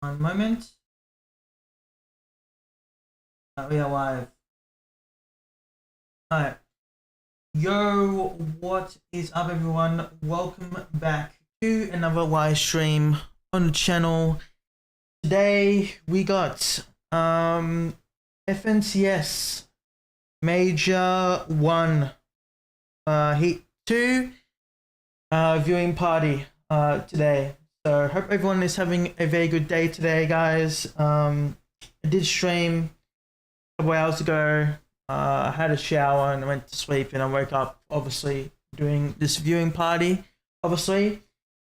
One moment. We are live. Alright. Yo, what is up everyone? Welcome back to another live stream on the channel. Today we got 𝗪𝗺 Major 1 Heat 2 viewing party today. So hope everyone is having a very good day today, guys. I did stream a couple hours ago. I had a shower and I went to sleep, and I woke up obviously doing this viewing party, obviously.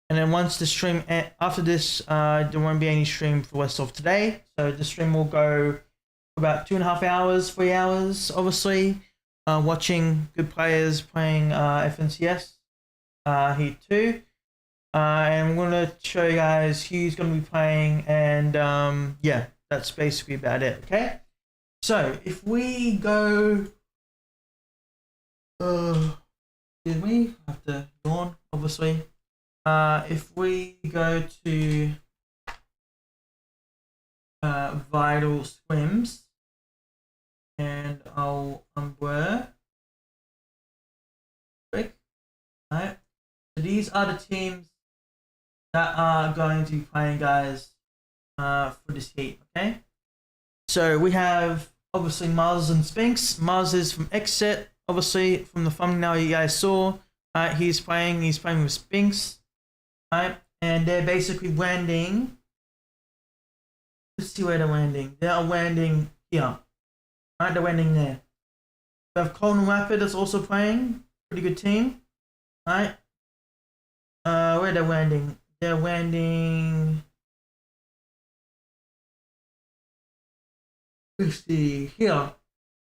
And then once the stream, after this, there won't be any stream for the rest of today. So the stream will go about 2.5 hours, 3 hours, obviously, watching good players playing 𝗪𝗺 Heat 2. And I'm going to show you guys who's going to be playing, and yeah, that's basically about it, okay? So, if we go... excuse me, I have to yawn, obviously. If we go to 𝗨𝗶𝗹𝘆, and I'll 𝗪𝗶𝗹𝘹, quick, alright? So these are the teams that are going to be playing, guys, for this heat, okay? So we have obviously 𝗪𝗁 and 𝗪𝗃. 𝗪𝗁 is from Exit, obviously from the thumbnail you guys saw. He's playing with 𝗪𝗃, right? And they're basically landing. Let's see where they're landing. They are landing here, right? They're landing there. We have 𝗏𝗏 that's also playing, pretty good team, right? Where they're landing? They're landing. Let's see here,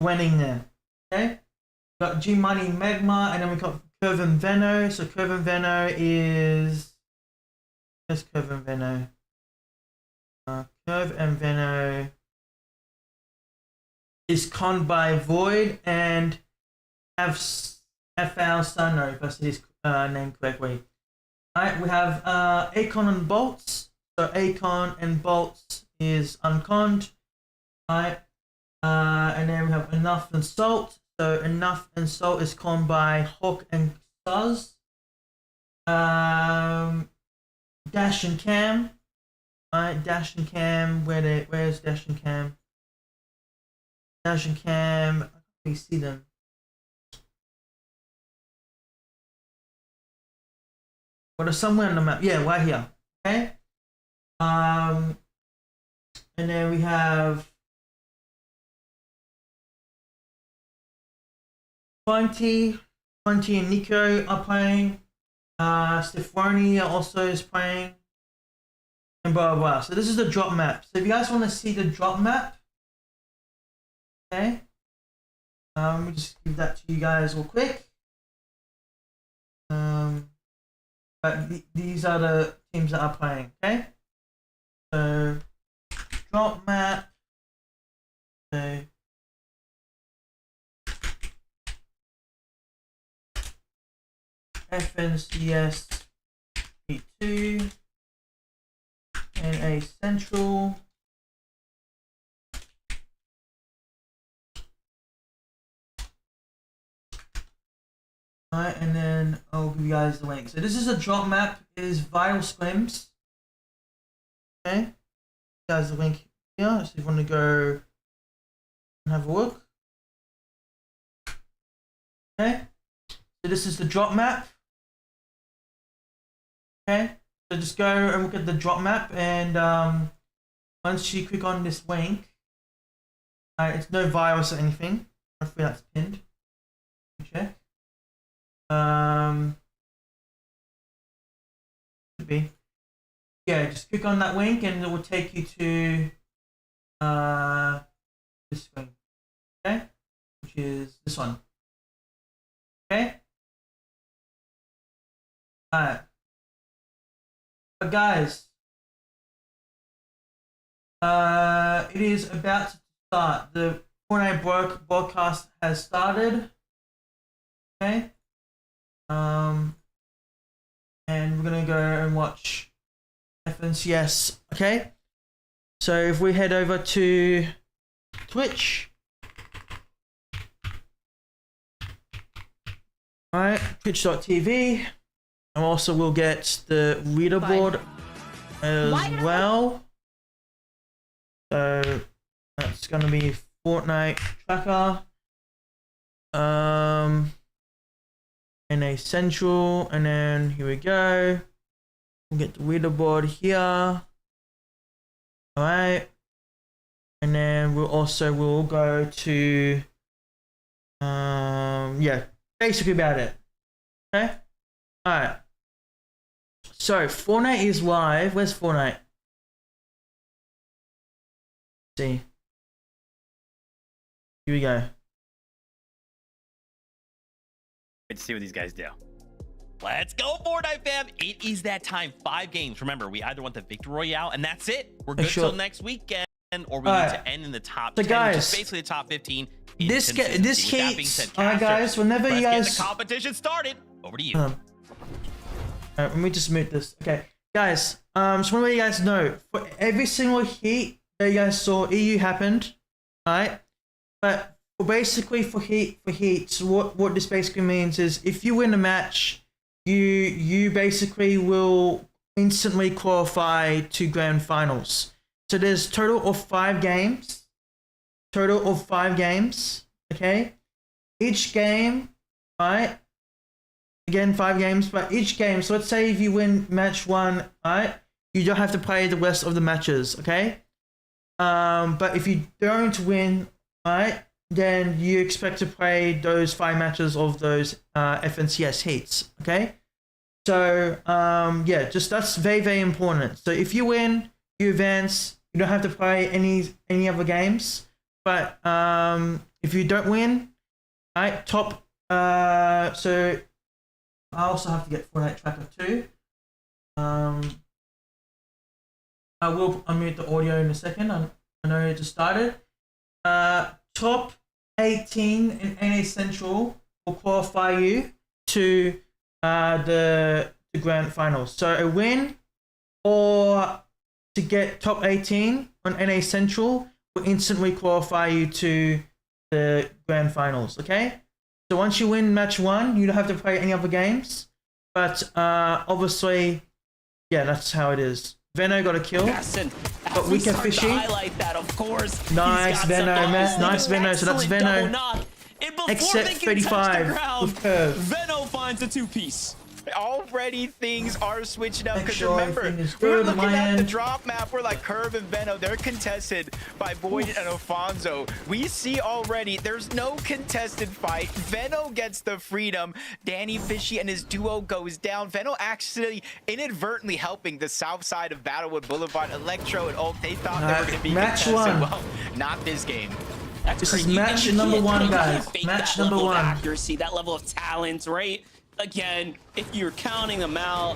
landing there. Okay, we got 𝗔𝗵𝘂𝗍𝒻𝒻, and then we got 𝗪𝗶𝗹𝗆. So 𝗪𝗶𝗹𝗆 is, where's 𝗪𝗶𝗹𝗆? 𝗪𝗶𝗹𝗆 is 𝗏𝗏𝗏𝗏 and 𝗪𝗶𝗆𝗆, if I say his name correctly. Alright, we have 𝗏𝗏 and bolts. So 𝗏𝗏 and bolts is unconned. Alright, and then we have enough and salt. So enough and salt is conned by Hawk and Stars. Dash and Cam. Alright, Dash and Cam. Where's Dash and Cam? Dash and Cam. I can't really see them. But they're somewhere on the map. Yeah, right here. Okay. And then we have 𝗠់and Nico are playing. 𝗪𝗺 also is playing. And blah blah blah. So this is the drop map. So if you guys want to see the drop map, okay. Let me just give that to you guys real quick. But these are the teams that are playing, okay? So, drop map. So, 𝗪𝗺 Heat 2, NA Central. Alright, and then I'll give you guys the link. So this is a drop map. It is vital scrims. Okay. Guys, the link here. So if you want to go and have a look. Okay. So this is the drop map. Okay. So just go and look at the drop map, and once you click on this link, it's no virus or anything. Hopefully that's pinned. Check. Should be. Yeah, just click on that link and it will take you to this screen. Okay? Which is this one. Okay? Alright. But guys, it is about to start. The 𝗏𝗏𝗏𝗏 broadcast has started. Okay? And we're gonna go and watch 𝗪𝗺. Okay, So if we head over to Twitch, alright, twitch.tv, and also we'll get the leaderboard as well. So that's gonna be Fortnite tracker, NA Central, and then here we go. We'll get the leaderboard here. Alright. And then we'll go to yeah, basically about it. Okay? Alright. So Fortnite is live. Where's Fortnite? Let's see. Here we go. Let's see what these guys do. Let's go, Fortnite fam. It is that time. 5 games. Remember, we either want the Victory Royale, and that's it. We're good till next weekend, or we need to end in the top 10, guys, which is basically the top 15. This heats. Alright, guys. Whenever you guys get the competition started, over to you. Alright, let me just mute this. Okay, guys. Just want to let you guys know, for every single heat that you guys saw, EU happened. Alright, but basically for heats, what this basically means is if you win a match, you basically will instantly qualify to grand finals. So there's total of 5 games. Okay, each game, right? Again, 5 games, but each game. So let's say if you win match 1, right? You don't have to play the rest of the matches, okay? But if you don't win, right, then you expect to play those 5 matches of those FNCS heats, okay? So yeah, just that's very, very important. So if you win, you advance. You don't have to play any other games. But if you don't win, right, top. So I also have to get Fortnite tracker too. I will unmute the audio in a second. I know it just started. Top 18 in NA Central will qualify you to the grand finals. So a win or to get top 18 on NA Central will instantly qualify you to the grand finals. Okay, so once you win match 1, you don't have to play any other games, but obviously, yeah, that's how it is. 𝗏𝘂 got a kill, but 𝗏𝘂𝗃𝗍𝘆 highlight that, of course. Nice 𝗏𝘂, man. Nice 𝗏𝘂. So that's 𝗏𝘂. Except 35 with curve. 𝗏𝘂 finds a 2-piece. Already things are switching up, because Sure, remember, we were looking at the drop map where like Curve and 𝗏𝘂, they're contested by Void and 𝗏𝘂𝑚𝑒𝘆. We see already there's no contested fight. 𝗏𝘂 gets the freedom. 𝗏𝘂𝘃 and his duo goes down. 𝗏𝘂 actually inadvertently helping the south side of Battlewood Boulevard. Electro and ult, they thought they were going to be match contested. 1. Well, not this game. This is match number 1, guys. Match number 1. Accuracy, that level of talent, right? Again, if you're counting them out,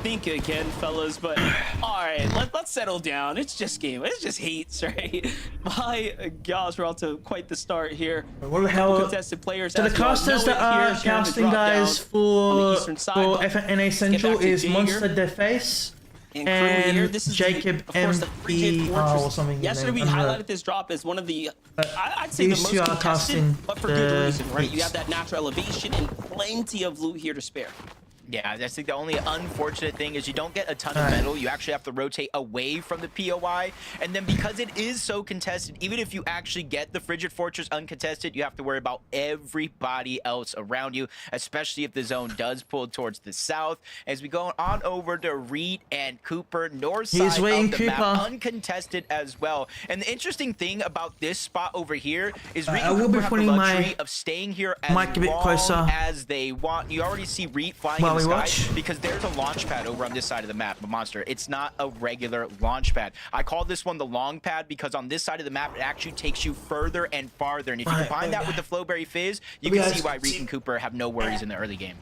think again, fellas. But all right, let's settle down. It's just game. It's just heats, right? My gosh, we're off to quite the start here. What the hell? Contested players. So the casters that are casting, guys, for NA Central is 𝗏𝘁𝘂𝗏𝘃 and this is 𝗏𝘂𝗃𝗃 or something. Yesterday we highlighted this drop as one of the, I'd say the most contested, but for good reason, right? You have that natural elevation and plenty of loot here to spare. Yeah, I think the only unfortunate thing is you don't get a ton of metal. You actually have to rotate away from the POI. And then because it is so contested, even if you actually get the Frigid Fortress uncontested, you have to worry about everybody else around you, especially if the zone does pull towards the south. As we go on over to Reed and Cooper, north side of the map, uncontested as well. And the interesting thing about this spot over here is Reed and Cooper have the luxury of staying here as long as they want. You already see Reed flying in the sky because there's a launch pad over on this side of the map, but Monster, it's not a regular launch pad. I call this one the long pad because on this side of the map, it actually takes you further and farther. And if you combine that with the 𝗨𝗏𝗆𝘆 you can see why Reed and Cooper have no worries in the early game.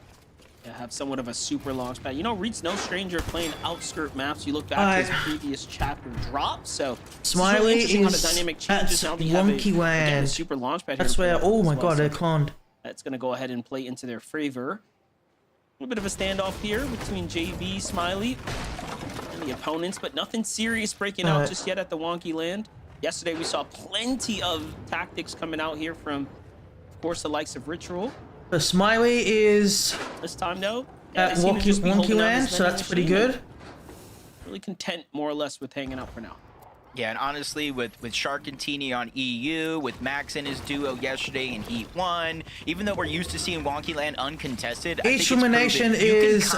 Yeah, have somewhat of a super launch pad. You know, Reed's no stranger playing outskirt maps. You look back to his previous chapter drop, so Smiley is how the dynamic changes now. They have a super launch pad. That's where, oh my god, they cloned. That's going to go ahead and play into their favor. A little bit of a standoff here between JV, Smiley, and the opponents, but nothing serious breaking out just yet at the wonky land. Yesterday, we saw plenty of tactics coming out here from, of course, the likes of Ritual. The 𝗧𝗂𝗲 is This time, though, at wonky land, so that's pretty good. Really content, more or less, with hanging out for now. Yeah, and honestly, with 𝗧𝗂 and 𝗍𝗏 on EU, with Max and his duo yesterday in Heat 1, even though we're used to seeing Wonky Land uncontested, each elimination is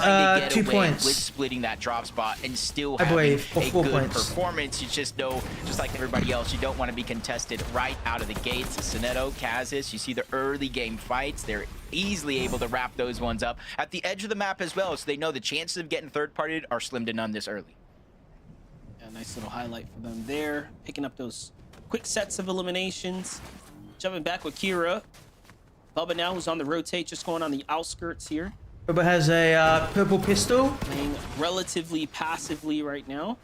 2 points. With splitting that drop spot and still I having believe, a for 4 good points. performance. You just know, just like everybody else, you don't want to be contested right out of the gates. 𝗏𝗏, 𝗏𝗏, you see the early game fights. They're easily able to wrap those ones up at the edge of the map as well, so they know the chances of getting third-partied are slim to none this early. Nice little highlight for them there. Picking up those quick sets of eliminations. Jumping back with Kira. Bubba now who's on the rotate, just going on the outskirts here. Bubba has a purple pistol. Playing relatively passively right now.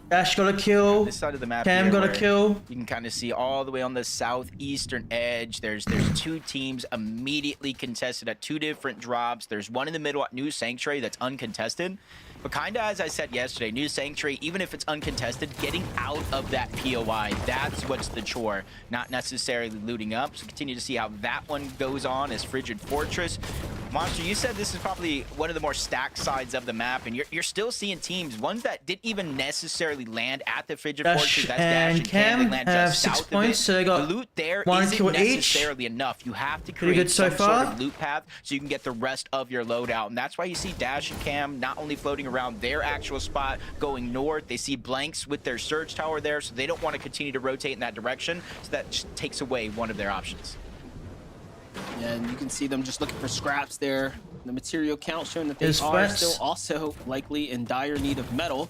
Dash got a kill. This side of the map Cam here got a where kill. You can kind of see all the way on the southeastern edge. There's two teams immediately contested at 2 different drops. There's one in the middle at 𝗬𝗁𝗁𝗁 that's uncontested. But kind of as I said yesterday, 𝗬𝗁𝗁𝗁, even if it's uncontested, getting out of that POI, that's what's the chore, not necessarily looting up. So continue to see how that one goes on as Frigid Fortress. Monster, you said this is probably one of the more stacked sides of the map, and you're still seeing teams, ones that didn't even necessarily land at the Frigid Fortress. That's Dash and Cam. They land have just 6 south points, of it. so they got the loot there 1 isn't kill each. necessarily enough. You have to Pretty create good so some sort far. of loot path so you can get the rest of your loadout, and that's why you see Dash and Cam not only floating around their actual spot going north. They see blanks with their surge tower there, so they don't want to continue to rotate in that direction, so that just takes away one of their options. Yeah, and you can see them just looking for scraps there. The material count showing that they There's are threats. still also likely in dire need of metal.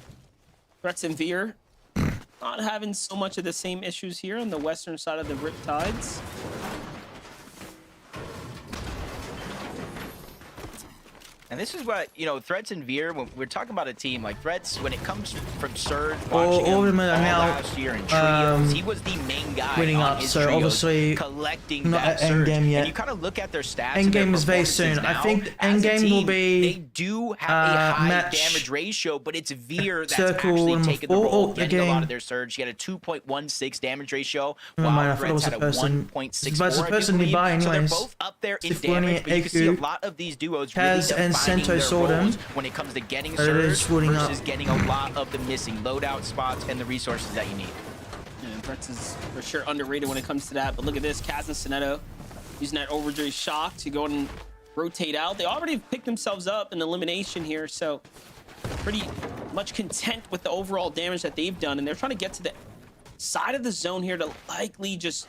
𝗏𝗏 not having so much of the same issues here on the western side of the Riptides. And this is what, you know, 𝗏𝗏 and Veer, when we're talking about a team like 𝗏𝗏, when it comes from Surge, watching all of him them are all now, last year in trios, he was the main guy winning on up, his so trios, obviously collecting not that at Surge. endgame yet. And you kind of look at their stats and their Endgame is very soon. performances I think now. the As a endgame will team, be they do have a high match damage ratio, but it's Veer that's circle actually number taking the 4. role, Oh, getting a lot again. of their Surge. He had a 2.16 damage ratio, Never while mind, I thought it 𝗏𝗏 was had a a person. 1.64. But it's a I do person believe. nearby So they're anyways. both up there in 𝗧𝗂𝗏 damage, but you can see a Eku lot of these duos really Kaz and defining Sento their Sword roles when it comes to getting But it is Surge rooting versus up. getting a lot of the missing loadout spots and the resources that you need. Yeah, 𝗏𝗏 is for sure underrated when it comes to that. But look at this, Kaz and 𝗏𝗏 using that Overdrive shock to go and rotate out. They already picked themselves up in elimination here, so pretty much content with the overall damage that they've done. And they're trying to get to the side of the zone here to likely just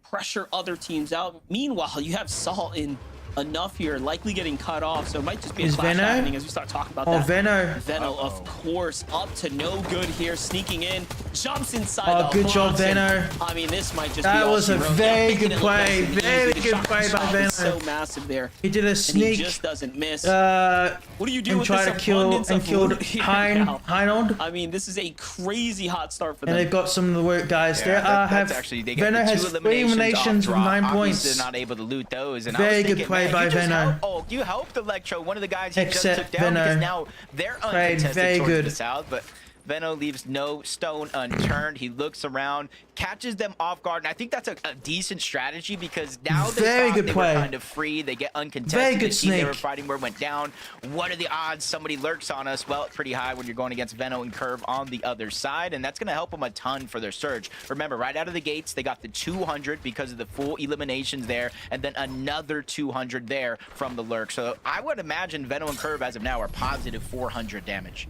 pressure other teams out. Meanwhile, you have Salt in enough here, likely getting cut off, so it might just be a clash happening as we start talking about that. 𝗏𝗏. Of course, up to no good here, sneaking in, jumps inside the Good job, box, and, 𝗏𝗏. I mean, this might just That be all was she a wrote. very Making good it look nice play, and very easy. The good shot play by shot is 𝗏𝗏. so massive there. He did a And he sneak. just doesn't miss. What do you do and with try this to kill abundance and of killed loot here now? Heinald. I mean, this is a crazy hot start for them. And they've got some of the work guys. Yeah, they that's actually, they get 𝗏𝗏 the has 2 3 eliminations with off 9 drop. points. Obviously, they're not able to loot those. And Very I was good thinking, play man, by you just 𝗏𝗏. you helped Electro, one of the guys he just Except took down, because 𝗏𝗏 now they're played uncontested very towards good. the south, but 𝗏𝗏 leaves no stone unturned. He looks around, catches them off guard, and I think that's a decent strategy, because now they Very thought good they play. were kind of free. They get uncontested. Very good the team they sneak. were fighting went down. What are the odds somebody lurks on us? Well, it's pretty high when you're going against 𝗏𝗏 and 𝗏𝗏 on the other side, and that's going to help them a ton for their surge. Remember, right out of the gates, they got the 200 because of the full eliminations there, and then another 200 there from the lurk. So I would imagine 𝗏𝗏 and 𝗏𝗏 as of now are positive 400 damage.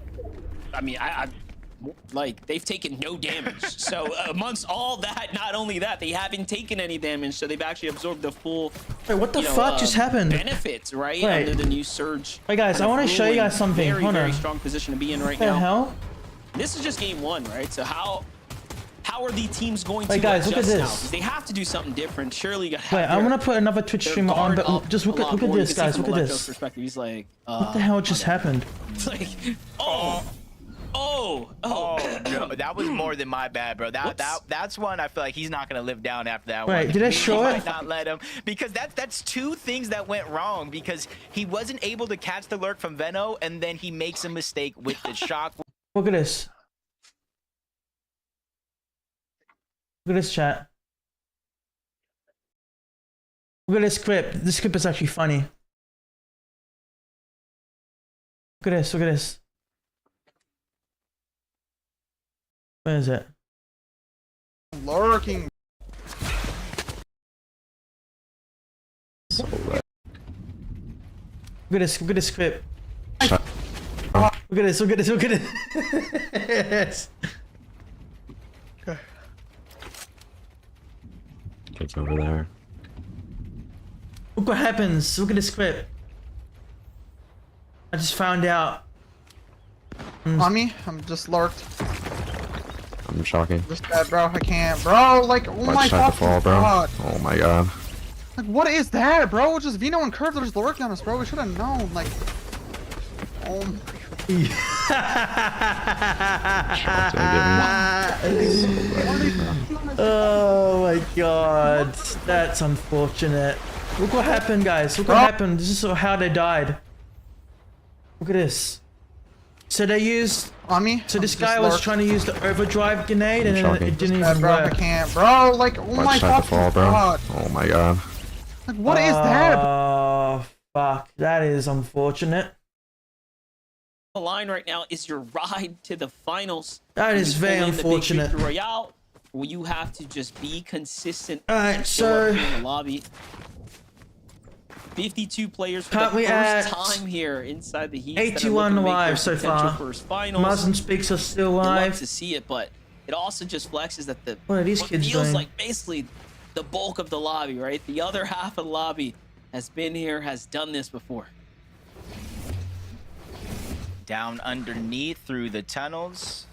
I mean, like, they've taken no damage. So amongst all that, not only that, they haven't taken any damage, so they've actually absorbed the full Wait, what the fuck just happened? benefits, right? Wait. Under the new surge. Wait, guys, kind I of want to show you ruling. guys something. Very, Hold very on. strong position to be in right What the now. hell? This is just game 1, right? So how are the teams going to Wait, guys, look at adjust now? this. 'Cause they have to do something different. Surely you gotta have Wait, I'm their- gonna put another Twitch their streamer on, guard but up just look a at lot more. You this, can see guys. from Look at Electro's this. perspective, he's like, What the hell just happened? It's like, Oh no, that was more than my bad, bro. That's one I feel like he's not gonna live down after that one. Wait, did I show it? Might not let him, because that's two things that went wrong, because he wasn't able to catch the lurk from 𝗏𝗏, and then he makes a mistake with the shock. Look at this. Look at this, chat. Look at this clip. This clip is actually funny. Look at this. Look at this. Where is it? Lurking. So look at this. Look at this clip. Look at this. Look at this. Look at this. It's over there. Look what happens. Look at this clip. I just found out. Mommy, I'm just lurked. I'm shocking. Just dead, bro. I can't, bro. Like, oh my 𝗏𝗃𝗏𝘆, bro. god. Oh my god. Like, what is that, bro? Just 𝗏𝗏 and 𝗏𝗃, they're just lurking on us, bro. We should have known. Like, oh my. Oh my god, that's unfortunate. Look what happened, guys. Look what happened. This is how they died. Look at this. So they used. Mommy. So this guy was trying to use the overdrive grenade, and then it didn't even bro, I work. can't, bro. Like, oh my 𝗏𝗃𝗏𝘆, bro. god. Oh my god. Like, what is that? Oh fuck, that is unfortunate. The line right now is your ride to the finals. That is very unfortunate. Royale, where you have to just be consistent. All right, so in the lobby. 52 players for can't the we first add time here inside the Heat. 81 live so far. 𝗏𝗁𝗡𝘃𝗄 are still Love live. to see it, but it also just flexes that the What are these kids feels doing? like basically the bulk of the lobby, right? The other half of the lobby has been here, has done this before. Down underneath through the tunnels.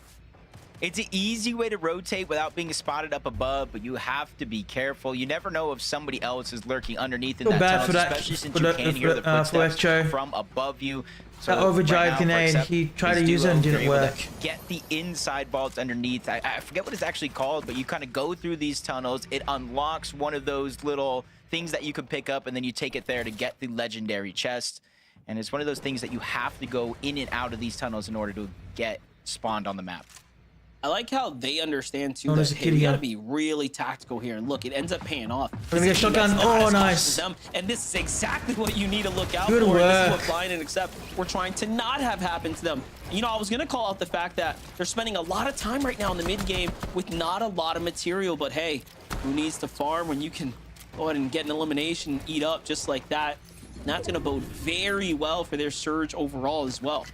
It's an easy way to rotate without being spotted up above, but you have to be careful. You never know if somebody else is lurking underneath in Feel that bad tunnel, for that- especially since for you that- can hear the footsteps 𝗏𝗏𝗏𝘆. from above you. That So overdrive now, for grenade, example, he tried to this use it and duo, didn't you're able work. to get the inside vaults underneath. I forget what it's actually called, but you kind of go through these tunnels. It unlocks one of those little things that you can pick up, and then you take it there to get the legendary chest. And it's one of those things that you have to go in and out of these tunnels in order to get spawned on the map. I like how they understand too Oh, that there's a hey, kid we here. gotta be really tactical here. And look, it ends up paying off. Let me get a shotgun. Oh, nice. And this is exactly what you need to look out Good for. And this work. is what Blind and Accept we're trying to not have happen to them. You know, I was gonna call out the fact that they're spending a lot of time right now in the mid game with not a lot of material. But hey, who needs to farm when you can go ahead and get an elimination and eat up just like that? And that's gonna bode very well for their surge overall as well.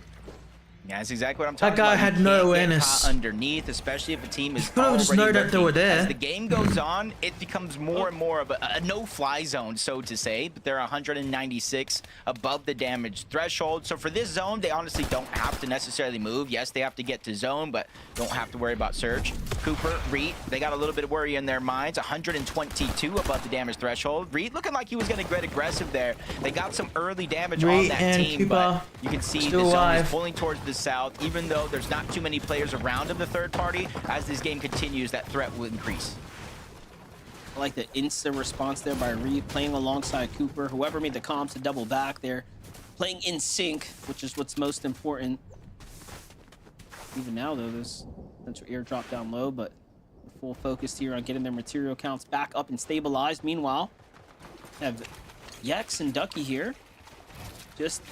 Yeah, that's exactly what I'm talking That guy about. had You no can't get awareness. caught underneath, especially if a team is could've just already known that they were lurking. there. As the game goes on, it becomes more and more of a no-fly zone, so to say. But they're 196 above the damage threshold. So for this zone, they honestly don't have to necessarily move. Yes, they have to get to zone, but don't have to worry about surge. Cooper, Reed, they got a little bit of worry in their minds. 122 above the damage threshold. Reed looking like he was going to get aggressive there. They got some early damage on Reed that and team, Cooper but you can see the still zone is alive. pulling towards the south, even though there's not too many players around in the third party. As this game continues, that threat will increase. I like the instant response there by Reed, playing alongside Cooper. Whoever made the comms to double back there, playing in sync, which is what's most important. Even now, though, there's potential airdrop down low, but full focus here on getting their material counts back up and stabilized. Meanwhile, have 𝗏𝗏𝗃 and 𝗏𝗏𝗃 here, just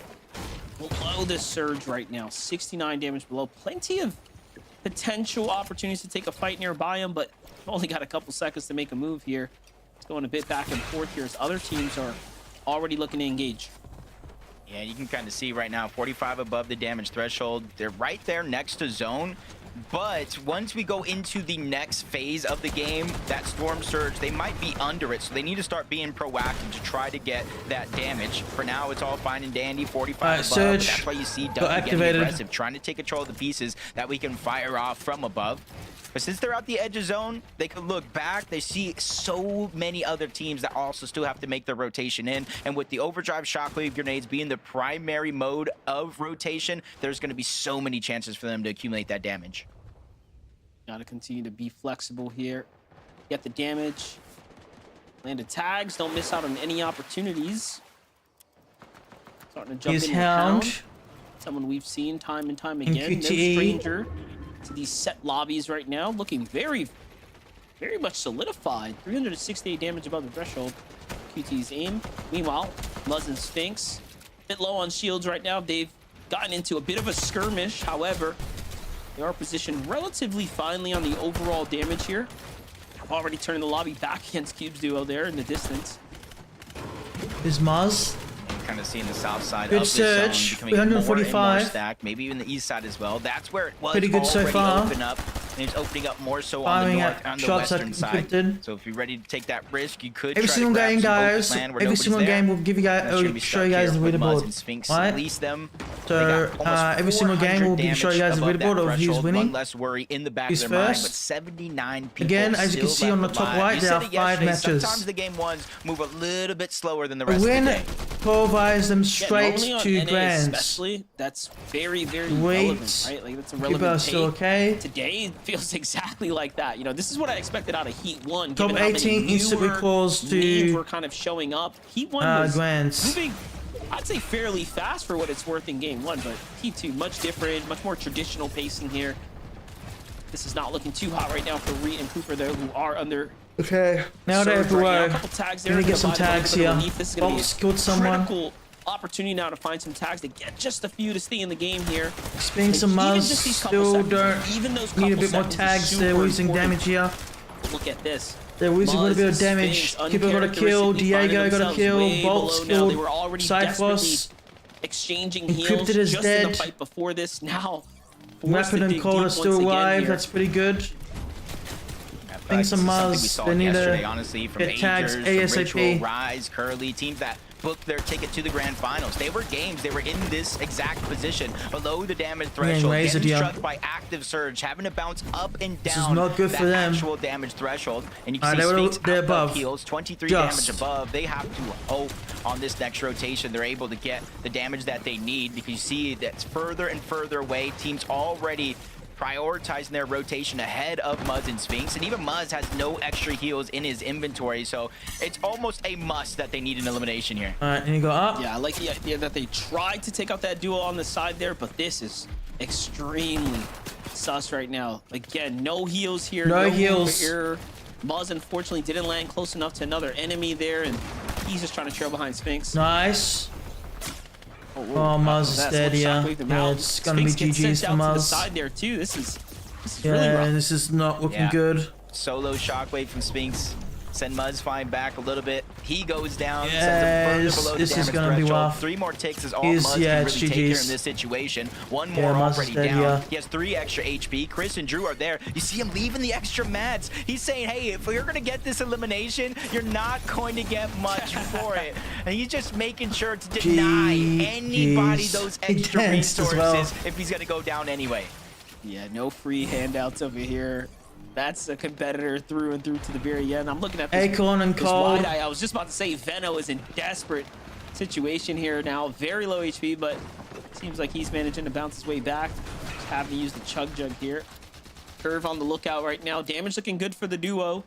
below the surge right now. 69 damage below. Plenty of potential opportunities to take a fight nearby him, but only got a couple seconds to make a move here. It's going a bit back and forth here as other teams are already looking to engage. Yeah, you can kind of see right now, 45 above the damage threshold. They're right there next to zone. But once we go into the next phase of the game, that Storm Surge, they might be under it. So they need to start being proactive to try to get that damage. For now, it's all fine and dandy, 45 above. Surge That's why you see got 𝗏𝗏𝗃𝗏 getting activated. aggressive, trying to take control of the pieces that we can fire off from above. But since they're out the edge of zone, they can look back. They see so many other teams that also still have to make their rotation in. And with the overdrive shockwave grenades being the primary mode of rotation, there's going to be so many chances for them to accumulate that damage. Gotta continue to be flexible here. Get the damage. Landed tags. Don't miss out on any opportunities. Starting to jump He's in with Hound. Hound. Someone we've seen time and time again. No QTE. stranger to these set lobbies right now. Looking very much solidified. 368 damage above the threshold. QT's aim. Meanwhile, Muzz and 𝗡𝗃 a bit low on shields right now. They've gotten into a bit of a skirmish. However, they are positioned relatively finely on the overall damage here. Already turning the lobby back against Cube's duo there in the distance. Is Muzz. Kind of seeing the south side Good of this zone search, becoming more and more 345. stacked, maybe even the east side as well. That's where it was Pretty good so already far. open up. And it's opening up more so on the Firing north, at on the shots western at side. encrypted. So if you're ready to take that risk, you could Every try single to grab game, some open guys. land where Every nobody's single there. game will give you That's gonna guys, be show stuck you guys the here with Muzz leaderboard. and 𝗡𝗃. Right? At least them. So every single game will show you guys the leaderboard of who's winning. One less worry in the back Who's of their mind, first. but 79 people Again, as you can still see on the left top alive. right, You there said are it 5 yesterday, matches. Sometimes the game ones move a little bit slower than the A rest of the win day. qualifies them Yeah, straight normally on to NA grands. especially, that's very Wait. relevant, right? Like that's a Keep relevant us still take. okay. Today it feels exactly like that. You know, this is what I expected out of Heat 1. Top given how many 18 instantly newer calls to, names were kind of showing up. Heat 1 was grands. moving, I'd say, fairly fast for what it's worth in game 1, but Heat 2 much different, much more traditional pacing here. This is not looking too hot right now for Reed and Cooper though, who are under Okay, now they surge have to right now. A work. couple tags there. Let me get some Provide a little tags bit of here. relief. This is gonna be Box a killed someone. critical opportunity now to find some tags to get just a few to stay in the game here. 𝗡𝗃 and Even Muzz just these couple still seconds, don't even those need a couple bit more seconds is tags. They're super losing important. damage here. Look at this. They're losing a little bit of Muzz, damage. 𝗡𝗃 Keeper got a kill. uncharacteristically finding Diego got a themselves kill. way Bolt's below now. They killed. were already 𝗏𝗏𝗏 desperately exchanging heals Encrypted is just in the dead. fight before this. Now, forced 𝗏𝗏𝗏 to and dig Cold deep are still once again alive. here. That's pretty good. This some is something we Muzz. saw They need to yesterday, honestly, from get tags Agers, ASAP. from Ritual, Rise, 𝗏𝗏𝗏, teams that booked their ticket to the grand finals. They were games. They were in this exact position, below the damage threshold, razed getting here. struck by active surge, having to bounce up and This is down not good that for them. actual damage threshold. And you can They're see 𝗡𝗃 out above. heals, 23 Just. damage above. They have to hope on this next rotation they're able to get the damage that they need, because you see that's further and further away. Teams already prioritizing their rotation ahead of Muzz and 𝗡𝗃, and even Muzz has no extra heals in his inventory, so it's almost a must that they need an elimination here. Alright, and you go up. Yeah, I like the idea that they tried to take out that duo on the side there, but this is extremely sus right now. Again, no heals here. No room for heals. error. Muzz unfortunately didn't land close enough to another enemy there, and he's just trying to trail behind 𝗡𝗃. Nice. Oh, Oh, Muzz is that's dead, what yeah. shockwaved him Yeah, out. it's gonna be 𝗡𝗃 gets GG's sent for out to the Muzz. side there too. This is really Yeah, rough. this is not looking Yeah. good. Solo shockwave from 𝗡𝗃. Send Muzz flying back a little bit. He goes down. Yeah, Sends him this- further below this the is damage gonna be threshold. rough. 3 more ticks is all He's- Muzz yeah, can it's really take here GG's. in this situation. One Yeah, more Muzz is already dead, down. yeah. He has 3 extra HP. Chris and Drew are there. You see him leaving the extra mats. He's saying, hey, if you're going to get this elimination, you're not going to get much for it. And he's just making sure to deny anybody Jeez. those He extra danced as resources well. if he's going to go down anyway. Yeah, no free handouts over here. That's a competitor through and through to the very end. I'm looking at this, Acorn and this Cold. wide eye. I was just about to say 𝗏𝗏𝗏 is in desperate situation here now. Very low HP, but seems like he's managing to bounce his way back. Just having to use the chug jug here. Curve on the lookout right now. Damage looking good for the duo.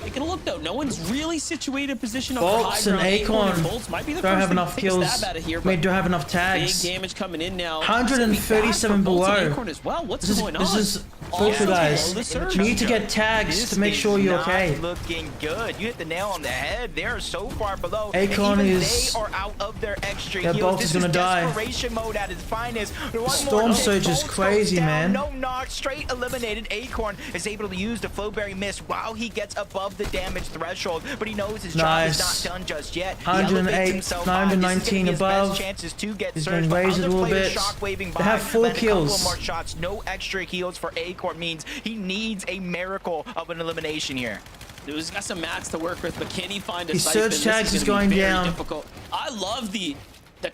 Taking a look though, no one's really situated in position on Bolts and Acorn Bolts might be the don't first have to enough take a kills. stab out of here, They but don't have enough big tags. damage coming in now. 137 Bolts and below. Acorn as well. What's This is going on? this is Also crucial, guys. below the surge. You need to get tags This to make is sure you're not okay. looking good. You hit the nail on the head. They are so far below. Acorn and even is- they are out of their extra Their heals. Bolt This is gonna die. desperation mode at its finest. One Storm more Surge is Bolt crazy, goes down. man. No knock, straight eliminated. Acorn is able to use the Flowberry Mist while he gets above the damage threshold, but he knows his job is Nice. not done just yet. He 108, elevates himself high. This is gonna 919 be his above. best chances to get He's surged, getting but raised a other little players bit. shockwaving by. They have 4 land a couple kills. of more shots. No extra heals for Acorn means he needs a miracle of an elimination here. He's got some mats to work with, but can he find a His siphon? surge This tags is gonna be going very down. difficult. I love the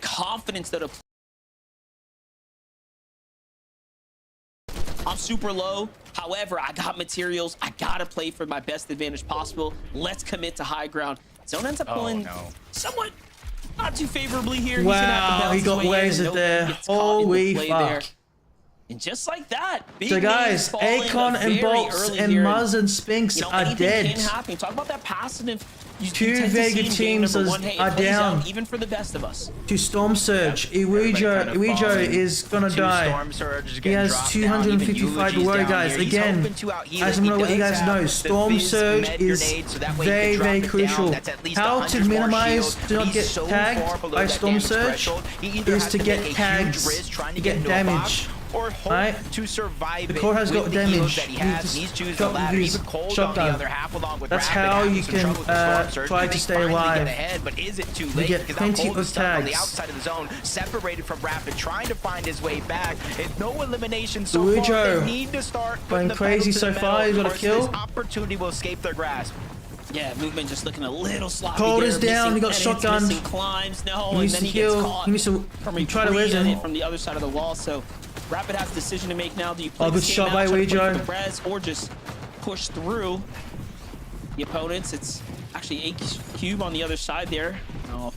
confidence that I'm super low. However, I got materials. I gotta play for my best advantage possible. Let's commit to high ground. Zone ends up pulling somewhat not too favorably here. He's gonna have to Wow, he bounce got his way in. wasted Nope, there. gets caught in the Holy play fuck. there. And just like that, big So names guys, falling 𝗏𝗂𝗏 and very 𝗏𝗏𝗀 early and here. 𝗏𝗏𝗄 and 𝗏𝗃𝑠 You know, are anything dead. can happen. Talk about that passive. Two very good teams are down. Even for the best of us. To 𝗏𝗏𝗀. 𝗏𝗏𝗀 is gonna die. He has 255 to worry, guys. Again, as I know what you guys know, 𝗏𝗏𝗀 is very, very crucial. How to minimize to not get tagged by 𝗏𝗏𝗀 is to get tags, to get damage. Or hope Right? to survive The it core has with got the heals damage. that he You has. just He's choosing shot the ladder. with Even his Cold on the shotgun. other half, along with That's Rapid, how having you some can, trouble with the Storm Surge. try They to stay finally alive. get ahead, but is it too late? get Because plenty now Cold of is stuck on the tags. outside of the zone, separated from Rapid, trying to find his way back. If no elimination so far, 𝗏𝗏𝗀 they need to start going putting the crazy pedal to so the far. metal, He's got a or else kill. this opportunity will escape their grasp. Yeah, movement just looking a little sloppy. Cold here, is down, missing he got edits, shotgunned. missing climbs. No, He and needs then to he gets heal. caught He needs to from a try to pre-edit res him. from the other side of the wall. So Rapid has a decision to make now. Do you play Oh, this good game shot out, by try to play 𝗏𝗏𝗀. for the res, or just push through the opponents? It's actually 𝗏𝗃𝗃 on the other side there.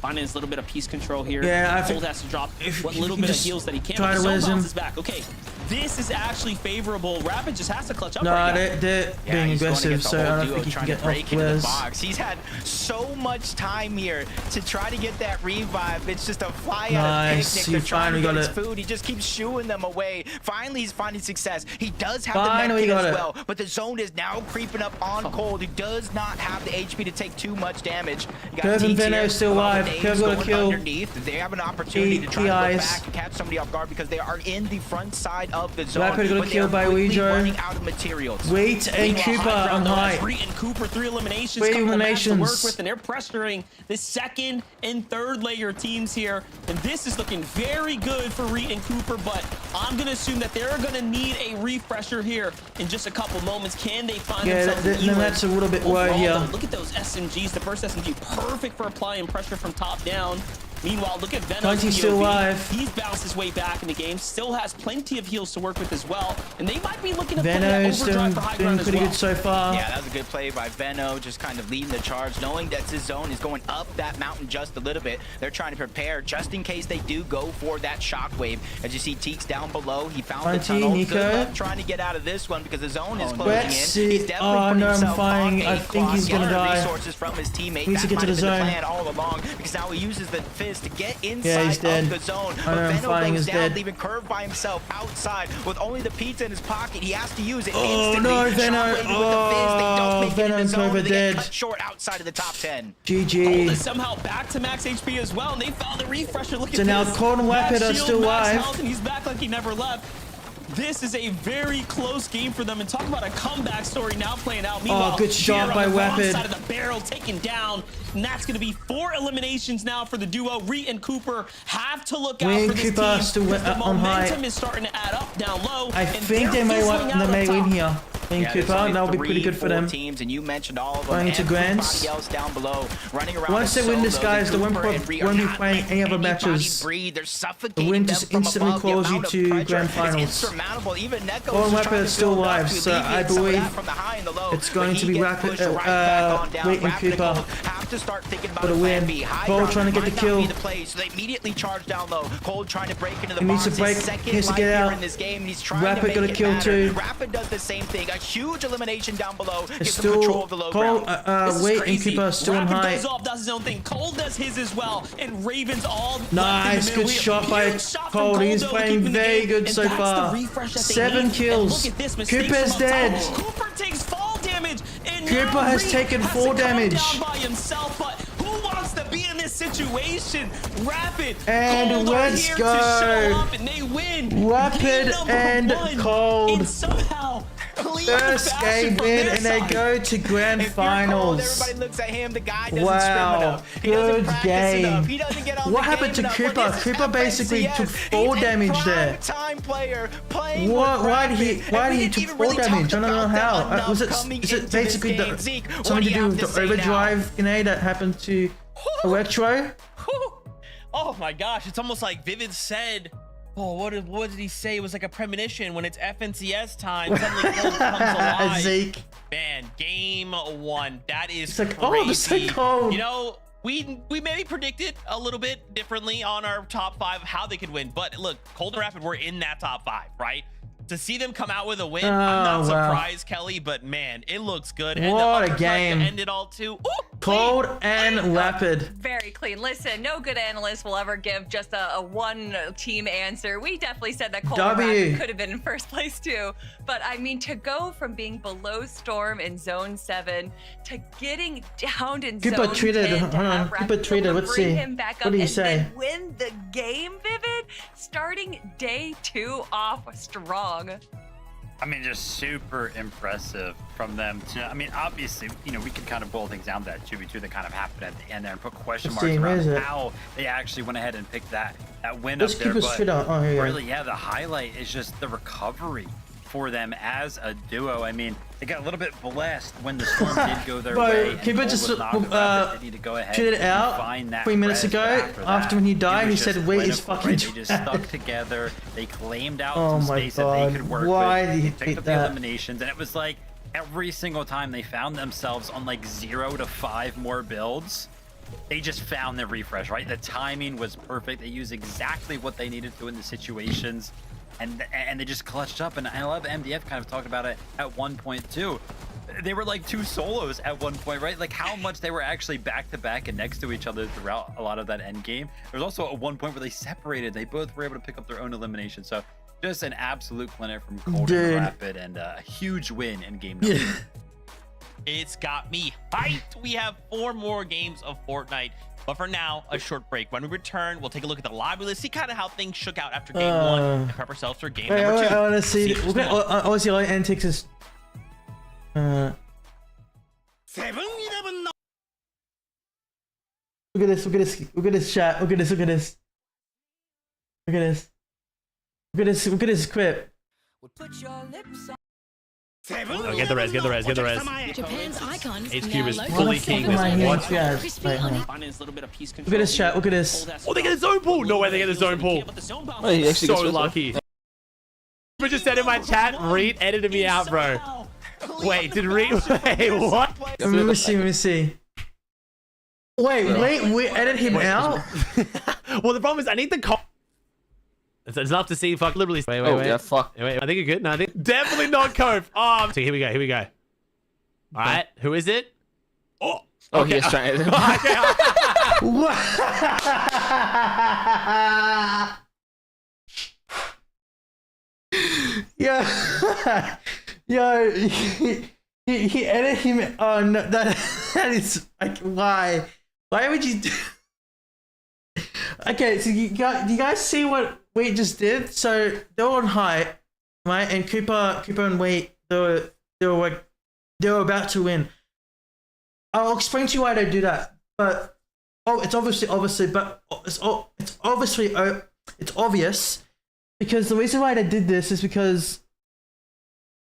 Finding his little bit of piece control here. Yeah, I think Cold has to drop if what you little can bit of just heals that he can. try But to the zone res him. bounces back. Okay, this is actually favorable. Rapid just has to clutch up Nah, right now. they're being he's going aggressive, against so the I whole don't duo think he can trying to get break off into the res. box. He's had so much time here to try to get that revive. It's just a fly out of Nice, picnic. he They're trying to finally get got his it. food. He just keeps shooing them away. Finally, he's finding success. He does have Finally the med got kit as it. well, but the zone is now creeping up on Cold, who does not have the HP to take too much damage. You got 𝗏𝗏𝗀 and Teeks Veno here, still a lot alive. of names 𝗏𝗏𝗀 got a going kill. underneath. They have an opportunity to try to go 𝗏𝗃𝗃. back and catch somebody off guard because they are in the front side of the zone. Rapid got a but they kill are by quickly 𝗏𝗏𝗀. running out of materials. 𝗏𝗏𝗀 and Meanwhile, Cooper high on ground, though, high. has Reed and Cooper, 3 eliminations. 3 couple of maps to work eliminations. with, and they're pressuring the second and third layer teams here. And this is looking very good for Reed and Cooper, but I'm going to assume that they're going to need a refresher here in just a couple moments. Can they find Yeah, themselves an then that's a little bit worried Overall, here. though, look at those SMGs. The first SMG, perfect for applying pressure from top down. Meanwhile, look at Venom's 20 still POV. alive. He's bounced his way back in the game. Still has plenty of heals to work with as well. And they might be looking to put that Veno's overdrive for high doing ground as pretty well. good so far. Yeah, that was a good play by Veno, just kind of leading the charge, knowing that his zone is going up that mountain just a little bit. They're trying to prepare just in case they do go for that shockwave. As you see 𝗏𝗃𝗃 down below, he found the 20, tunnel. Nico. Good luck trying to get out of this one because the zone is closing Let's in. see. He's definitely Oh, putting no, I'm himself flying. on I a think he's clock, gonna garnering die. resources from his teammate. Needs to That get to might the have been zone. plan all along because now he uses the fizz to get inside Yeah, he's dead. of the zone. I know, I'm But Veno flying, goes he's down, dead. leaving Curve by himself outside with only the pizza in his pocket. He has to use it Oh, instantly. no, Veno. Shockwave with the fizz. They don't Oh, make it in Veno the and zone, Curve are and they get dead. cut short outside of the top 10. Cold GG. is somehow back to max HP as well, and they found the refresher. Look at So this. now Cold and Max Rapid are shield, still max alive. health, and he's back like he never left. This is a very close game for them, and talk about a comeback story now playing out. Meanwhile, good shot here by on the wrong Rapid. side of the barrel taken down, and that's going to be 4 eliminations now for the duo. Reed and Cooper have to look out Reed for and this Cooper team still because the on high. momentum is starting to add up down low. I and think they're they may fizzling out up win top. here. Reed and there's Cooper, only that'll be pretty good for 3-4 them. teams, and you mentioned all of them. Going to Grants. Everybody else down below, running around Once they win this, solo, guys, they won't Cooper be and Reed are not playing letting any other anybody matches. breathe. They're suffocating The win them just from instantly above. The calls you amount of to pressure grand is finals. insurmountable. Even Neco Cold is and trying Rapid to is still build up alive, to so I alleviate some of believe that from the high and the low, it's going but to he be gets Rapid, pushed right back on down. Reed and Rapid and Cooper. Cold have to start thinking about For the a plan win. B. High Cold ground trying to get the might not kill. be the play, so they immediately charge down low. Cold trying to break into the He needs box. to break. His second He has to life get here out. in this game, and he's trying Rapid to make got a it kill matter. too. Rapid does the same thing. A huge elimination down below. It's Gives them control still of the low Cold, ground. This is Reed and crazy. Cooper still on Rapid high. goes off, does his own thing. Cold does his as well, and Ravens all left in the Nice, middle. good We have shot by huge shot from Cold. He's though, playing keeping the very game, good and so that's the far. refresh that they 7 need. kills. And look at this mistake Cooper's from up top. dead. Cooper takes fall damage, and Cooper now has Reed taken has 4 to come damage. down by himself, but who wants to be in this situation? Rapid And Cold let's are here go. to show up, and they win. Rapid Game number and 1, Cold. and somehow clean First fashion game from win, their and they side. go to grand If you're Cold, finals. everybody looks at him. The guy doesn't Wow, scrim enough. He doesn't good practice game. enough. He doesn't get on What the happened game to enough. Cooper? But this is Cooper basically FNCS. took 4 He's a damage there. prime-time player playing Why with did he? Rapid, Why and did we he didn't took even 4 really talk damage? I don't know about how. them Was it? enough coming Is it into this basically game. Zeke, what something do to you do have with to the say now? overdrive grenade that happened to 𝗏𝗏𝗀? Oh my gosh, it's almost like Vivid said Oh, what did he say? It was like a premonition. When it's FNCS time, suddenly Cold comes alive. Zeke. Man, game 1. That is It's like, crazy. oh, it's so cold. You know, we maybe predicted a little bit differently on our top 5 how they could win. But look, Cold and Rapid were in that top 5, right? To see them come out with a win, I'm not surprised, Kelly, but man, it looks good. And What the a game. to end it all too. Ooh, Cold and Rapid. Very clean. Listen, no good analyst will ever give just a one team answer. We definitely said that Cold and Rapid could have been in first place too. But I mean, to go from being below Storm in Zone 7 to getting downed in Zone 10 to have Rapid bring him back up and then win the game, Vivid, starting day 2 off strong. I mean, just super impressive from them to, I mean, obviously, you know, we can kind of boil things down to that 2v2 that kind of happened at the end there and put question marks around how they actually went ahead and picked that win up there. But really, yeah, the highlight is just the recovery for them as a duo. I mean, they got a little bit blessed when the Storm did go their way. Keeper just need to go ahead tweeted out 3 minutes ago after when he died. He said, "Wait, is fucking." They just stuck together. They claimed out Oh some my space God. that they could work Why with. did he They picked tweet up that? the eliminations, and it was like every single time they found themselves on like 0 to 5 more builds, they just found their refresh, right? The timing was perfect. They used exactly what they needed to in the situations, and they just clutched up. And I love MDF kind of talked about it at one point too. They were like 2 solos at one point, right? Like how much they were actually back to back and next to each other throughout a lot of that end game. There was also at one point where they separated. They both were able to pick up their own elimination. So just an absolute clinic from Cold and Rapid, and a huge win in game number. It's got me hyped. We have 4 more games of Fortnite. But for now, a short break. When we return, we'll take a look at the lobby list, see kind of how things shook out after game 1, and prep ourselves for game number 2. I want to see. Obviously, like antics is. Look at this. Look at this. Look at this chat. Look at this. Look at this. Look at this. Look at this. Look at this clip. Oh, get the res, get the res, get the res. Japan's icon H-Cube is fully king this one. What? Look at this chat. Look at this. Oh, they get the zone pool. No way they get the zone pool. Oh, he actually So lucky. But just said in my chat, Reed edited me out, bro. Wait, did Reed? Wait, what? Let me see. Let me see. Wait. We edit him out. Well, the problem is I need the cop. It's enough to see. Fuck, literally. Wait. Yeah, fuck. Wait. I think you're good. No, I think definitely not Cove. Oh, so here we go. All right, who is it? Oh, okay. He's trying to. Yo, he edited him. Oh no, that is like why would you do? Okay, so do you guys see what we just did? So they were on high, right? And Cooper and Wheat, they were about to win. I'll explain to you why they do that. But it's obviously, but it's obvious because the reason why they did this is because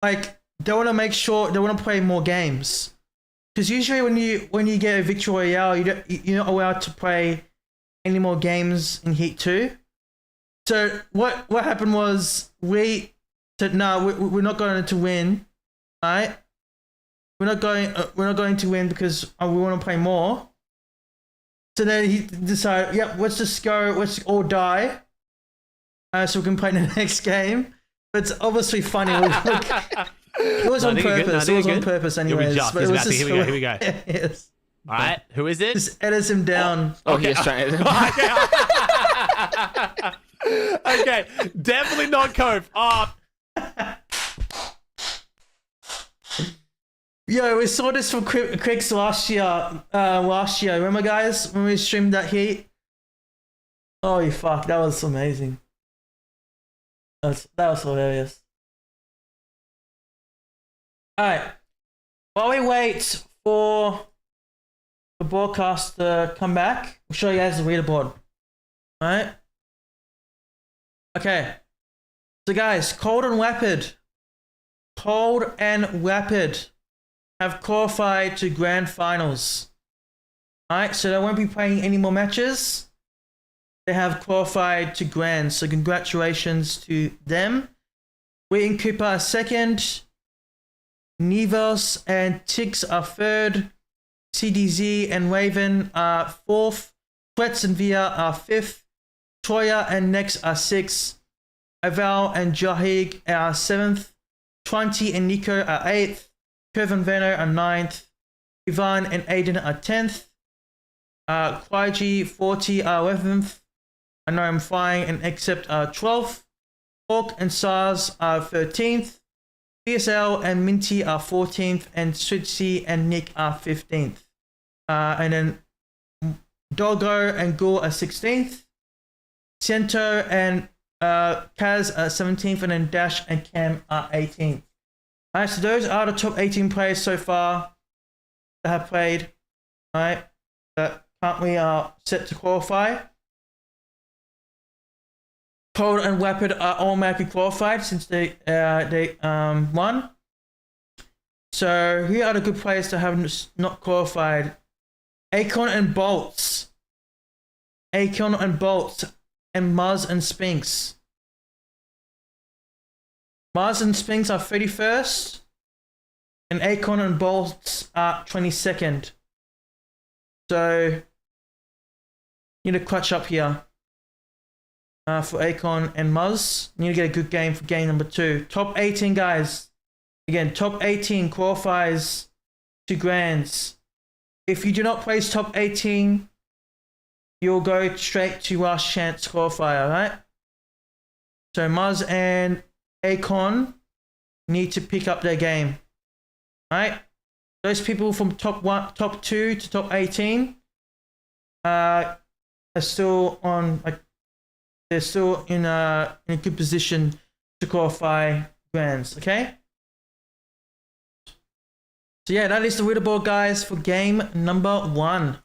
like they want to make sure they want to play more games. Because usually when you get a victory royale, you're not allowed to play any more games in Heat 2. So what happened was we said no, we're not going to win, right? We're not going to win because we want to play more. So then he decided, yep, let's just go, let's all die, so we can play the next game. But it's obviously funny. It was on purpose. It was on purpose, anyways. Here we go. Yes. All right, who is it? Just edits him down. Oh, he's trying to. Okay, definitely not Cove. Oh. Yo, we saw this from Quick's last year. Remember, guys, when we streamed that Heat? Holy fuck, that was amazing. That was hilarious. Alright. While we wait for the broadcast to come back, we'll show you guys the leaderboard. Alright? Okay. So guys, Cold and Rapid have qualified to grand finals. Alright, so they won't be playing any more matches. they have qualified to Grand. So congratulations to them. 𝗦𝘁𝗂𝗿𝗆 are second. 𝗧𝗵𝘂𝗆 and 𝗔𝗂𝗃 are third. CDZ and Raven are fourth. 𝗬𝗏𝘃𝗍 are fifth. 𝗨𝘽𝗂 and Nex are sixth. 𝗏𝗏𝗃𝗍 and 𝗪𝗂𝗃 are seventh. 𝗠адцɪ and 𝗏𝑂 are eighth. 𝗪𝗶𝗹𝗵𝘁 are ninth. Ivan and Aiden are 10th. 𝗨𝗽𝗶𝗵𝘆 are 11th. I know I'm flying and Accept are 12th. 𝗚𝗃 and 𝗧𝗏 are 13th. BSL and 𝗏𝗁 are 14th. And 𝗬𝗁 and Nick are 15th. And then Doggo and 𝗚 are 16th. 𝗦𝘁𝗄 and 𝗏𝗂𝗃 are 17th. And then Dash and Cam are 18th. Alright, so those are the top 18 players so far that have played. Alright, that currently are set to qualify. Cold and Rapid are automatically qualified since they won. So here are the good players that have not qualified. 𝗏𝗂𝗏 and Bolts. 𝗏𝗂𝗏 and Bolts and Ms and Spinks. Ms and Spinks are 31st. And 𝗏𝗂𝗏 and Bolts are 22nd. So need to clutch up here. For 𝗏𝗂𝗏 and Ms. Need to get a good game for game number 2. Top 18 guys. Again, top 18 qualifies to Grands. If you do not place top 18, you'll go straight to last chance qualifier, alright? So Ms and 𝗏𝗂𝗏 need to pick up their game. Alright? Those people from top 2 to top 18 are still on, like, they're still in a good position to qualify Grands, okay? So yeah, that is the leaderboard, guys, for game number 1.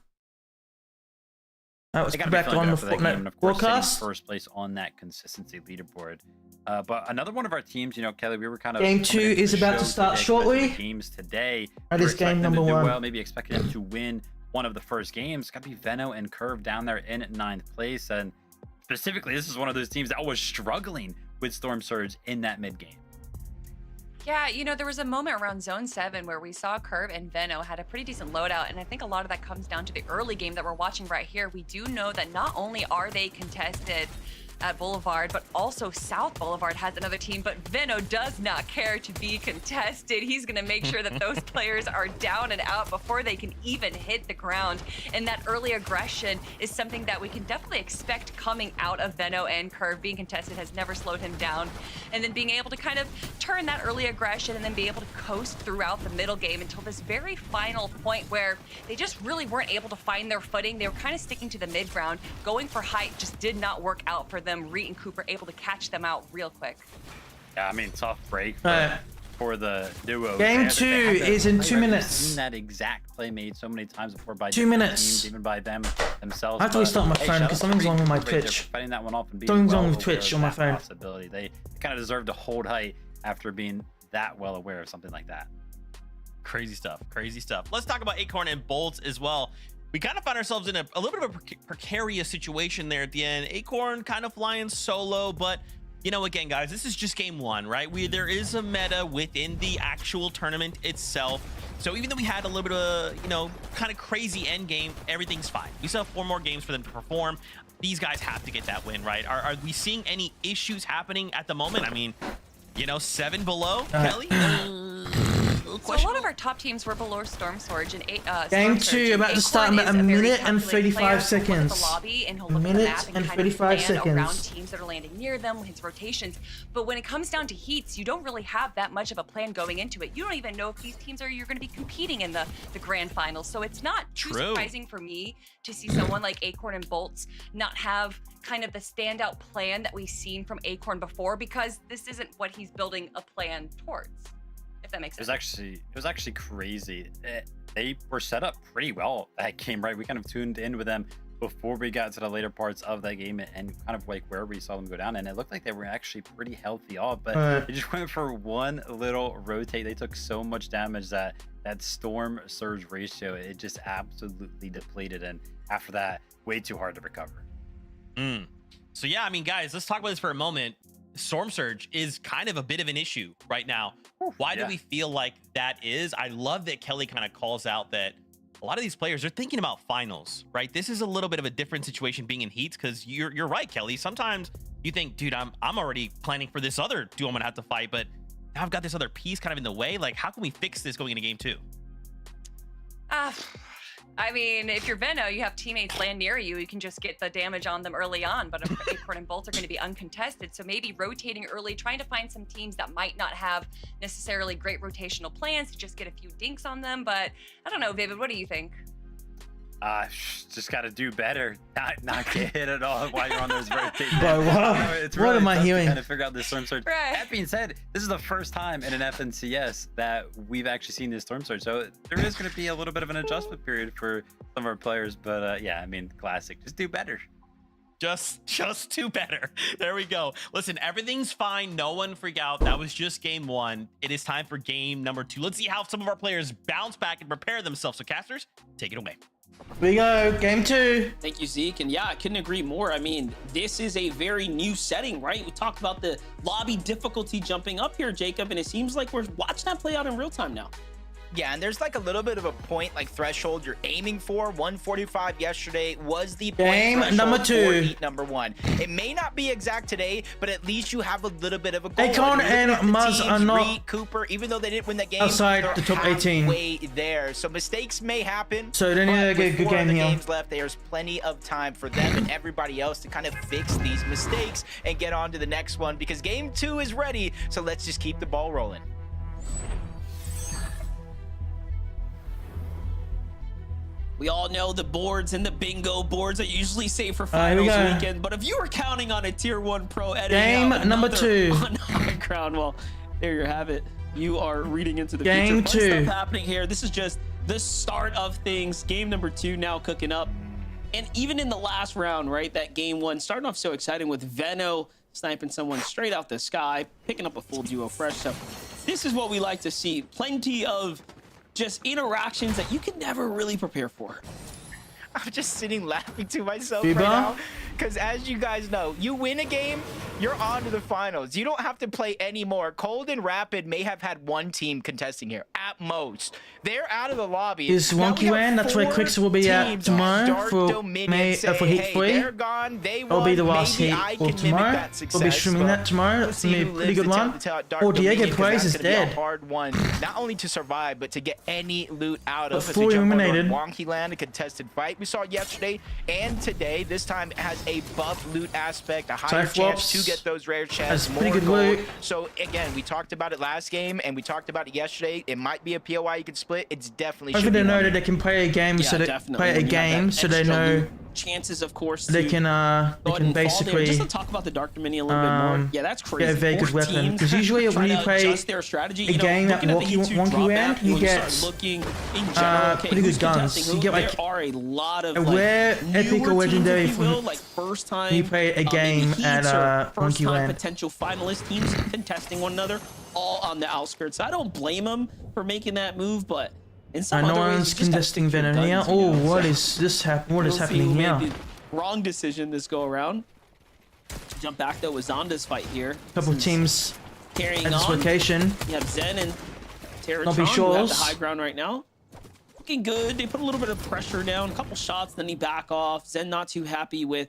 Let's go back on the Fortnite broadcast. First place on that consistency leaderboard. But another one of our teams, you know, Kelly, we were kind of game 2 is about to start shortly. Games today. That is game number 1. Well, maybe expecting them to win one of the first games. Got to be 𝗏𝗏 and 𝗏𝗃 down there in 9th place, and specifically, this is one of those teams that was struggling with Storm Surge in that mid game. Yeah, you know, there was a moment around Zone 7 where we saw 𝗏𝗃 and 𝗏𝗏 had a pretty decent loadout, and I think a lot of that comes down to the early game that we're watching right here. We do know that not only are they contested at Boulevard, but also South Boulevard has another team, but 𝗏𝗏 does not care to be contested. He's going to make sure that those players are down and out before they can even hit the ground. And that early aggression is something that we can definitely expect coming out of 𝗏𝗏 and 𝗏𝗃. Being contested has never slowed him down. And then being able to kind of turn that early aggression and then be able to coast throughout the middle game until this very final point where they just really weren't able to find their footing. They were kind of sticking to the mid ground. Going for height just did not work out for them. 𝗏𝗏 and Cooper able to catch them out real quick. Yeah, I mean, tough break for the duo. Game 2 is in 2 minutes. I've seen that exact play made so many times before by 2 minutes. Teams, even by them themselves. I have to restart my phone because something's wrong with my Twitch. Fighting that one off and being something's wrong with Twitch on my phone. Possibility. They kind of deserve to hold height after being that well aware of something like that. Crazy stuff. Crazy stuff. Let's talk about 𝗏𝗂𝗏 and Bolts as well. We kind of found ourselves in a little bit of a precarious situation there at the end. 𝗏𝗏𝗏 kind of flying solo, but you know, again, guys, this is just game 1, right? There is a meta within the actual tournament itself. So even though we had a little bit of, you know, kind of crazy end game, everything's fine. We still have 4 more games for them to perform. These guys have to get that win, right? Are we seeing any issues happening at the moment? I mean, you know, 7 below, Kelly? So a lot of our top teams were below Storm Surge and game 2 about to start in about a minute and 35 seconds. A minute and 35 seconds. Around teams that are landing near them, his rotations. But when it comes down to heats, you don't really have that much of a plan going into it. You don't even know if these teams you're going to be competing in the grand finals. So it's not too surprising for me to see someone like 𝗏𝗏𝗏 and Bolts not have kind of the standout plan that we've seen from 𝗏𝗏𝗏 before, because this isn't what he's building a plan towards. That makes sense. It was actually crazy. They were set up pretty well that game, right? We kind of tuned in with them before we got to the later parts of that game and kind of like where we saw them go down, and it looked like they were actually pretty healthy off, but they just went for one little rotate. They took so much damage that Storm Surge ratio, it just absolutely depleted, and after that, way too hard to recover. So yeah, I mean, guys, let's talk about this for a moment. Storm Surge is kind of a bit of an issue right now. Why do we feel like that is? I love that Kelly kind of calls out that a lot of these players are thinking about finals, right? This is a little bit of a different situation being in heats, because you're right, Kelly. Sometimes you think, dude, I'm already planning for this other duo I'm gonna have to fight, but now I've got this other piece kind of in the way. Like, how can we fix this going into game 2? I mean, if you're 𝗏𝗏, you have teammates land near you. You can just get the damage on them early on, but Acorn and Bolt are going to be uncontested. So maybe rotating early, trying to find some teams that might not have necessarily great rotational plans to just get a few dinks on them. But I don't know, Vivid, what do you think? Just got to do better. Not get hit at all while you're on those rotations. Bro, what am I hearing? Kind of figure out this Storm Surge. Right. That being said, this is the first time in an FNCS that we've actually seen this Storm Surge. So there is going to be a little bit of an adjustment period for some of our players. But yeah, I mean, classic. Just do better. Just do better. There we go. Listen, everything's fine. No one freak out. That was just game 1. It is time for game number 2. Let's see how some of our players bounce back and prepare themselves. So casters, take it away. Here we go, game 2. Thank you, Zeke. And yeah, I couldn't agree more. I mean, this is a very new setting, right? We talked about the lobby difficulty jumping up here, Jacob, and it seems like we're watching that play out in real time now. Yeah, and there's like a little bit of a point, like threshold you're aiming for. 145 yesterday was the Game point number threshold 2. for heat number 1. It may not be exact today, but at least you have a little bit of a goal. Acorn and Muzz are not Reed, Cooper, even though they didn't win that game, outside they're the top 18. halfway there. So mistakes may happen. So they need to get a good game here. Games left. There's plenty of time for them and everybody else to kind of fix these mistakes and get on to the next one, because game 2 is ready. So let's just keep the ball rolling. We all know the boards and the bingo boards I usually say for finals weekend, but if you were counting on a tier 1 pro editing game number 2 on high ground, well, there you have it. You are reading into the game future. 2 Stuff happening here. This is just the start of things. Game number 2 now cooking up, and even in the last round, right? That game 1 starting off so exciting with 𝗏𝗏 sniping someone straight out the sky, picking up a full duo fresh. So this is what we like to see. Plenty of just interactions that you can never really prepare for. I'm just sitting laughing to myself right now, because as you guys know, you win a game, you're on to the finals. You don't have to play anymore. Cold and Rapid may have had 1 team contesting here at most. They're out of the lobby. Is 𝗏𝗂𝗏, that's where Quicks will be at tomorrow for Heat 3. They're gone. They won. It'll be the last Maybe heat I for can tomorrow. mimic that success, We'll be streaming that tomorrow. we'll That's see gonna be who a pretty lives good to tell one. the Dark Oh, Dominion, Diego 'cause Praise that's is gonna be a dead. hard one, not only to survive, but to get any loot out of. Fully eliminated. Wonky land, a contested fight we saw yesterday and today. This time it has a buff loot aspect, a higher chance to get those rare chests, more pretty good gold. loot. So again, we talked about it last game and we talked about it yesterday. It might be a POI you can split. It's definitely Hopefully they know that they can play a game, so they play a game, so they know chances, of course, they can basically just to talk about the Dark Dominion a little bit more. Yeah, that's crazy. get a very good weapon, because usually when you play a game at Wonky Land, you get pretty good guns. You get like there are a lot of a rare epic or legendary from like first time you play a game at first Wonky time Land. potential finalist teams contesting one another, all on the outskirts. I don't blame them for making that move, but in some no other ways, one's you just have to contesting pick your 𝗏𝗏 here. guns, you Oh, know? what So is this happening? What is we'll see happening who here? made the wrong decision this go around. Jump back though with Zonda's fight here. Couple teams carrying at this on. location. You have Zen and Terratron Not be who have the Shoals. high ground right now. Looking good. They put a little bit of pressure down, a couple shots, then he back off. Zen not too happy with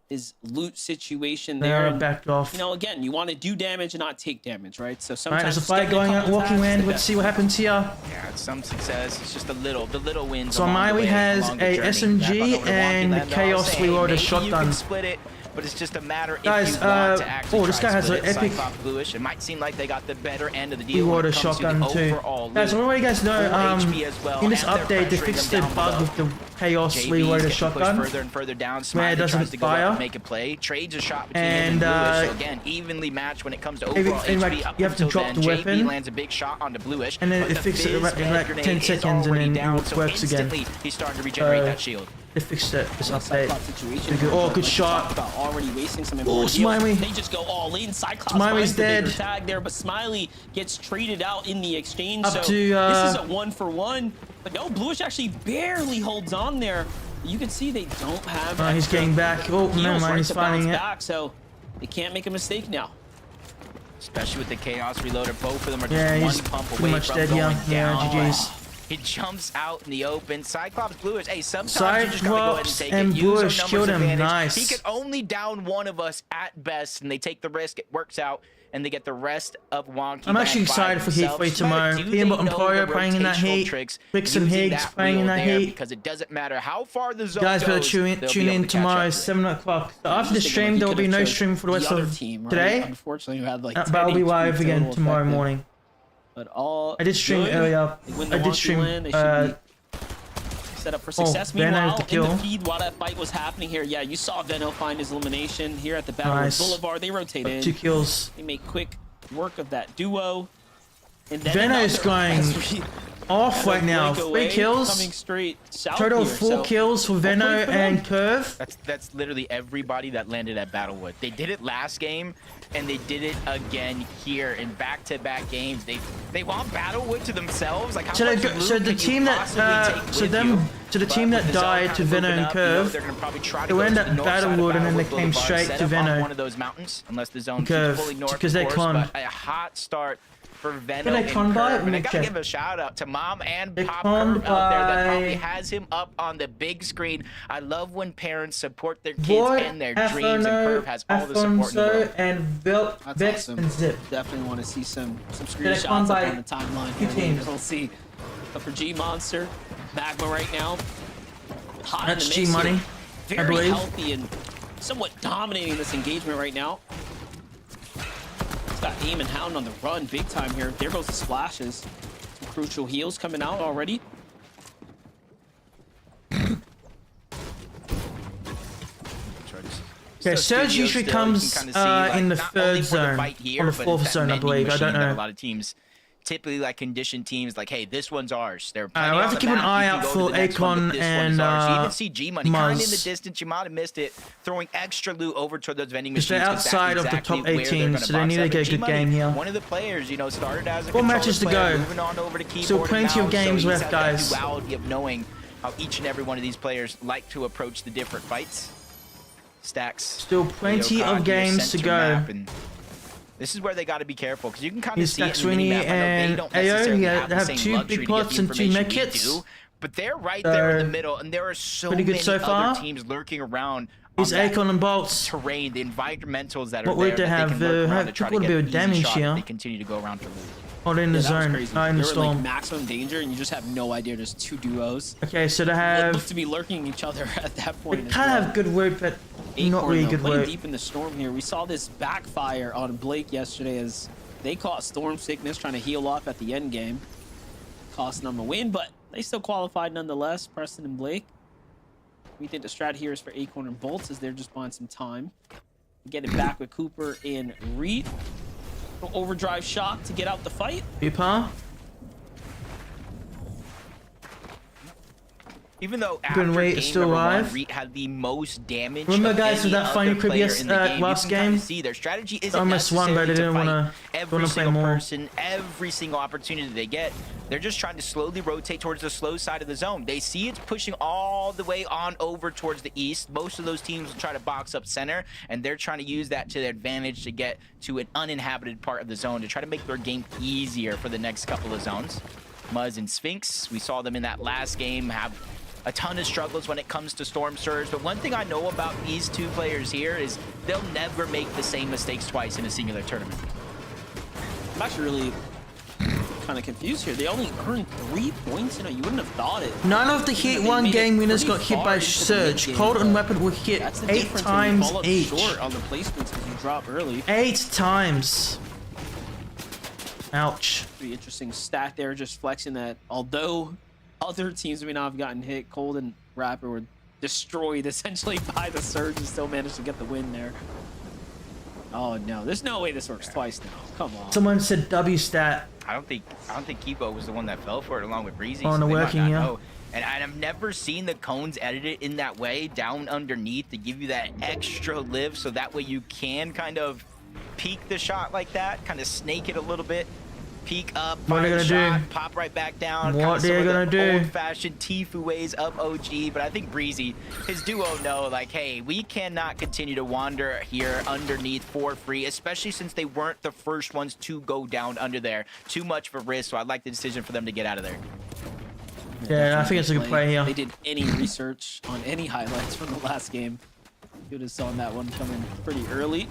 his loot situation there. They're backed off. You know, again, you want to do damage and not take damage, right? So Alright, sometimes there's a just fight getting going couple on Wonky attacks, Land. the Let's best. see what happens here. Yeah, it's some success. It's just the little wins. So along the Miley way, has along the a journey. SMG Back on the and Wonky Land, Chaos I'll say, reloaded maybe shotgun. You can split it, but it's just a matter if Guys, you want to actually this try guy to has split an it. epic Cyclops Bluish. It might seem like they got the better end of the deal when Reloaded it comes to shotgun the too. overall Guys, I loot. want you guys know, Full HP as well, in this and they're update, they pressuring fixed them the down bug below. with the Chaos JB's reloaded getting pushed shotgun. further and further down. Where it Smiley doesn't tries to go fire. up and make a play. Trades a shot between And, him and Bluish. So again, evenly matched when it comes to overall and, HP. like, Up you have to until drop then, the JB weapon, lands a big shot onto Bluish, and then but it the fixes it Fizz in like grenade 10 is seconds, and already then down, it so works again. instantly he's starting to regenerate that shield. They fixed it. This update. Cyclops situation. Pretty good. Oh, good shot. About already wasting some Oh, important Smiley. deals. They just go all in. Cyclops Smiley's finds the bigger dead. tag there, but Smiley gets traded out in the exchange. Up so to, this is a 1-for-1. But no, Bluish actually barely holds on there. You can see they don't have. He's extra getting back. Oh, heals, never mind. right, He's to bounce finding it. back, so they can't make a mistake now. Especially with the chaos reloader, both of them are Yeah, just he's one pump pretty away much from dead, going yeah. down. Yeah, GG's. He jumps out in the open. Cyclops Blue is, hey, sometimes you just gotta go ahead and Cyclops take and it. Use our Bush numbers killed him. advantage. Nice. He could only down one of us at best, and they take the risk. It works out, and they get the rest of Wonky. I'm actually excited for Heat Wave tomorrow. Ian Bottom playing in that heat. Vixen Higgs playing in that heat. Because it doesn't matter how far the zone Guys, better goes, tune they'll be in able to catch tomorrow, up. 7 o'clock. So after the stream, there will be no stream for the rest of today. Unfortunately, you had like But I'll be 10 live HP again total tomorrow affected. morning. But all I did stream good. earlier. They win the I did Wonky stream. win. They should be set up for success. Veno Meanwhile, with the kill. in the feed, while that fight was happening here, yeah, you saw Veno find his elimination here at the Battlewood Nice. Boulevard. They rotate in. 2 kills. They make quick work of that duo. And then Veno's another going as we- off right now. break 3 away, kills. Coming straight south Total here, 4 so kills for Veno hopefully for them. and Curve. That's literally everybody that landed at Battlewood. They did it last game, and they did it again here in back-to-back games. They want Battlewood to themselves. Like how So, much they loot go, so the can you team that possibly take so with them you? so the But team with that the zone died kind to of Veno moving and up, you know, Curve, they're gonna probably try to they go went to at the north side of Battlewood and then they Boulevard, came straight set to up on Veno. one of those mountains, unless the zone Curve, keeps fully north, because of they course, conned. but a hot start for Veno Can I and con by? Curve. And I Let me gotta check. give a shout out to Mom and They Pop conned Curve out there that probably by- has him up on the big screen. I love when parents support their kids Boy, and their dreams, and Afono, Curve has all the support in the Afonso, world. and That's Vex awesome. and Zip. Definitely want to see some They're screenshots conned up by on the timeline 2 here. teams. We'll see. But for G Monster, Magma right now, hot That's in the G mix Money, here. I Very believe. healthy and somewhat dominating this engagement right now. He's got aim and hound on the run big time here. There goes the splashes. Some crucial heals coming out already. Okay, Surge usually comes in the 3rd zone, or the 4th zone, I believe. I don't know. A lot of teams typically like condition teams like, hey, this one's ours. They're We'll plenty have on to the keep an map. eye You can out go to for the next one, Akon but this one is and ours. You even see G Money kind of in the Muzz. distance. You might have missed it, throwing extra loot over to those vending Because machines. they're outside of the top 18, so they need to get a good game here. One of the players, you know, started as a 4 controller matches to player, go. moving on over to keyboard Still and plenty of mouse, games so he's left, had that guys. duality of knowing how each and every one of these players like to approach the different fights. Stacks. Still plenty Leokaki, of games to center go. map, and this is where they got to be careful because you can kind of He's see it in the Sweeney minimap. I know they and don't Ayo, necessarily yeah, have they the have same 2 luxury big to get pots the and 2 information we medkits. do, but they're right there in the So, middle, and there are so pretty good many so far. other teams lurking around. Is on that Akon and Bolts. terrain, the environmentals that are What would there they that have? they can lurk around Have to try to quite a get bit an of easy damage shot here. if they continue to go around for loot. Or in the Yeah, that was zone, crazy. not in the They were like storm. maximum danger, and you just have no idea. There's 2 duos. Okay, so they That look have. to be lurking each other at that They point. kind of have good work, but not Acorn, really though, good playing work. deep in the storm here. We saw this backfire on Blake yesterday as they caught storm sickness trying to heal off at the end game. Cost them a win, but they still qualified nonetheless. Preston and Blake. We think the strat here is for Acorn and Bolts as they're just buying some time. Get it back with Cooper and Reed. Overdrive shot to get out the fight. Pupa. Even though Good after rate, game still number 1, alive. Reed had the most damage. Remember, of guys, with any that funny other crib player yes- in the game. last You can kinda game? see their strategy isn't Almost won, but necessarily they to didn't fight wanna every play single more. person, every single opportunity they get. They're just trying to slowly rotate towards the slow side of the zone. They see it's pushing all the way on over towards the east. Most of those teams will try to box up center, and they're trying to use that to their advantage to get to an uninhabited part of the zone to try to make their game easier for the next couple of zones. Muzz and Sphinx, we saw them in that last game have a ton of struggles when it comes to Storm Surge, but one thing I know about these 2 players here is they'll never make the same mistakes twice in a singular tournament. I'm actually really kind of confused here. They only earned 3 points. You know, you wouldn't have thought it. None of the Heat They 1 made it game winners pretty got hit far by into the Surge. mid-game, Cold and but Weapon were hit That's the 8 difference when you times fall up each. short on the placements because you drop early. 8 times. Ouch. Pretty interesting stat there, just flexing that although other teams may not have gotten hit, Cold and Rapper were destroyed essentially by the Surge and still managed to get the win there. Oh no, there's no way this works twice now. Come on. Someone said W stat. I don't think Kibo was the one that fell for it along with Breezy. Oh, so no they might working, not yeah. know. And I've never seen the cones edited in that way, down underneath, to give you that extra live, so that way you can kind of peek the shot like that, kind of snake it a little bit. Peek up, What are they fire gonna shot, do? pop right back down. What they're gonna do? Old-fashioned Tfue ways of OG, but I think 𝗏𝗏zy, his duo know, like, hey, we cannot continue to wander here underneath for free, especially since they weren't the first ones to go down under there. Too much of a risk, so I like the decision for them to get out of there. Yeah, I think it's a good play here. They did any research on any highlights from the last game. You would have saw that one coming pretty early.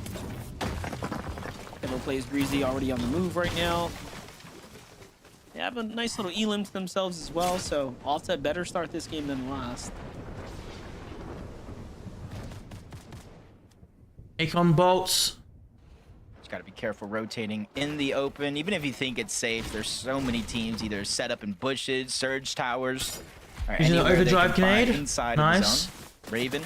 Evo plays 𝗏𝗏zy already on the move right now. They have a nice little elim to themselves as well, so 𝗏𝗏 better start this game than last. Akon bolts. Just got to be careful rotating in the open. Even if you think it's safe, there's so many teams either set up in bushes, surge towers, or Using an anywhere they overdrive can find grenade. inside of the Nice. zone. Raven,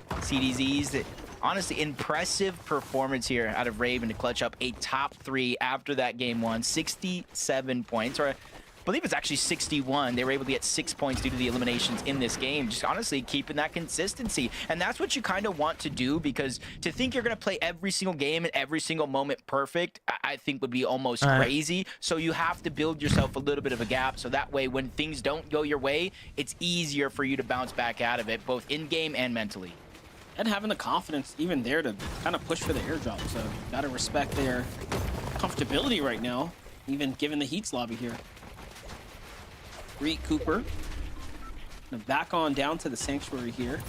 CDZs. Honestly, impressive performance here out of Raven to clutch up a top 3 after that game 1. 67 points, or I believe it's actually 61. They were able to get 6 points due to the eliminations in this game. Just honestly keeping that consistency. And that's what you kind of want to do, because to think you're going to play every single game and every single moment perfect, I think would be almost crazy. So you have to build yourself a little bit of a gap, so that way when things don't go your way, it's easier for you to bounce back out of it, both in-game and mentally. And having the confidence even there to kind of push for the airdrop. So gotta respect their comfortability right now, even given the Heat's lobby here. 𝗏𝗏 back on down to the sanctuary here.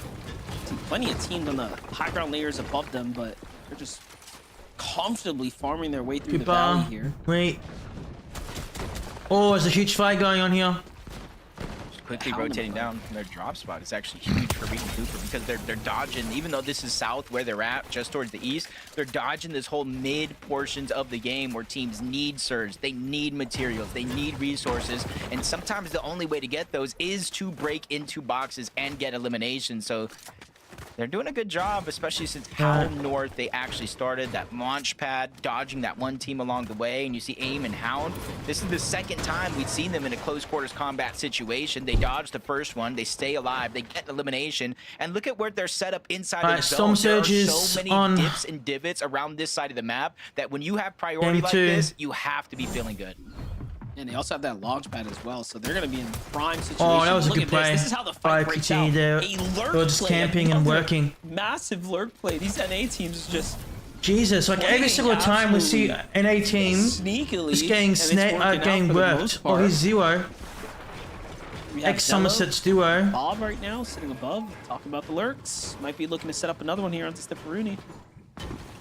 See plenty of teams on the high ground layers above them, but they're just comfortably farming their way through the valley here. Wait. Oh, there's a huge fight going on here. Quickly rotating down from their drop spot. It's actually huge for 𝗏𝗏 because they're dodging, even though this is south where they're at, just towards the east, they're dodging this whole mid portions of the game where teams need surge, they need materials, they need resources, and sometimes the only way to get those is to break into boxes and get elimination. So they're doing a good job, especially since how north they actually started. That launch pad, dodging that one team along the way, and you see AIM and Hound. This is the second time we've seen them in a close quarters combat situation. They dodged the first one, they stay alive, they get elimination, and look at where they're set up inside of the zone. There are so many dips and divots around this side of the map that when you have priority like this, you have to be feeling good. And they also have that launch pad as well, so they're going to be in prime situation. Oh, that was a good play. This is how the fight breaks out. They're just camping and working. Massive lurk play. These NA teams just... Jesus, like every single time we see NA team just getting worked. Oh, he's 𝗏𝗏. 𝗏𝗏𝗀 duo. Bob right now sitting above, talking about the lurks. Might be looking to set up another one here on 𝗏𝗏𝗏.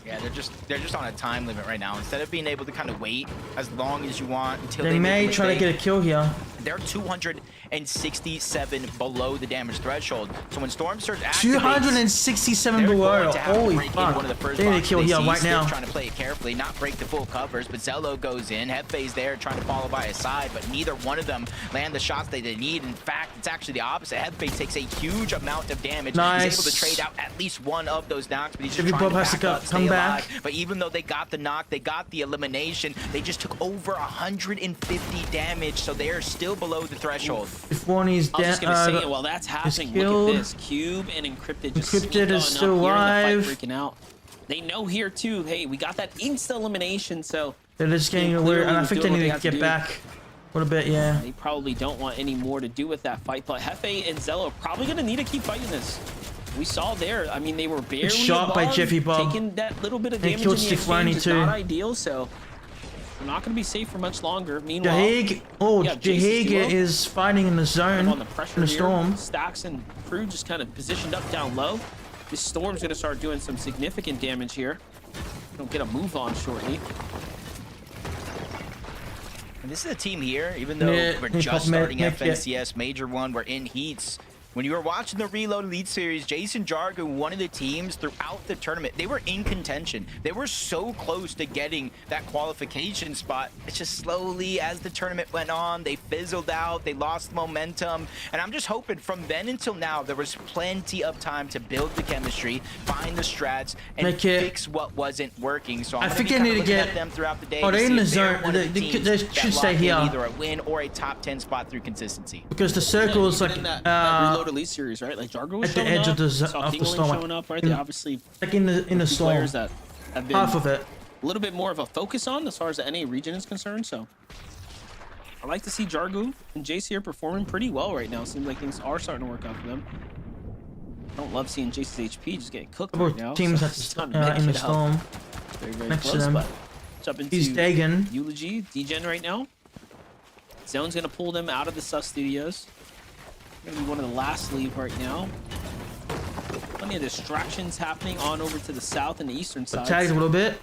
Yeah, they're just on a time limit right now. Instead of being able to kind of wait as long as you want until they may try to get a kill here. They're 267 below the damage threshold. So when Storm Surge activates, 267 below. Holy fuck! They need a kill here right now. Trying to play it carefully, not break the full covers, but 𝗏𝗏 goes in. 𝗏𝗏𝘃's there trying to follow by his side, but neither one of them land the shots that they need. In fact, it's actually the opposite. 𝗏𝗏𝘃 takes a huge amount of damage. Nice. He's able to trade out at least one of those knocks, but he's just 𝗏𝗏𝘃 trying has to to come back. But even though they got the knock, they got the elimination, they just took over 150 damage, so they are still below the threshold. If one is I was just gonna say, while that's happening, look at this. Cube and Encrypted just Encrypted is still alive. The fight alive. freaking out. They know here too, hey, we got that insta elimination, so they're just getting weird, and I think they need to get back a little bit, yeah. They probably don't want any more to do with that fight, but 𝗏𝗏𝘃 and 𝗏𝗏 are probably gonna need to keep fighting this. We saw there, I mean, they were barely shot by 𝗏𝗏𝗏. taking that little bit of damage in the exchange is not ideal, so we're not going to be safe for much longer. Meanwhile, 𝗏𝗏𝗃 is fighting in the zone, on the pressure in the storm. Stacks and crew just kind of positioned up down low. This storm's going to start doing some significant damage here. Don't get a move on shortly. And this is a team here, even though we're just starting FNCS Major 1, we're in heats. When you were watching the Reload Elite Series, Jason Jargo, one of the teams throughout the tournament, they were in contention. They were so close to getting that qualification spot. It's just slowly, as the tournament went on, they fizzled out, they lost momentum. And I'm just hoping from then until now, there was plenty of time to build the chemistry, find the strats, and fix what wasn't working. So I'm going to be kind of looking at them throughout the day. Oh, they're in the zone. They should stay here. Either a win or a top 10 spot through consistency. Because the circle is like Reload Elite Series, right? Like Jargo was at the edge of the storm. showing up, right? They obviously like in the storm. Players that have been half of it. a little bit more of a focus on as far as the NA region is concerned. So I like to see 𝗪𝗀 and 𝗧𝗂 here performing pretty well right now. Seems like things are starting to work out for them. I don't love seeing 𝗧's HP just getting cooked right now. Teams so in the storm. very Next to close, them. but jump into He's 𝗏𝗏𝗀. 𝗪𝗏𝗃, DGen right now. Zone's gonna pull them out of the sus studios. Gonna be one of the last to leave right now. Plenty of distractions happening on over to the south and the eastern side. Tagged a little bit.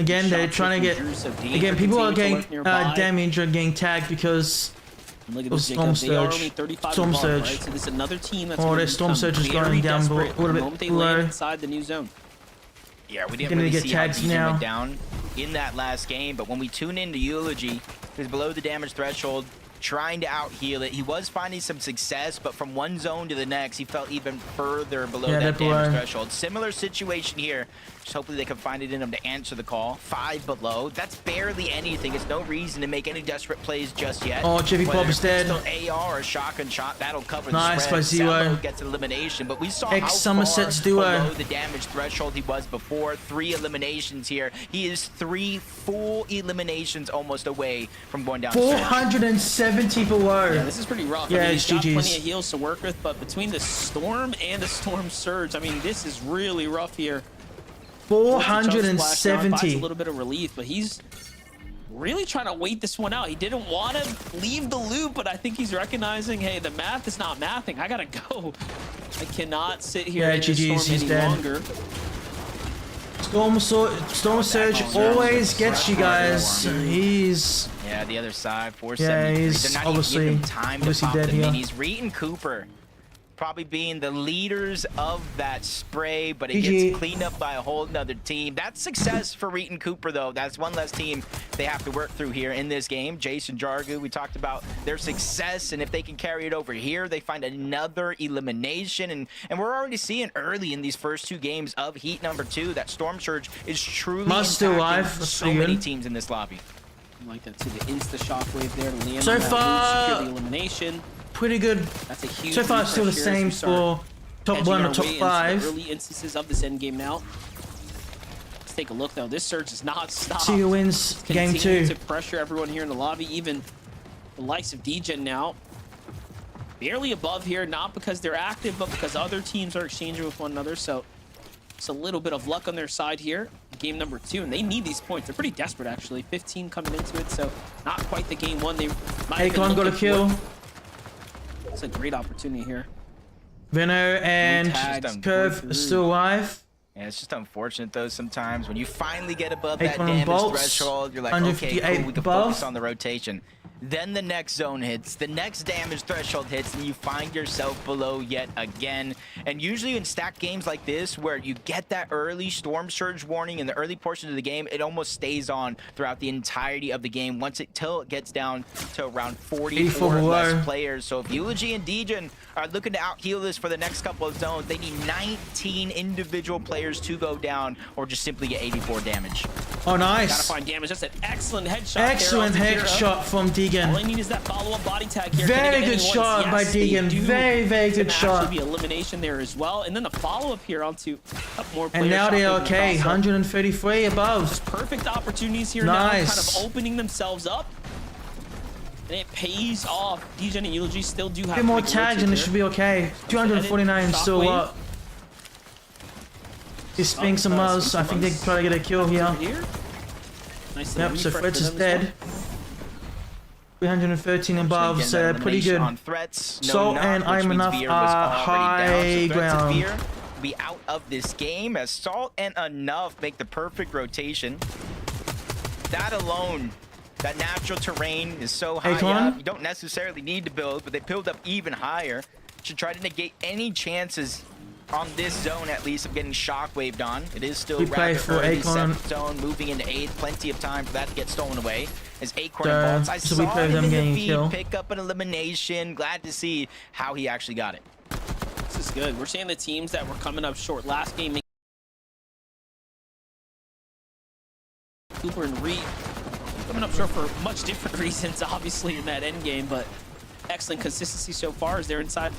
Again, they're trying to get. Again, people are getting damaged or getting tagged because And look at of this, Storm Jacob. They are Surge. only 35 Storm above, Surge. right? So this is another team that's Oh, going their to Storm Surge is very going down a desperate little the bit moment they below. land inside the new zone. Yeah, we didn't Gonna really get see how tags DGen now. went down in that last game, but when we tune into 𝗪𝗏𝗃, he's below the damage threshold, trying to out-heal it. He was finding some success, but from one zone to the next, he felt even further below that damage threshold. Similar situation here. Just hopefully they can find it in him to answer the call. 5 below. That's barely anything. It's no reason to make any desperate plays just yet. Oh, 𝗏𝗶𝗆 is dead. AR or shotgun shot, that'll cover Nice the by spread. 𝗧𝗂. Sebo gets elimination, but we saw how far 𝗏𝗏𝗆's duo. below the damage threshold he was before. 3 eliminations here. He is 3 full eliminations almost away from going down. 470 below. Yeah, this is pretty rough. Yeah, I mean, it's he's got GG's. plenty of heals to work with, but between the Storm and the Storm Surge, I mean, this is really rough here. 470. A little bit of relief, but he's really trying to wait this one out. He didn't want to leave the loop, but I think he's recognizing, hey, the math is not mathing. I gotta go. I cannot sit here in this GG's, storm he's any dead. longer. Storm Surge always gets you guys. He's Yeah, the other side, 473. Yeah, he's They're not obviously- even giving him time to obviously pop dead the here. minis. Reed and Cooper probably being the leaders of that spray, but it GG. gets cleaned up by a whole nother team. That's success for Reed and Cooper, though. That's one less team they have to work through here in this game. Jason 𝗪𝗀, we talked about their success, and if they can carry it over here, they find another elimination. And we're already seeing early in these first 2 games of Heat number 2 that Storm Surge is truly Still impacting alive. That's so pretty many good. teams in this lobby. I like that too. The insta shockwave there to land So on that far- loop, secure the elimination. pretty good. That's a huge So far, it's still the refresh here as same we start for top edging 1 our or top way into the 5. early instances of this end game now. Let's take a look though. This Surge is not stopped. See who wins game Continuing 2. to pressure everyone here in the lobby, even the likes of DGen now. Barely above here, not because they're active, but because other teams are exchanging with one another. So it's a little bit of luck on their side here. Game number 2, and they need these points. They're pretty desperate actually. 15 coming into it, so not quite the game 1 they might have been 𝗏𝗏𝗆 got a looking kill. for. It's a great opportunity here. Veno and Tagged. Curve are still alive. Yeah, it's just unfortunate though sometimes when you finally get above Icon that on damage bolts, threshold, you're like, okay, 158 cool, we can above. focus on the rotation. Then the next zone hits, the next damage threshold hits, and you find yourself below yet again. And usually in stacked games like this, where you get that early Storm Surge warning in the early portion of the game, it almost stays on throughout the entirety of the game till it gets down to around 44 less players. So if 𝗪𝗏𝗃 and DGen are looking to out-heal this for the next couple of zones, they need 19 individual players to go down or just simply get 84 damage. Oh, nice. Gotta find damage. That's an excellent headshot. Excellent headshot from DGen. All they need is that follow-up body tag here. Very good shot by DGen. Very, very good shot. Actually be elimination there as well. And then the follow-up here onto more players. And now they are okay. 133 above. Just perfect opportunities here Nice. now, kind of opening themselves up. And it pays off. DGen and 𝗪𝗏𝗃 still do have A bit more tags and it should be okay. 249 still up. He's spinning some Muzz. I think they can try to get a kill here. Nice. Yep, so Threats is dead. 313 above, so pretty good. On threats, no Salt knock, and which I'm means enough Veer was high already down. So Threats and ground. Veer be out of this game as Salt and Enough make the perfect rotation. That alone, that natural terrain is so high up. You don't necessarily need to build, but they build up even higher. Should try to negate any chances on this zone, at least, of getting shockwaved on. It is still rather early, 7th zone, moving into 8th. Plenty of time for that to get stolen away. As Acorn and Bolts, I so we saw play him them in getting the feed, kill. pick up an elimination. Glad to see how he actually got it. This is good. We're seeing the teams that were coming up short last game. Cooper and Reed coming up short for much different reasons, obviously, in that end game, but excellent consistency so far as they're inside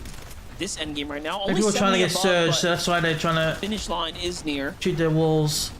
this end game right now. Only People are trying to get above, Surge, so that's why they're trying to finish line is near. shoot their walls.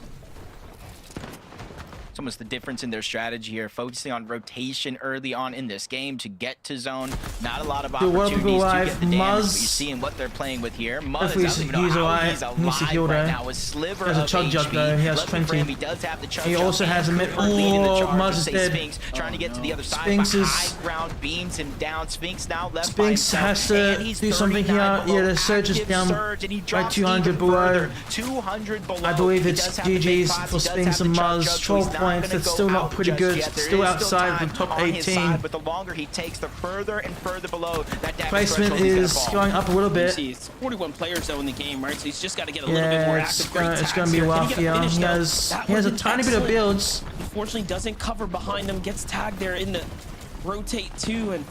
It's almost the difference in their strategy here, focusing on rotation early on in this game to get to zone. Not a lot of opportunities to get the damage, but you're seeing what they're playing with here. Muzz, I don't even know how he's alive right now. With sliver of HP. He has 20. He does have the chug. He also has a mid. Oh, Muzz is dead. Sphinx trying to get to the other side. Sphinx is high ground beams him down. Sphinx now left Sphinx by has himself, to do something here. Yeah, the Surge is down by 200 below. 200 below. I believe it's GG's for Sphinx and Muzz. 12 points. That's still not pretty good. Still outside the top 18. But the longer he takes, the further and further below that placement is going up a little bit. It's 41 players though in the game, right? So he's just got to get a little bit more active. It's going to be rough here. He has a tiny bit of builds. Unfortunately, doesn't cover behind him. Gets tagged there in the rotate 2, and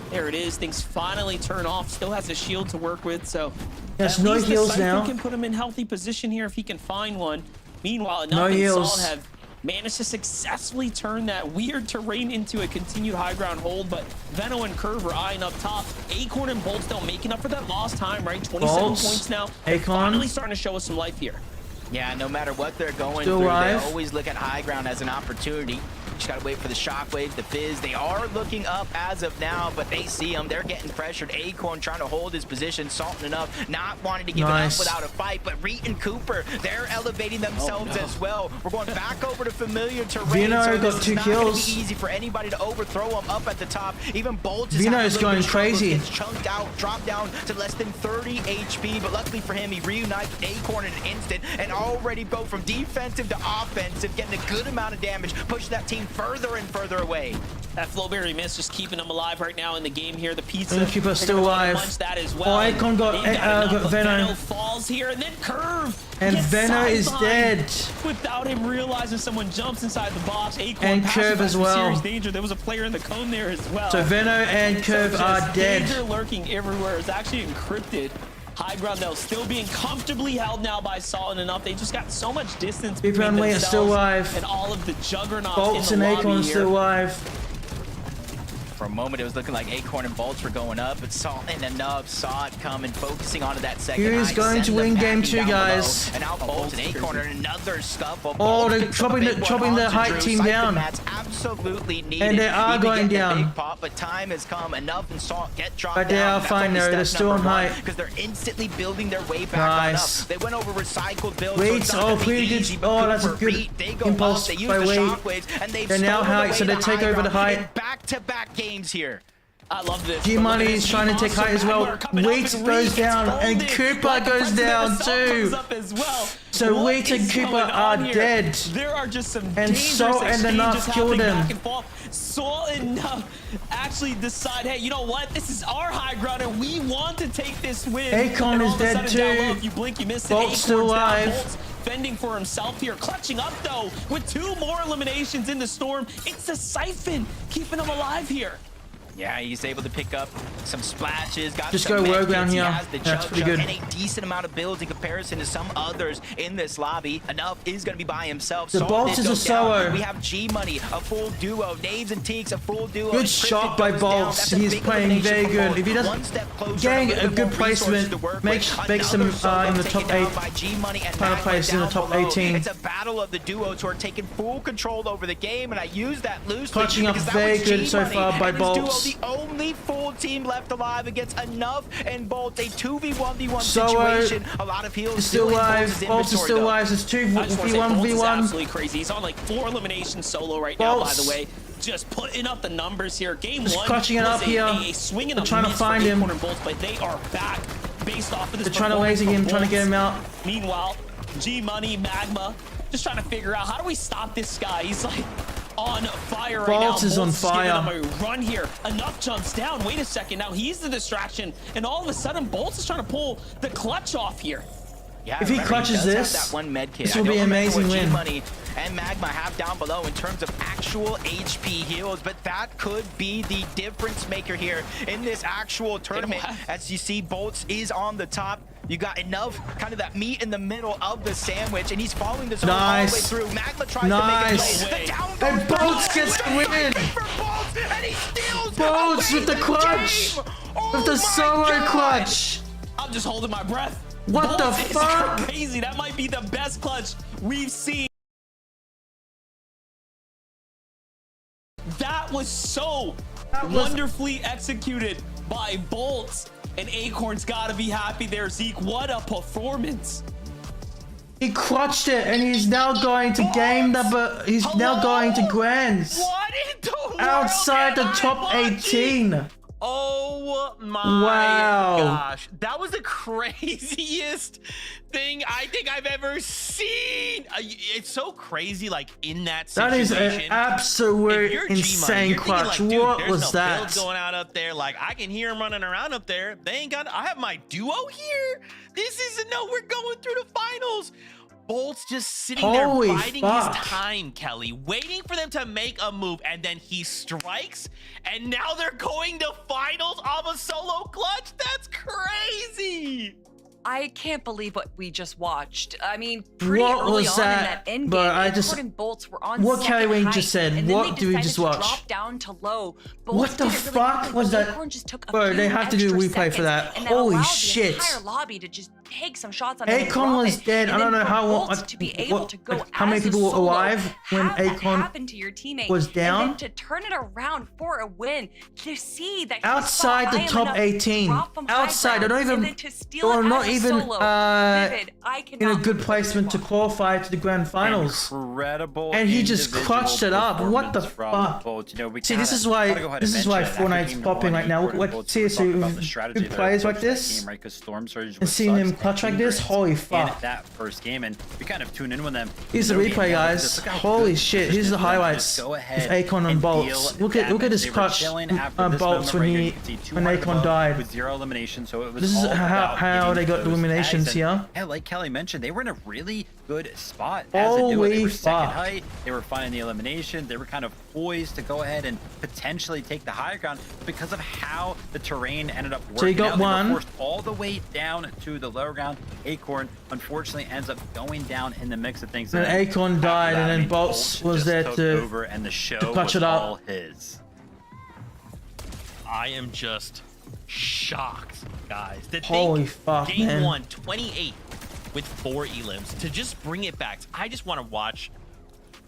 there it is. Things finally turn off. Still has a shield to work with, so yes, no heals now. Can put him in healthy position here if he can find one. Meanwhile, enough and Salt have managed to successfully turn that weird terrain into a continued high ground hold, but Veno and Curve are eyeing up top. Acorn and Bolt still making up for that lost time, right? 27 points now. Finally starting to show us some life here. Yeah, no matter what they're going through, they always look at high ground as an opportunity. Just gotta wait for the shockwaves, the fizz. They are looking up as of now, but they see him. They're getting pressured. Acorn trying to hold his position, Salton enough, not wanting to give it up without a fight. But Reet and Cooper, they're elevating themselves as well. We're going back over to familiar terrain. Veno so got 2 kills. Be easy for anybody to overthrow him up at the top. Even Bolt is Veno is going crazy. Gets chunked out, dropped down to less than 30 HP. But luckily for him, he reunites with Acorn in an instant and already go from defensive to offensive, getting a good amount of damage, push that team further and further away. That Flowberry miss just keeping them alive right now in the game here. The pizza. And Cooper's still alive. That as well. Oh, Icon got Veno. Falls here, and then Curve. And Veno is dead. Without him realizing someone jumps inside the box. Acorn and Curve as well. Serious danger. There was a player in the cone there as well. So Veno and Curve are dead. Danger lurking everywhere. It's actually encrypted. High ground though, still being comfortably held now by Salt and enough. They just got so much distance between themselves still alive. And all of the juggernauts Bolts in the and lobby Acorn here. still alive. For a moment, it was looking like Acorn and Bolts were going up, but Salt and enough saw it coming, focusing onto that second. Who is going to win game 2, guys? And now Bolts and Acorn are in another scuffle. Oh, they're chopping the height team down. That's absolutely needed. And they are going down. Pop, but time has come. Enough and Salt get dropped but they down. are fine there. They're still on height. Because they're instantly building their way back on up. They went over recycled builds. Wait, so pretty good. Oh, that's a good impulse by Wade. They're now height, so they take over the height. Back-to-back games here. I love this. G-Money is trying to take height as well. Wheat goes down and Cooper goes down too. So Wheat and Cooper are dead. There are just some and Salt and enough killed him. Salt and actually decide, hey, you know what? This is our high ground and we want to take this win. Acorn is dead too. If you blink, you miss it. Bolt's still alive. Fending for himself here, clutching up though with 2 more eliminations in the storm. It's the Siphon keeping him alive here. Yeah, he's able to pick up some splashes. Just go rogue down here. That's pretty good. And a decent amount of builds in comparison to some others in this lobby. Enough is going to be by himself. The Bolts is a solo. We have G-Money, a full duo. Naves and Teeks, a full duo. Good shot by Bolts. He's playing very good. If he doesn't getting a good placement, makes them in the top 8. Final place in the top 18. It's a battle of the duos who are taking full control over the game, and I use that loosely. Clutching up very good so far by Bolts. The only full team left alive against Enough and Bolt, a 2v1v1 so, situation. A lot of heals still alive. Bolt is still alive. It's 2v1v1. Absolutely crazy. He's on like 4 eliminations solo right now, by the way. Just putting up the numbers here. Game 1 clutching it up here. A swing and a trying to find him. Bolts, but they are back based off of this. They're trying to lazy him, trying to get him out. Meanwhile, G-Money, Magma, just trying to figure out how do we stop this guy. He's like on fire right now. Bolts is on fire. A run here. Enough jumps down. Wait a second. Now he's the distraction, and all of a sudden, Bolts is trying to pull the clutch off here. Yeah, if he clutches this, this will be an amazing win. G-Money and Magma have down below in terms of actual HP heals, but that could be the difference maker here in this actual tournament. As you see, Bolts is on the top. You got enough, kind of that meat in the middle of the sandwich, and he's following this all the way through. Magma tries to make it go. And Bolts gets the win. Bolts with the clutch, with the solo clutch. I'm just holding my breath. What the fuck? Crazy. That might be the best clutch we've seen. That was so was- wonderfully executed by Bolts. And Acorn's got to be happy there, Zeke. What a performance. He crushed it, and he's now going to game number. He's now going to grands. What in the world Outside the am I top watching? 18. Oh my Wow. gosh. That was the craziest thing I think I've ever seen. It's so crazy, like, in that That is situation. an absolute If you're G-Money, insane you're thinking, clutch. like, dude, What there's was no that? builds going out up there. Like, I can hear them running around up there. They ain't got. I have my duo here. This isn't. No, we're going through the finals. Bolt's just sitting Holy there biding fuck. his time, Kelly, waiting for them to make a move, and then he strikes, and now they're going to finals off a solo clutch. That's crazy. I can't believe what we just watched. I mean, pretty What early was on that? in that end But game, I Acorn just- and Bolts were on what second Kelly Wayne height, just said, and then what they did we decided just to watch? Drop down to low. What the Bolts did it really fuck quickly, was but that? Acorn just took a Bro, few they have to do extra replay for seconds, that. and that Holy allowed shit. The entire lobby to just take some shots on Akon was dead. I don't know how long. to be able to go How many as a people were solo, alive when have that Akon happen to your teammate, was down? and then to turn it around for a win, to see that he Outside saw, the I am top enough, 18. drop from high Outside. I ground, don't even. and then to steal Or it not as a even solo. Vivid, I in a cannot good believe placement to what- qualify to the grand finals. Incredible. And he just individual clutched it up. What the performance from fuck? Bolt. You know, we See, gotta- this is why gotta go ahead this and is why mention after Fortnite's game popping one, right now. Acorn Like, Bolt seriously, talked about the who strategy that plays like approached that this game, right? 'Cause Storm Surge and was seeing such him a clutch like this, hindrance holy in fuck. that first game, and we kind of tune in with them. Here's the No replay, game now, guys. just look how Holy good shit! this Here's is the for them to highlights just go of ahead Akon and and Bolts. deal Look at damage. his They were clutch chilling after this Bolts moment when right here. he You can see when 200 Akon above died. with 0 elimination, so it was This is all how about they getting got the those eliminations tags. here. Yeah, like Kelly mentioned, they were in a really good spot as they do it. They Holy were second fuck. height. They were finding the elimination. They were kind of poised to go ahead and potentially take the higher ground because of how the terrain ended up working. So you got out. They were one. forced all the way down to the lower ground. Acorn unfortunately ends up going down in the mix of things. And then Akon after died, that, and I then mean, Bolts was just there took to over, and the show clutch was it up. all his. I am just shocked, guys. To Holy think fuck, game man. 1, 28 with 4 elims. To just bring it back. I just want to watch.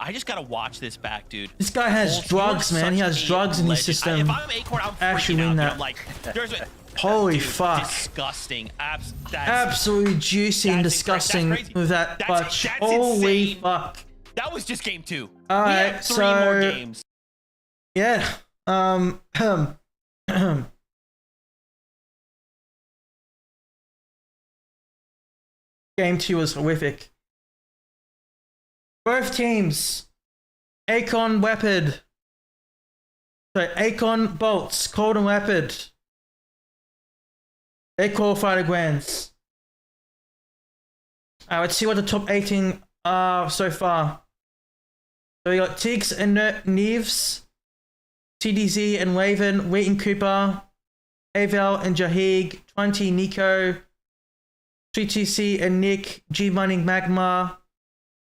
I just gotta watch this back, dude. This guy has Bolts, you are drugs, man. He such has a drugs in his legend. system. If I'm Acorn, I'm Actually freaking mean out. that. I'm like, there's Holy dude, fuck. disgusting. That's Absolutely juicy and that's disgusting incredible. That's with that crazy. clutch. That's Holy insane. fuck. That was just game 2. All we right, have 3 more so- games. Yeah. Game 2 was horrific. Both teams. Akon Lepid. So Akon Bolts, Cold and Lepid. They qualified the grands. Let's see what the top 18 are so far. So we got Tiggs and Neves, TDZ and Raven, Wheaton Cooper, Avel and Jahig, 𝗺འci Nico, TTC and Nick, G Mining Magma,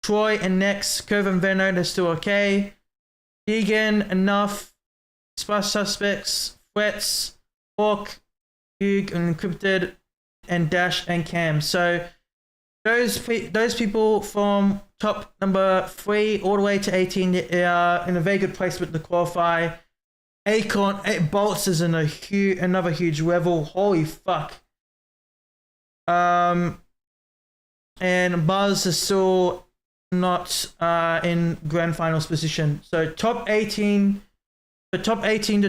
Troy and Nex, Curve and Veno, they're still okay. Deegan, Enough, Sparse Suspects, Frets, Hawk, Hugh and Encrypted, and Dash and Cam. So those people from top number 3 all the way to 18 are in a very good placement to qualify. Akon, Bolts is in another huge level. Holy fuck. And Buzz is still not in grand finals position. So top 18 to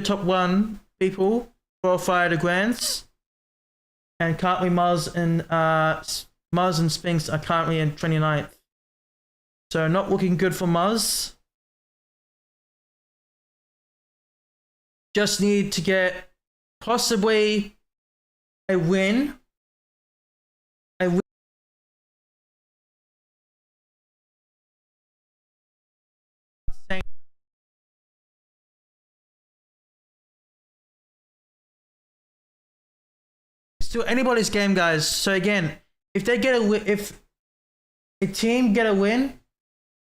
top 1 people qualify the grands. And currently Muzz and Spinks are currently in 29th. So not looking good for Muzz. Just need to get possibly a win. It's still anybody's game, guys. So again, if a team get a win,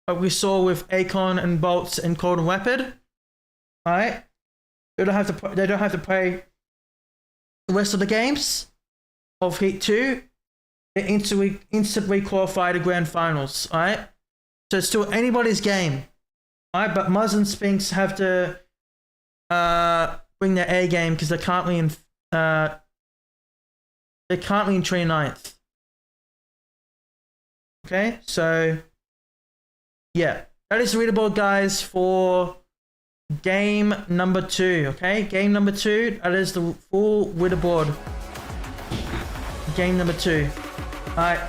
like we saw with Akon and Bolts and Cold and Rapid, alright? They don't have to play the rest of the games of Heat 2. They instantly qualify the grand finals, alright? So it's still anybody's game. Alright, but Muzz and Spinks have to bring their A game because they're currently in 29th. Okay, so yeah, that is the leaderboard, guys, for game number 2. Okay, game number 2. That is the full leaderboard. Game number 2. All right.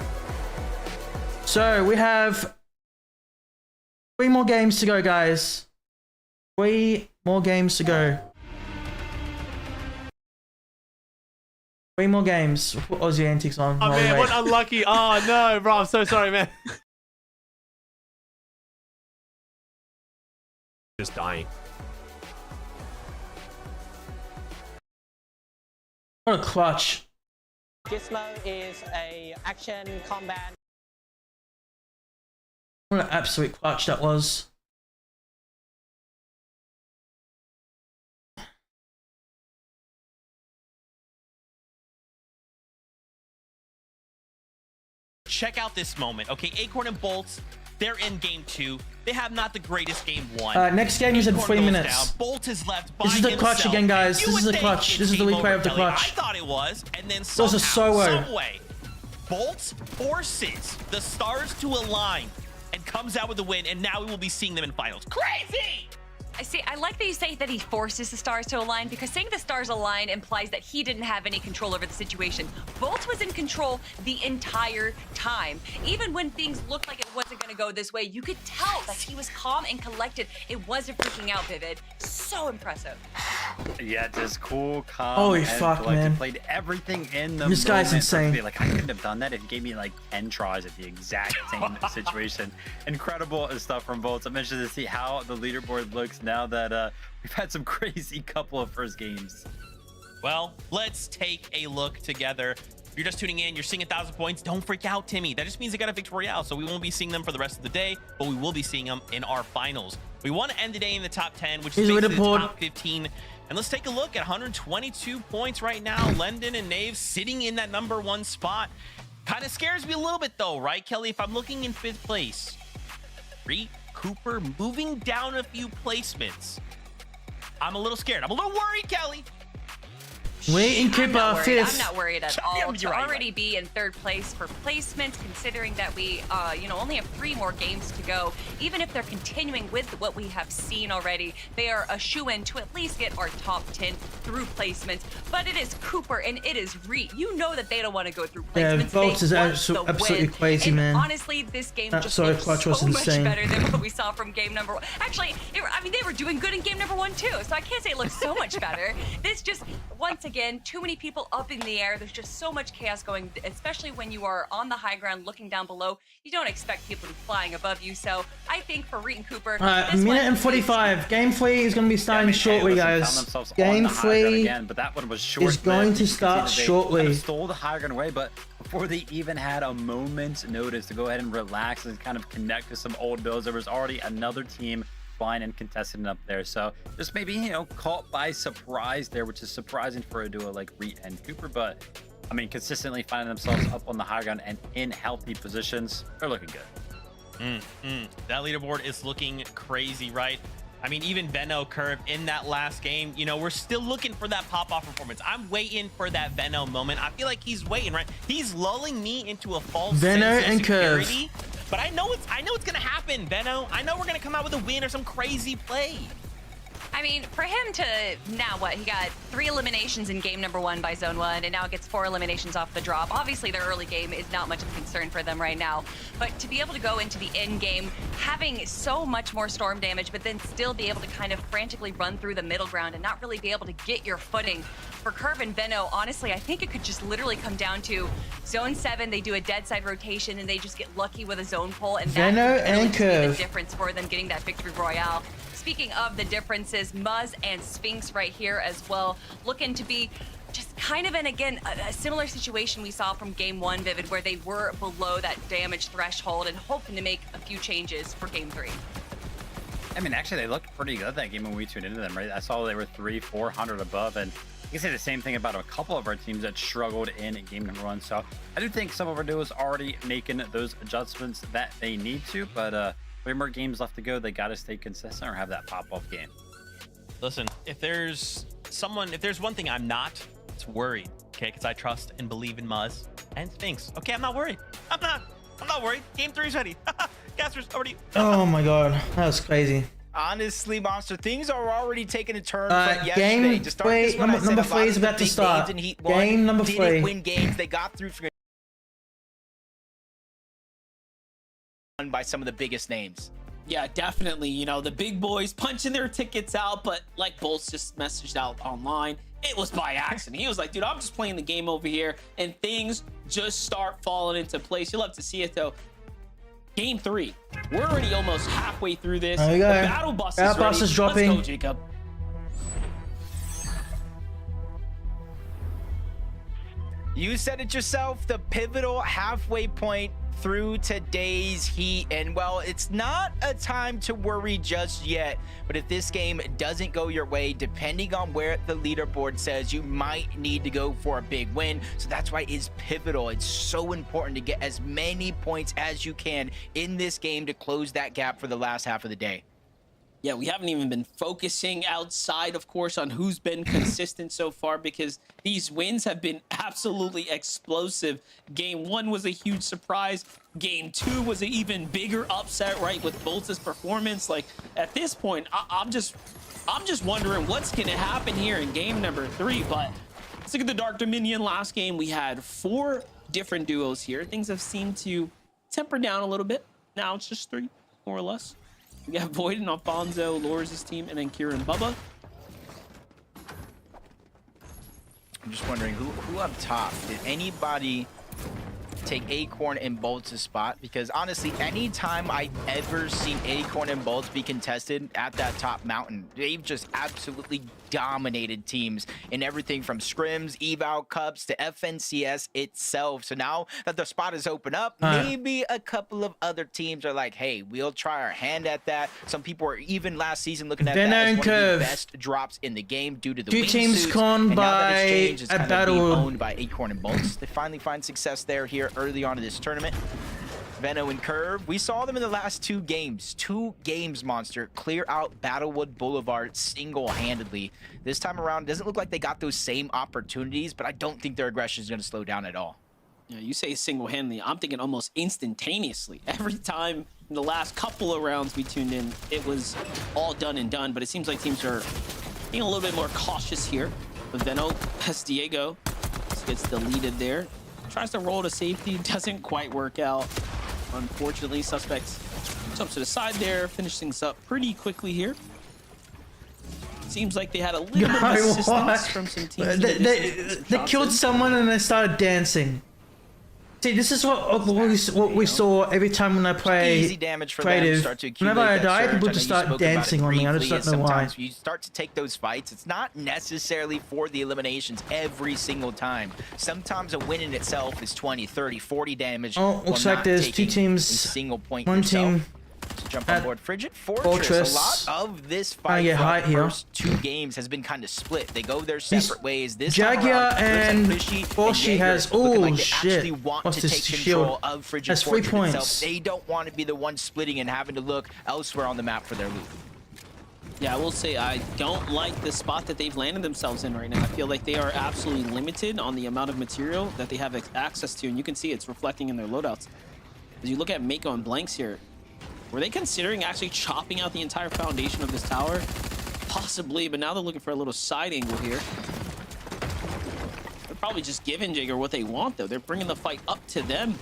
So we have 3 more games to go, guys. 3 more games to go. 3 more games. We'll put Aussie Antics on. Oh, man, what unlucky. Oh, no, bro. I'm so sorry, man. Just dying. What a clutch. 𝗧𝗂𝗍𝘆 is a action combat. What an absolute clutch that was. Check out this moment. Okay, Acorn and Bolts, they're in game 2. They have not the greatest game 1. Next game is in 3 minutes. Down. Bolt is left by This is the clutch himself. again, guys. You This is would the think clutch. it's This is the game replay over, of the Kelly. clutch. I thought it was, and then was a somehow, solo. some way, Bolts forces the stars to align and comes out with a win, and now we will be seeing them in finals. Crazy! I see. I like that you say that he forces the stars to align, because saying the stars align implies that he didn't have any control over the situation. Bolt was in control the entire time. Even when things looked like it wasn't going to go this way, you could tell that he was calm and collected. It wasn't freaking out, Vivid. So impressive. Yeah, just cool, calm, Holy and fuck, collected. man. Played everything in the This guy's moment for insane. me. Like, I couldn't have done that if he gave me like 10 tries at the exact same situation. Incredible stuff from Bolts. I'm interested to see how the leaderboard looks now that we've had some crazy couple of first games. Well, let's take a look together. If you're just tuning in, you're seeing 1,000 points. Don't freak out, Timmy. That just means they got a Victory Royale, so we won't be seeing them for the rest of the day, but we will be seeing them in our finals. We want to end the day in the top 10, which is Here's basically the leaderboard. top 15. And let's take a look at 122 points right now. Lendon and Nave sitting in that #1 spot. Kind of scares me a little bit, though, right, Kelly? If I'm looking in 5th place, Reet, Cooper moving down a few placements. I'm a little scared. I'm a little worried, Kelly. Wait in Cooper, I'm 5th. not worried at Yeah, all. you're To right, already be in 3rd place for placements, considering that we, only have 3 more games to go. Even if they're continuing with what we have seen already, they are a shoo-in to at least get our top 10 through placements. But it is Cooper and it is Reet. You know that they don't want to go through Yeah, placements. Bolts They is want absolutely the win. crazy, And man. honestly, this game That just solo looked clutch was so much insane. better than what we saw from game number 1. Actually, they were doing good in game number 1 too. So I can't say it looks so much better. This just, once again, too many people up in the air. There's just so much chaos going, especially when you are on the high ground looking down below. You don't expect people to be flying above you. So I think for Reet and Cooper, Alright, this minute one and 45. Game 3 is going to be starting shortly, guys. Game 3 again, but that one was short. is going to start shortly. Stole the high ground away, but before they even had a moment's notice to go ahead and relax and kind of connect to some old builds, there was already another team flying and contesting up there. So just maybe, caught by surprise there, which is surprising for a duo like Reet and Cooper. But I mean, consistently finding themselves up on the high ground and in healthy positions, they're looking good. That leaderboard is looking crazy, right? I mean, even Venno Curve in that last game, we're still looking for that pop-off performance. I'm waiting for that Venno moment. I feel like he's waiting, right? He's lulling me into a false Venno sense of and Curve. security. But I know it's gonna happen, Venno. I know we're gonna come out with a win or some crazy play. I mean, for him to now he got 3 eliminations in game number 1 by Zone 1, and now it gets 4 eliminations off the drop. Obviously, their early game is not much of a concern for them right now, but to be able to go into the end game having so much more storm damage, but then still be able to kind of frantically run through the middle ground and not really be able to get your footing. For Curve and Venno, honestly, I think it could just literally come down to Zone 7, they do a dead side rotation, and they just get lucky with a zone pull, and that Venno could really and be Curve. the difference for them getting that Victory Royale. Speaking of the differences, Muzz and Sphinx right here as well, looking to be just kind of, and again, a similar situation we saw from game 1, Vivid, where they were below that damage threshold and hoping to make a few changes for game 3. I mean, actually, they looked pretty good that game when we tuned into them, right? I saw they were 300-400 above, and you can say the same thing about a couple of our teams that struggled in game number 1. So I do think some of our duos already making those adjustments that they need to, but 3 more games left to go. They got to stay consistent or have that pop-off game. Listen, if there's one thing I'm not, it's worried. Okay, because I trust and believe in Muzz and 𝗡𝗃s. Okay, I'm not worried. I'm not worried. Game 3's ready. Gaspers already. Oh my god, that was crazy. Honestly, Monster, things are already taking a turn from yesterday. Game To start this one, I said number a lot 3 of is the about to big start. names in Heat 1 Game number 3. didn't win games. They got through by some of the biggest names. Yeah, definitely. You know, the big boys punching their tickets out, but like Bolts just messaged out online, it was by accident. He was like, dude, I'm just playing the game over here, and things just start falling into place. You'll have to see it, though. Game 3. We're already almost halfway through this. There you go. The battle bus is ready. Bus is dropping. Let's go, Jacob. You said it yourself, the pivotal halfway point through today's Heat, and well, it's not a time to worry just yet, but if this game doesn't go your way, depending on where the leaderboard says, you might need to go for a big win. So that's why it's pivotal. It's so important to get as many points as you can in this game to close that gap for the last half of the day. Yeah, we haven't even been focusing outside, of course, on who's been consistent so far, because these wins have been absolutely explosive. Game 1 was a huge surprise. Game 2 was an even bigger upset, right, with Bolts' performance. Like, at this point, I'm just wondering what's going to happen here in game number 3. But let's look at the Dark Dominion. Last game, we had 4 different duos here. Things have seemed to temper down a little bit. Now it's just 3, more or less. We have Void and Alfonso, Lors' team, and then Kira and Bubba. I'm just wondering who up top. Did anybody take Acorn and Bolts' spot? Because honestly, anytime I've ever seen Acorn and Bolts be contested at that top mountain, they've just absolutely dominated teams in everything from scrims, eval cups to FNCS itself. So now that the spot is open up, maybe a couple of other teams are like, hey, we'll try our hand at that. Some people were even last season looking at that as one of the best drops in the game due to the Two teams con by a battle owned by Acorn and Bolts. They finally find success there here early on in this tournament. 𝗏𝗏, and 𝗏𝗏, we saw them in the last 2 games. 2 games, Monster, clear out Battlewood Boulevard single-handedly. This time around, it doesn't look like they got those same opportunities, but I don't think their aggression is going to slow down at all. Yeah, you say single-handedly. I'm thinking almost instantaneously. Every time in the last couple of rounds we tuned in, it was all done and done, but it seems like teams are being a little bit more cautious here. But 𝗏𝗏 has Diego. Gets deleted there. Tries to roll to safety, doesn't quite work out. Unfortunately, suspects jump to the side there, finish things up pretty quickly here. Seems like they had a little bit of assistance from some teams. They killed someone and they started dancing. See, this is what we saw every time when I play easy damage for creative. Them, Whenever I die, people just start dancing on me. I just don't know why. Sometimes you start to take those fights. It's not necessarily for the eliminations every single time. Sometimes a win in itself is 20, 30, 40 damage. Oh, looks like there's 2 teams. Single point One yourself. team. Jump on board Frigid Fortress. A lot of this fight from the first 2 games has been kind of split. They go their separate ways. This Jagia and 𝗏𝗏 has actually want to take control of Frigid has 3 Fortress points. itself. They don't want to be the one splitting and having to look elsewhere on the map for their loot. Yeah, I will say I don't like the spot that they've landed themselves in right now. I feel like they are absolutely limited on the amount of material that they have access to, and you can see it's reflecting in their loadouts. As you look at 𝗏𝗏 and 𝗏𝗃s here, were they considering actually chopping out the entire foundation of this tower? Possibly, but now they're looking for a little side angle here. They're probably just giving Jagger what they want, though. They're bringing the fight up to them.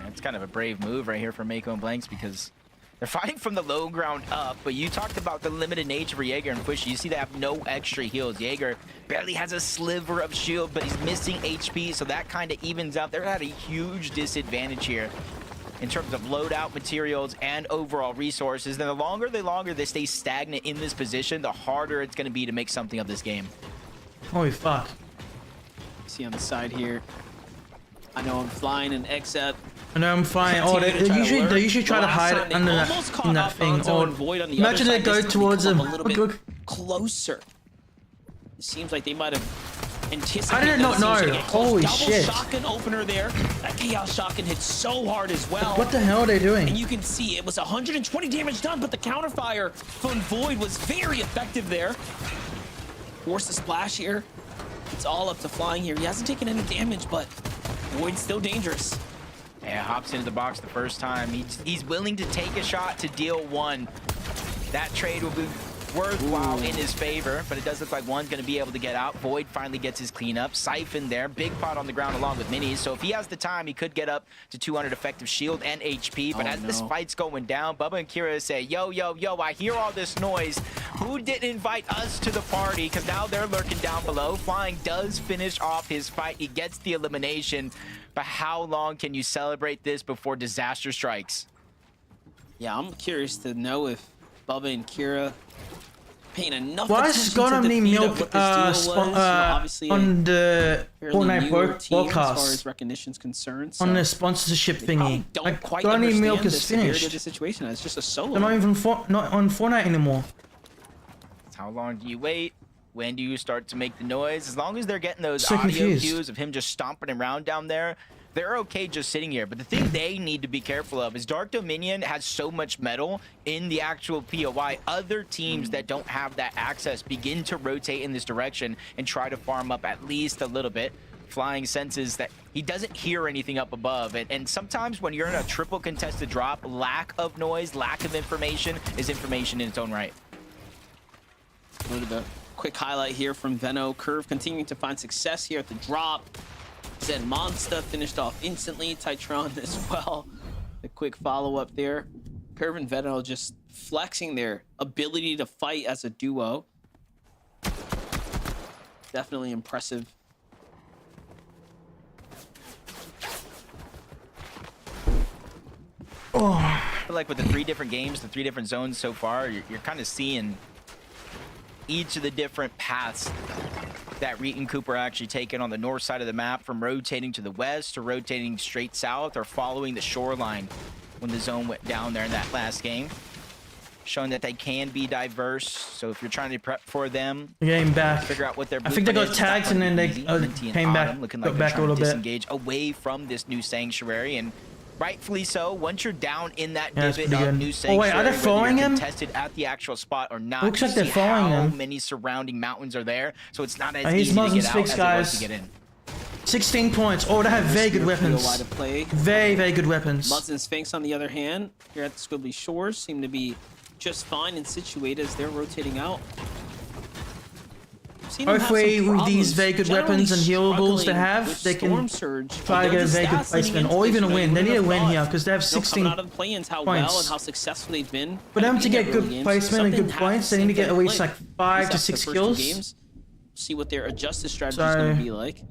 It's kind of a brave move right here for 𝗏𝗏 and 𝗏𝗃s because they're fighting from the low ground up, but you talked about the limited nature for Jaeger and 𝗏𝗏. You see they have no extra heals. Jaeger barely has a sliver of shield, but he's missing HP, so that kind of evens out. They're at a huge disadvantage here in terms of loadout materials and overall resources. Then the longer they stay stagnant in this position, the harder it's going to be to make something of this game. Holy fuck. See on the side here. I know I'm flying an XF. I know I'm flying. Oh, they usually try to hide under that thing. Or imagine they go towards him. A little bit closer. It seems like they might have anticipate. I did not those teams know. to get close. Holy Double shit. shotgun opener there. That chaos shotgun hit so hard as well. What the hell are they doing? And you can see it was 120 damage done, but the counterfire from Void was very effective there. Force the splash here. It's all up to Flying here. He hasn't taken any damage, but Void's still dangerous. Yeah, hops into the box the first time. He's willing to take a shot to deal one. That trade will be worthwhile in his favor, but it does look like one's going to be able to get out. Void finally gets his cleanup. Siphon there, big pot on the ground along with minis. So if he has the time, he could get up to 200 effective shield and HP. But as this fight's going down, Bubba and Kira say, yo, yo, yo, I hear all this noise. Who didn't invite us to the party? Because now they're lurking down below. Flying does finish off his fight. He gets the elimination. But how long can you celebrate this before disaster strikes? Yeah, I'm curious to know if Bubba and Kira paying enough Why attention is to Gotham the need feed of milk what this duo was. Obviously on the fairly Fortnite newer team as far as podcast recognition's concerned. on So the sponsorship they probably thingy? don't Like quite Gotham understand milk the is severity of finished. the situation. It's just a solo. They're not even not on Fortnite anymore. How long do you wait? When do you start to make the noise? As long as they're getting those So audio confused. cues of him just stomping around down there, they're okay just sitting here. But the thing they need to be careful of is Dark Dominion has so much metal in the actual POI. Other teams that don't have that access begin to rotate in this direction and try to farm up at least a little bit. Flying senses that he doesn't hear anything up above. And sometimes when you're in a triple contested drop, lack of noise, lack of information is information in its own right. Go to the quick highlight here from Veno. Curve continuing to find success here at the drop. Zen Monster finished off instantly. Titron as well. The quick follow-up there. Curve and Veno just flexing their ability to fight as a duo. Definitely impressive. I feel like with the 3 different games, the 3 different zones so far, you're kind of seeing each of the different paths that Reet and Cooper are actually taking on the north side of the map, from rotating to the west to rotating straight south or following the shoreline when the zone went down there in that last game. Showing that they can be diverse. So if you're trying to prep for them, Getting back. figure out what their I think they got blueprint is, it's not tagged and gonna then be they easy. Minty and came back, Autumn looking got like they're back a trying to little bit. disengage away from this new sanctuary, and rightfully so. Once you're down in that Yeah, that's divot pretty of good. new Oh, sanctuary, wait, are they whether following you're him? contested at the actual spot or not, Looks you like they're see following how him. many surrounding mountains are there, so it's not as He's easy to Muslim get out Spix, as it guys. was to get in. 16 points. Oh, they have very good weapons. POI to play. Very, very good weapons. Muzz and Sphinx, on the other hand, here at the Squibbly Shores, seem to be just fine and situated as they're rotating out. Seen them have Hopefully some with these problems, very good generally weapons and healables they struggling have, with they can Storm Surge. try to Although get a the very good stats leading placement into or this, even a you win. They wouldn't need a have win thought, here because they have coming 16 out of the play-ins, how well and points. how successful they've been. For them at to being get early good games. placement and Something good points, they need to get at least like 5 to 6 kills. Games. See what their adjusted strategy is going to be like.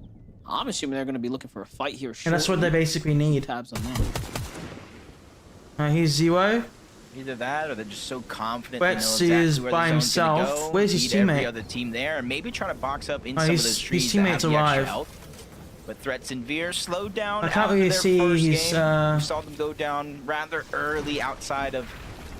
I'm assuming they're going to be looking for a fight here. And that's what they basically need. Tabs on that. Here's Zero. Either that, or they're just so confident Betts they know is exactly where by the zone's gonna himself. go, Where's his beat every teammate? other team there, and maybe trying to box up in Oh, some of his- those his trees teammate's that have the extra alive. health. But Threats and Veer slowed down. I can't after really their see first his, game. We saw them go down rather early outside of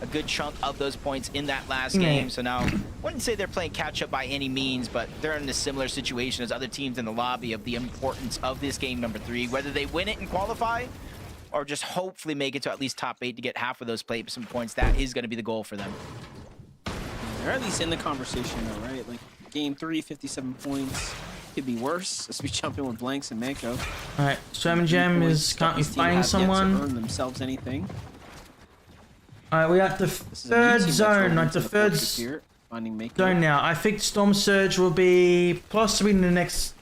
a good chunk of those points in that last game. So now, I wouldn't say they're playing catch up by any means, but they're in a similar situation as other teams in the lobby of the importance of this game number 3. Whether they win it and qualify, or just hopefully make it to at least top 8 to get half of those placement points, that is going to be the goal for them. They're at least in the conversation though, right? Like game 3, 57 points. Could be worse as we jump in with Blanks and Mako. Alright, Swam Jam is currently fighting someone. Earn themselves anything. Alright, we're at the This is a new third team that's zone, rolling like into the the third fortress here, finding Mako. zone now. I think Storm Surge will be possibly the next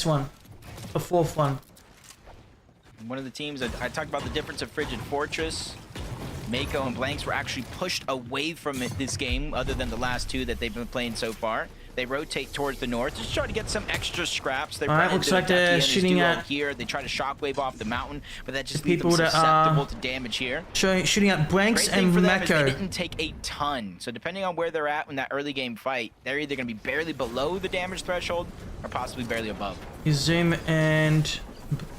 one. The 4th one. One of the teams, I talked about the difference of Frigid Fortress. Mako and Blanks were actually pushed away from this game, other than the last 2 that they've been playing so far. They rotate towards the north, just try to get some extra scraps. They Alright, looks like they're shooting at here. They try to shockwave off the mountain, but that just the leaves them people that susceptible to damage here. Shooting at Blanks Great thing and for them is Mako. they didn't take a ton, so depending on where they're at in that early game fight, they're either going to be barely below the damage threshold or possibly barely above. Is Zoom and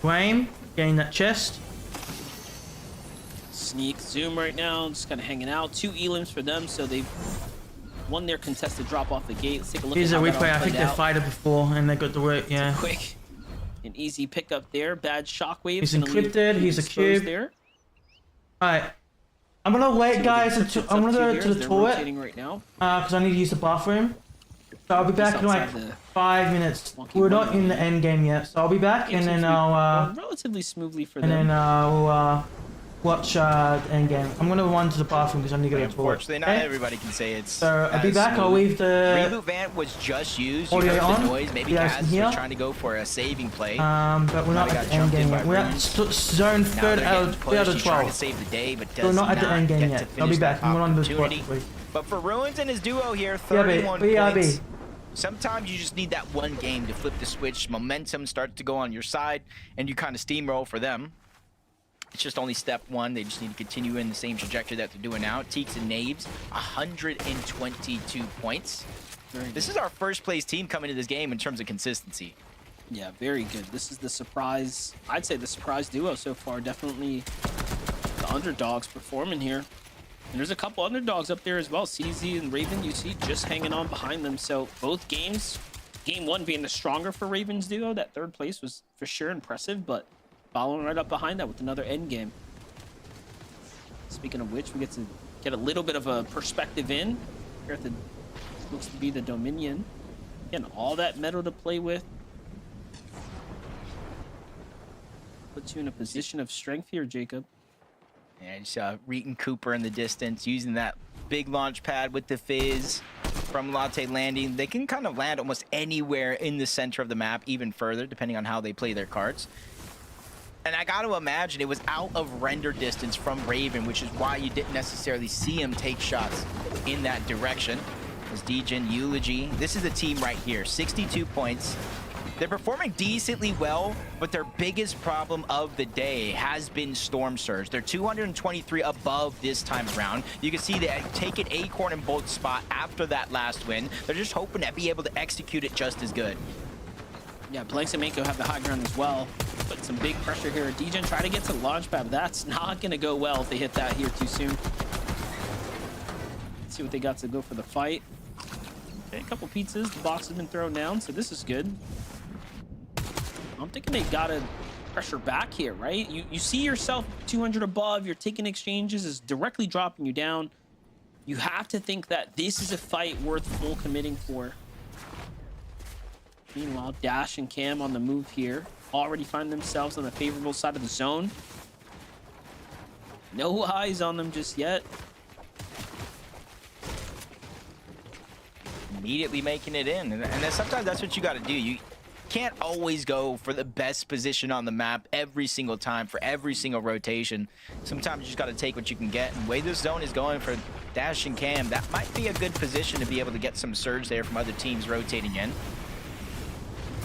Blame getting that chest. Sneak Zoom right now, just kind of hanging out. 2 elims for them, so they've won their contested drop off the gate. Let's take a look Here's at a how that replay. all I think played they out. fighted before and they got the work. Yeah. Quick and easy pickup there. Bad shockwave. He's encrypted. He's a cube. There. All right. I'm gonna wait, guys. Until, I'm gonna go to the toilet right now. because I need to use the bathroom. So I'll be back in like outside the 5 minutes. wonky We're not window. in the end game yet, so I'll be back and then Going I'll relatively smoothly for and them. then we'll watch the end game. I'm gonna run to the bathroom because I need to go to the toilet. Unfortunately, not Okay? everybody can say it's. So I'll be as back. I'll smooth. leave the Reboot Vant was just used. You audio heard the on. noise. Maybe You guys can Kaz hear. was trying to go for a saving play. But we're not Might have at the got end jumped in game by yet. We're at Runes. zone Now third they're out getting of pushed. He's trying 12. to save the day, but So does we're not at the end game get yet. to I'll finish be back. that I'm on the toilet opportunity. quickly. But for Ruins and his duo here, BRB, 31 BRB. points. Sometimes you just need that one game to flip the switch. Momentum starts to go on your side, and you kind of steamroll for them. It's just only step one. They just need to continue in the same trajectory that they're doing now. 𝗙𝗃𝗃 and 𝗏𝗃s, 122 points. This is our first place team coming to this game in terms of consistency. Yeah, very good. This is the surprise. I'd say the surprise duo so far. Definitely the underdogs performing here. And there's a couple underdogs up there as well. 𝗧𝗍 and Raven, you see, just hanging on behind them. So both games, game one being the stronger for Raven's duo. That third place was for sure impressive, but following right up behind that with another end game. Speaking of which, we get to get a little bit of a perspective in here at the looks to be the Dominion. Again, all that metal to play with. Puts you in a position of strength here, Jacob. And just Reeton Cooper in the distance, using that big launch pad with the fizz from Latte landing. They can kind of land almost anywhere in the center of the map, even further, depending on how they play their cards. And I got to imagine it was out of render distance from Raven, which is why you didn't necessarily see him take shots in that direction. As 𝗔𝗫𝗀, 𝗔𝗫𝗁. This is the team right here, 62 points. They're performing decently well, but their biggest problem of the day has been Storm Surge. They're 223 above this time around. You can see they had taken Acorn in both spot after that last win. They're just hoping to be able to execute it just as good. Yeah, 𝗏𝗃𝗃 and 𝗏𝗂 have the high ground as well. But some big pressure here. 𝗔𝗫𝗀 try to get to the launch pad, but that's not going to go well if they hit that here too soon. Let's see what they got to go for the fight. Okay, a couple pizzas. The box has been thrown down, so this is good. I'm thinking they got to pressure back here, right? You see yourself 200 above. You're taking exchanges. Is directly dropping you down. You have to think that this is a fight worth full committing for. Meanwhile, Dash and Cam on the move here already find themselves on the favorable side of the zone. No eyes on them just yet. Immediately making it in. And then sometimes that's what you got to do. You can't always go for the best position on the map every single time for every single rotation. Sometimes you just got to take what you can get. And the way this zone is going for Dash and Cam, that might be a good position to be able to get some surge there from other teams rotating in.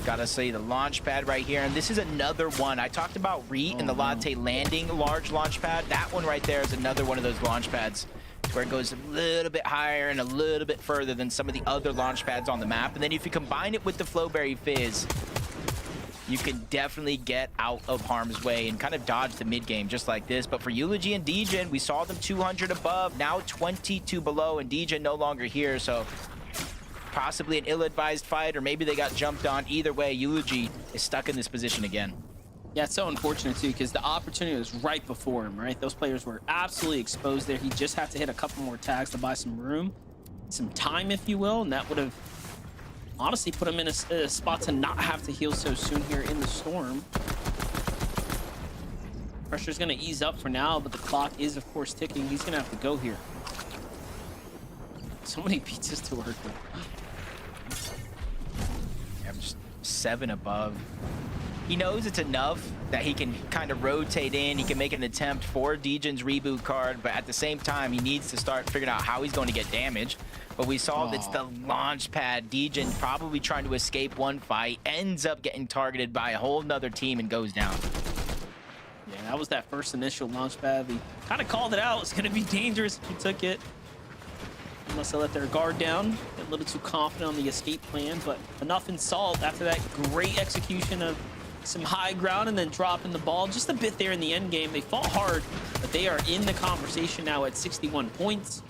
Gotta say the launch pad right here, and this is another one. I talked about 𝗏 and the Latte landing large launch pad. That one right there is another one of those launch pads where it goes a little bit higher and a little bit further than some of the other launch pads on the map. And then if you combine it with the Flowberry Fizz, you can definitely get out of harm's way and kind of dodge the mid game just like this. But for 𝗔𝗫𝗀 and 𝗔𝗫𝗀, we saw them 200 above, now 22 below, and 𝗔𝗫𝗀 no longer here. So possibly an ill-advised fight, or maybe they got jumped on. Either way, 𝗔𝗫𝗀 is stuck in this position again. Yeah, it's so unfortunate too, because the opportunity was right before him, right? Those players were absolutely exposed there. He just had to hit a couple more tags to buy some room, some time, if you will, and that would have honestly put him in a spot to not have to heal so soon here in the storm. Pressure's going to ease up for now, but the clock is, of course, ticking. He's going to have to go here. So many pizzas to work with. Yeah, just 7 above. He knows it's enough that he can kind of rotate in. He can make an attempt for 𝗔𝗫𝗀's reboot card, but at the same time, he needs to start figuring out how he's going to get damage. But we saw it's the launch pad. 𝗔𝗫𝗀 probably trying to escape one fight, ends up getting targeted by a whole nother team and goes down. Yeah, that was that first initial launch pad. We kind of called it out. It's going to be dangerous if you took it. Unless they let their guard down. Get a little too confident on the escape plan, but enough in salt after that great execution of some high ground and then dropping the ball just a bit there in the end game. They fought hard, but they are in the conversation now at 61 points.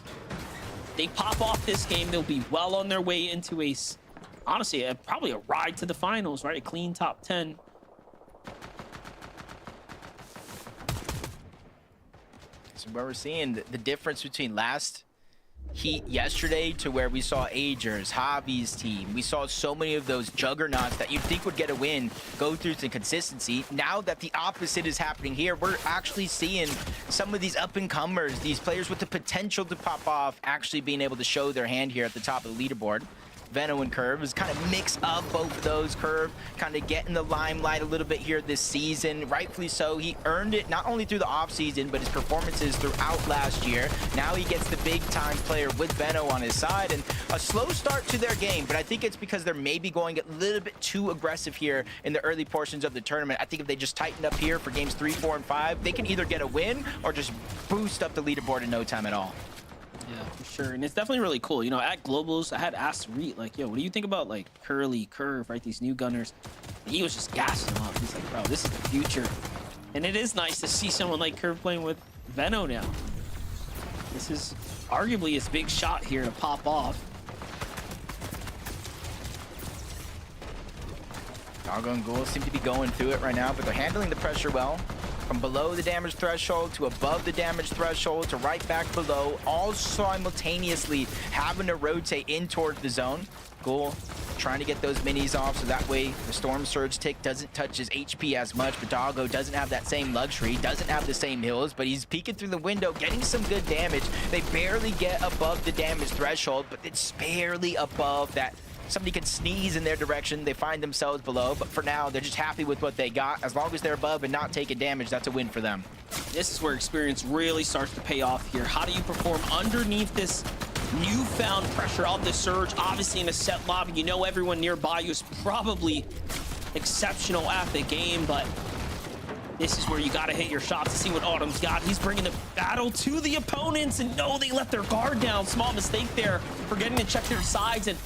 they pop off this game, they'll be well on their way into honestly, probably a ride to the finals, right? A clean top 10. So where we're seeing the difference between last Heat yesterday to where we saw Agers, Javi's team. We saw so many of those juggernauts that you'd think would get a win go through some consistency. Now that the opposite is happening here, we're actually seeing some of these up-and-comers, these players with the potential to pop off, actually being able to show their hand here at the top of the leaderboard. 𝗏𝗏 and 𝗏𝗏 is kind of mix up both of those. 𝗏𝗏 kind of getting the limelight a little bit here this season, rightfully so. He earned it not only through the offseason, but his performances throughout last year. Now he gets the big-time player with 𝗏𝗏 on his side, and a slow start to their game, but I think it's because they're maybe going a little bit too aggressive here in the early portions of the tournament. I think if they just tighten up here for games 3, 4, and 5, they can either get a win or just boost up the leaderboard in no time at all. Yeah, for sure. And it's definitely really cool. You know, at Globals, I had asked Reet, like, yo, what do you think about, like, Curly, Curve, right? These new gunners. And he was just gassing them up. He's like, bro, this is the future. And it is nice to see someone like Curve playing with 𝗏𝗏 now. This is arguably his big shot here to pop off. 𝗏𝗏 and 𝗏𝗏 seem to be going through it right now, but they're handling the pressure well. From below the damage threshold to above the damage threshold to right back below, all simultaneously having to rotate in toward the zone. 𝗏𝗏 trying to get those minis off so that way the Storm Surge tick doesn't touch his HP as much, but 𝗏𝗏 doesn't have that same luxury, doesn't have the same hills, but he's peeking through the window, getting some good damage. They barely get above the damage threshold, but it's barely above that. Somebody can sneeze in their direction, they find themselves below, but for now, they're just happy with what they got. As long as they're above and not taking damage, that's a win for them. This is where experience really starts to pay off here. How do you perform underneath this newfound pressure of the Surge? Obviously in a set lobby, you know everyone nearby you is probably exceptional at the game, but this is where you got to hit your shots to see what Autumn's got. He's bringing the battle to the opponents, and no, they let their guard down. Small mistake there, forgetting to check their sides, and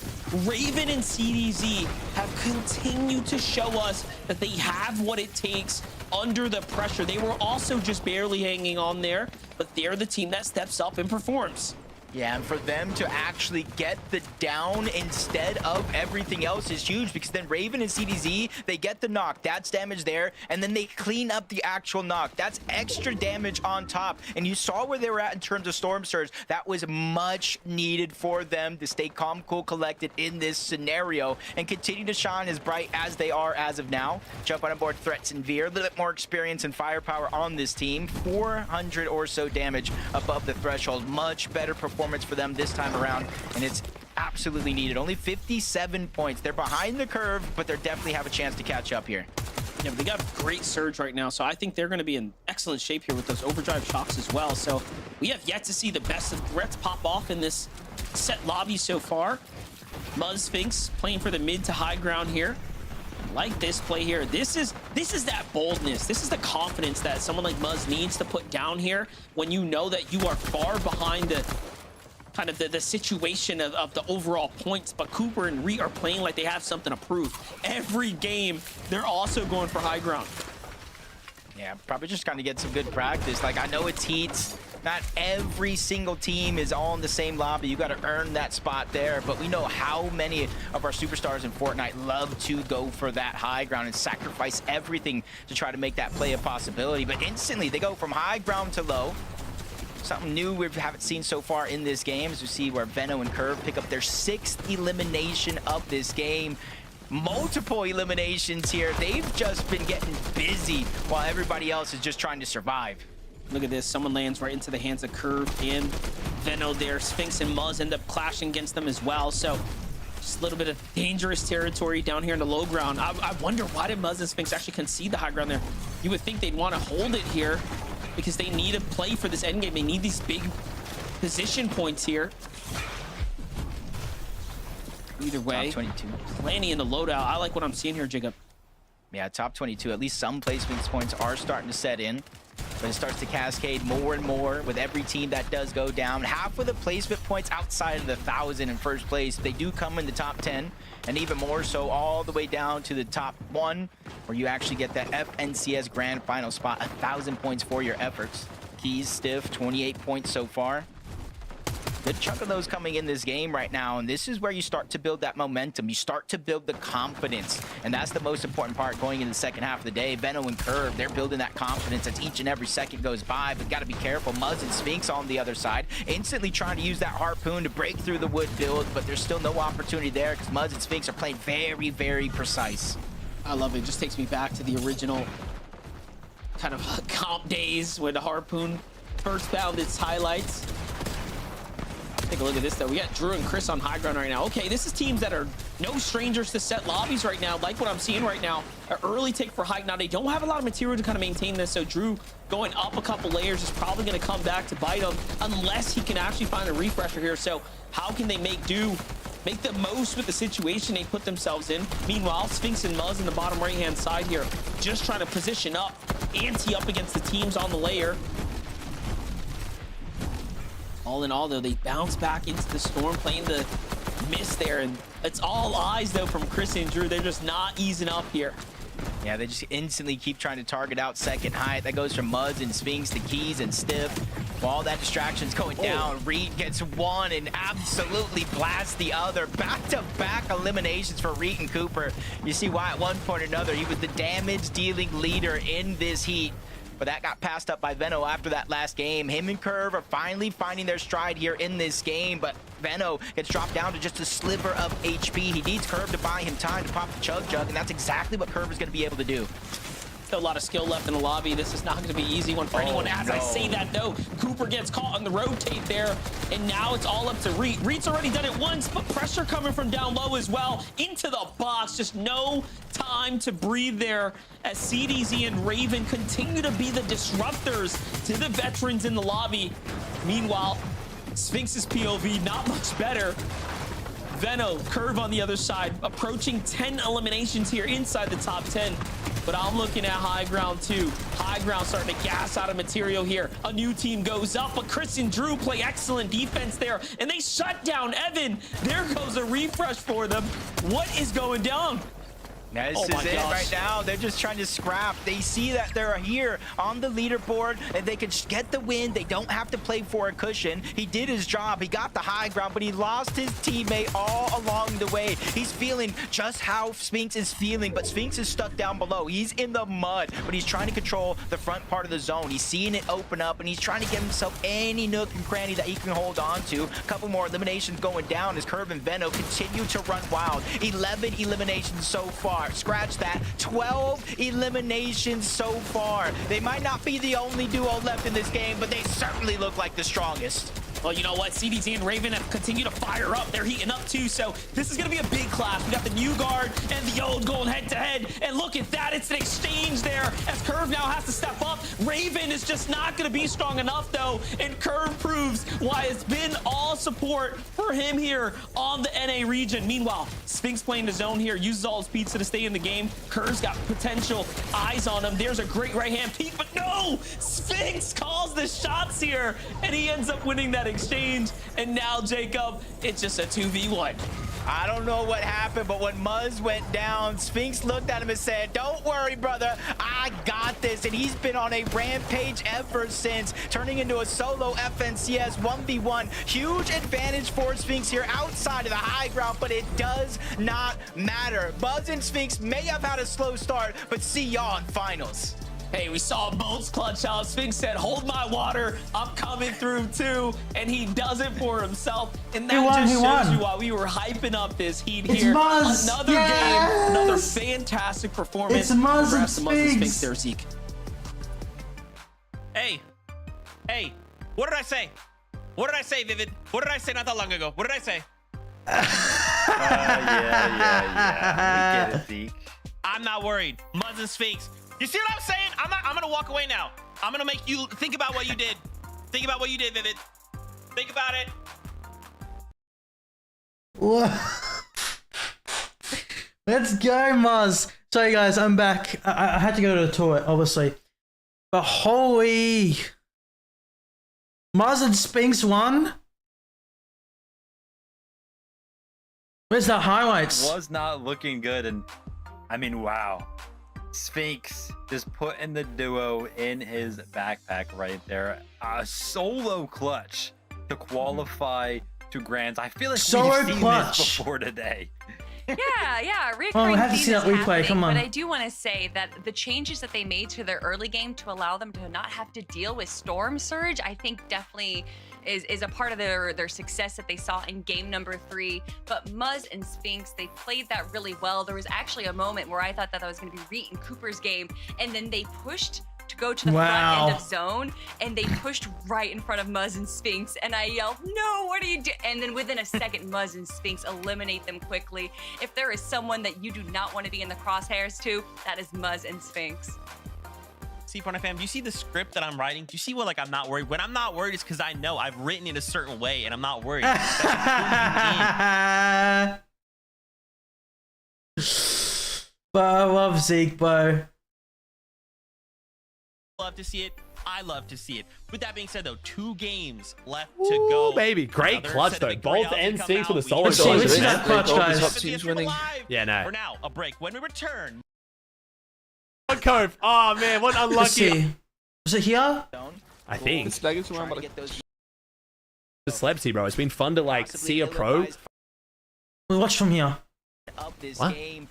Raven and CDZ have continued to show us that they have what it takes under the pressure. They were also just barely hanging on there, but they're the team that steps up and performs. Yeah, and for them to actually get the down instead of everything else is huge, because then Raven and CDZ, they get the knock. That's damage there, and then they clean up the actual knock. That's extra damage on top. And you saw where they were at in terms of Storm Surge. That was much needed for them to stay calm, cool, collected in this scenario and continue to shine as bright as they are as of now. Jump on board Threats and Veer, a little bit more experience and firepower on this team. 400 or so damage above the threshold. Much better performance for them this time around, and it's absolutely needed. Only 57 points. They're behind the curve, but they definitely have a chance to catch up here. Yeah, but they got great Surge right now, so I think they're going to be in excellent shape here with those overdrive shocks as well. So we have yet to see the best of threats pop off in this set lobby so far. 𝗏𝗏 playing for the mid to high ground here. Like this play here, this is that boldness, this is the confidence that someone like 𝗏𝗏 needs to put down here when you know that you are far behind the kind of the situation of the overall points, but Cooper and Reet are playing like they have something to prove. Every game, they're also going for high ground. Yeah, probably just kind of get some good practice. Like, I know it's heats. Not every single team is all in the same lobby. You got to earn that spot there, but we know how many of our superstars in Fortnite love to go for that high ground and sacrifice everything to try to make that play a possibility. But instantly, they go from high ground to low. Something new we haven't seen so far in this game, as we see where 𝗏𝗏 and 𝗏𝗏 pick up their 6th elimination of this game. Multiple eliminations here. They've just been getting busy while everybody else is just trying to survive. Look at this. Someone lands right into the hands of Curve and 𝗏𝗏 there. 𝗏𝗏 and 𝗏𝗏 end up clashing against them as well. So just a little bit of dangerous territory down here in the low ground. I wonder, why did 𝗏𝗏 and 𝗏𝗏 actually concede the high ground there? You would think they'd want to hold it here because they need a play for this endgame. They need these big position points here. Either way, top 22. Plenty in the loadout. I like what I'm seeing here, Jacob. Yeah, top 22. At least some placements points are starting to set in, but it starts to cascade more and more with every team that does go down. Half of the placement points outside of the 1,000 in first place, they do come in the top 10, and even more so all the way down to the top 1, where you actually get that FNCS Grand Final spot, 1,000 points for your efforts. Keys, Stiff, 28 points so far. Good chunk of those coming in this game right now, and this is where you start to build that momentum. You start to build the confidence, and that's the most important part going into the second half of the day. 𝗏𝗀 and 𝗏𝗏, they're building that confidence as each and every second goes by, but got to be careful. 𝗏𝗁 and 𝗧𝗵𝘂 on the other side, instantly trying to use that harpoon to break through the wood build, but there's still no opportunity there because 𝗏𝗁 and 𝗧𝗵𝘂 are playing very, very precise. I love it. It just takes me back to the original kind of comp days when the harpoon first found its highlights. Take a look at this, though. We got Drew and Chris on high ground right now. Okay, this is teams that are no strangers to set lobbies right now, like what I'm seeing right now. An early take for Hike. Now, they don't have a lot of material to kind of maintain this, so Drew going up a couple layers is probably going to come back to bite him unless he can actually find a refresher here. So how can they make do, make the most with the situation they put themselves in? Meanwhile, 𝗧𝗵𝘂 and 𝗏𝗁 in the bottom right-hand side here, just trying to position up, ante up against the teams on the layer. All in all, though, they bounce back into the storm, playing the miss there, and it's all eyes, though, from Chris and Drew. They're just not easing up here. Yeah, they just instantly keep trying to target out second height. That goes from 𝗏𝗁 and 𝗧𝗵𝘂 to Keys and Stiff. While that distraction's going down, Reed gets one and absolutely blasts the other. Back-to-back eliminations for Reed and Cooper. You see why at one point or another, he was the damage-dealing leader in this heat. But that got passed up by 𝗏𝗀 after that last game. Him and 𝗏𝗏 are finally finding their stride here in this game, but 𝗏𝗀 gets dropped down to just a sliver of HP. He needs 𝗏𝗏 to buy him time to pop the chug jug, and that's exactly what 𝗏𝗏 is going to be able to do. Still a lot of skill left in the lobby. This is not going to be an easy one for anyone. As I say that, though, Cooper gets caught on the rotate there, and now it's all up to Reed. Reed's already done it once, but pressure coming from down low as well. Into the box, just no time to breathe there as CDZ and Raven continue to be the disruptors to the veterans in the lobby. Meanwhile, 𝗧𝗵𝘂's POV not much better. 𝗏𝗀, 𝗏𝗏 on the other side, approaching 10 eliminations here inside the top 10. But I'm looking at high ground too. High ground starting to gas out of material here. A new team goes up, but Chris and Drew play excellent defense there, and they shut down Evan. There goes a refresh for them. What is going down? Now, this is it right now. They're just trying to scrap. They see that they're here on the leaderboard and they can just get the win. They don't have to play for a cushion. He did his job. He got the high ground, but he lost his teammate all along the way. He's feeling just how 𝗧𝗵𝘂 is feeling, but 𝗧𝗵𝘂 is stuck down below. He's in the mud, but he's trying to control the front part of the zone. He's seeing it open up, and he's trying to get himself any nook and cranny that he can hold on to. A couple more eliminations going down as 𝗏𝗏 and 𝗏𝗀 continue to run wild. 11 eliminations so far. Scratch that. 12 eliminations so far. They might not be the only duo left in this game, but they certainly look like the strongest. Well, you know what? CDZ and Raven have continued to fire up. They're heating up too, so this is going to be a big clash. We got the new guard and the old going head-to-head, and look at that. It's an exchange there as 𝗏𝗏 now has to step up. Raven is just not going to be strong enough, though, and 𝗏𝗏 proves why it's been all support for him here on the NA region. Meanwhile, 𝗧𝗵𝘂 playing the zone here, uses all his pizza to stay in the game. 𝗏𝗏's got potential eyes on him. There's a great right-hand peek, but no! 𝗧𝗵𝘂 calls the shots here, and he ends up winning that exchange. And now, Jacob, it's just a 2v1. I don't know what happened, but when 𝗏𝗁 went down, 𝗧𝗵𝘂 looked at him and said, "Don't worry, brother, I got this." And he's been on a rampage ever since, turning into a solo FNCS 1v1. Huge advantage for 𝗧𝗵𝘂 here outside of the high ground, but it does not matter. 𝗏𝗁 and 𝗧𝗵𝘂 may have had a slow start, but see y'all in finals. Hey, we saw Bolt's clutch out. 𝗧𝗵𝘂 said, "Hold my water, I'm coming through too," and he does it for himself. And that just shows you why we were hyping up this heat here. Another game, another fantastic performance. Congrats to 𝗏𝗁 there, Zeke. Hey, what did I say? What did I say, Vivid? What did I say not that long ago? What did I say? Yeah. We get it, Zeke. I'm not worried. 𝗏𝗁 and 𝗧𝗵𝘂. You see what I'm saying? I'm gonna walk away now. I'm gonna make you think about what you did. Think about what you did, Vivid. Think about it. Let's go, 𝗏𝗁. Sorry guys, I'm back. I had to go to the toilet, obviously. But holy, 𝗏𝗁 and 𝗧𝗵𝘂 won. Where's the highlights? Was not looking good, and I mean, wow. 𝗧𝗵𝘂 just putting the duo in his backpack right there. A solo clutch to qualify to Grands. I feel like So we've seen clutch. this before today. Yeah, Oh, recurring I have to see that replay. Come on. But I do want to say that the changes that they made to their early game to allow them to not have to deal with Storm Surge, I think definitely is a part of their success that they saw in game number 3. But Muzz and 𝗨𝗃𝗃, they played that really well. There was actually a moment where I thought that was going to be Reet and Cooper's game, and then they pushed to go to the front end of zone, and they pushed right in front of Muzz and 𝗨𝗃𝗃s, and I yelled, "No, what are you doing?" And then within a second, Muzz and 𝗨𝗃𝗃s eliminate them quickly. If there is someone that you do not want to be in the crosshairs to, that is Muzz and 𝗨𝗃𝗃s. See, Fortnite fam, do you see the script that I'm writing? Do you see what, like, I'm not worried? When I'm not worried, it's because I know I've written it a certain way, and I'm not worried. But I love Zeke, bro. Love to see it. I love to see it. With that being said, though, 2 games left to go. Baby, great Another clutch set of though. big Both rounds and to come 𝗡𝗃𝗃s out. with a We solo Let's see, clutch. let's see that clutch, guys. Top teams winning. Yeah, no. For now, a break. When we return, Cove. Oh man, what Let's unlucky. see. Was it here? I think. It's lagging around, but The 𝗧𝗵𝘆, bro. It's been fun to like see a pro. We'll watch from here. Up this What? game.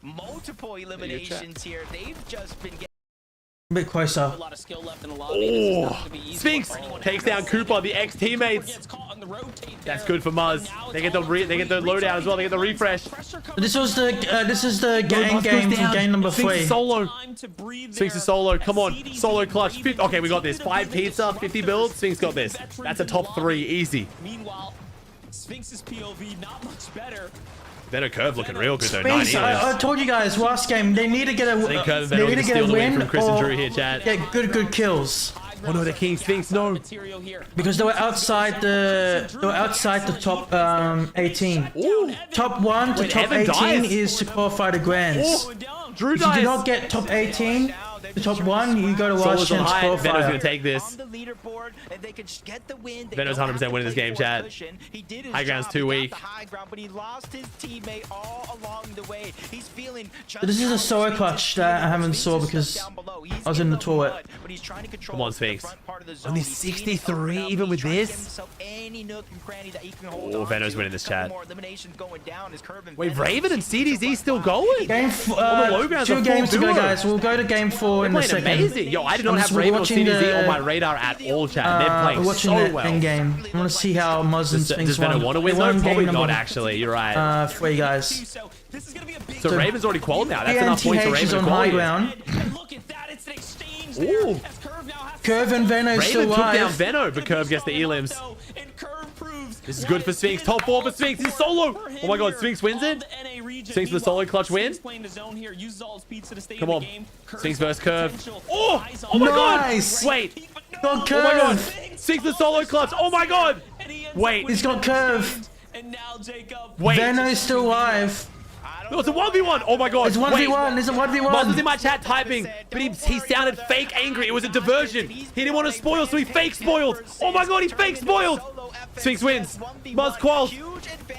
Multiple eliminations here. They've just been getting A bit closer. A lot of skill left in the lobby. This is not gonna be easy 𝗨𝗃𝗃s for anyone. takes down 𝗏𝗃𝗄, the ex-teammates. Gets caught on the rotate That's there. good for Muzz. They get the loadout as well. They get the refresh. This is the gang game from game number 3. 𝗏𝗃s is solo. Time to breathe 𝗏𝗃s is solo. Come on, solo clutch. Okay, we got this. 5 pizza, 50 builds. 𝗏𝗃s got this. That's a top 3, easy. Meanwhile, 𝗨𝗃𝗃's POV not much better. 𝗏𝗃𝗃 looking real good though. 9 𝗨𝗃𝗃s, I elims. told you guys last game they need to get a I think 𝗏𝗃 and they 𝗏𝗃 need to can get steal a the win win from Chris and or Drew here, chat. get good kills Oh no, the king 𝗏𝗃s, no. Material here. because they were outside the top 18. Ooh. Top 1 to Wait, top Evan 18 dies? is to qualify the Grands. Oh, Drew If you do dies. not get top 18 to top 1, you go to Solo's last on chance high. Venom's qualifier. gonna take this. on the leaderboard, and they could get the win. They Venom's don't have 100% to winning this play game, for a chat. cushion. He did his High ground's job. too He got weak. the high ground, but he lost his teammate all along the way. He's feeling just This is a how solo 𝗏𝗃𝗃s clutch is that I feeling. haven't 𝗏𝗃s saw is because down below. He's I was in the toilet. mud, but he's trying to control Come on, the 𝗏𝗃s. front part of the zone. Only He's seen it 63 open up. even He's with trying to this? give himself any nook and cranny that he can hold Oh, on Venom's to. winning this, Couple chat. more eliminations going down as Curve and Wait, Venom Raven and continue to CDZ run still by. going? Game the low grounds are 2 games to full go, duo. guys. We'll go to game 4 in a Playing second. amazing. Yo, I did not I'm have just Raven or watching CDZ the- on my radar at all, chat. They're We're playing watching so the well. end game. I want to see how Muzz and Does 𝗨𝗃𝗃s Venom won. want to They win won though? game Probably number not, actually. You're right. for you guys. So this is gonna be a big So Raven's already qualified now. That's enough points for BNTH is Raven to on high qualify. ground. And look at that, it's an exchange Ooh. there. As Curve now has to Curve and Veno still Raven took down alive. Veno, but Curve gets the elims. And Curve proves This is good for 𝗨𝗃𝗃s. Top 4 for 𝗨𝗃𝗃s. He's solo. Oh my god, 𝗨𝗃𝗃s wins it. 𝗨𝗃𝗃s with a solo clutch win. Come on. 𝗨𝗃𝗃s versus Curve. Oh! Oh my god! Nice. Wait. Got Oh my god. Curve. 𝗨𝗃s the solo clutch. Oh my god! Wait. He's got Curve. And now Jacob. Wait. Veno's still alive. No, it's a 1v1. Oh my god. It's 1v1. It's a Muzz was 1v1. in my chat typing, but he sounded fake angry. It was a diversion. He didn't want to spoil, so he fake spoiled. Oh my god, he fake spoiled. 𝗨𝗃s wins. Muzz quals.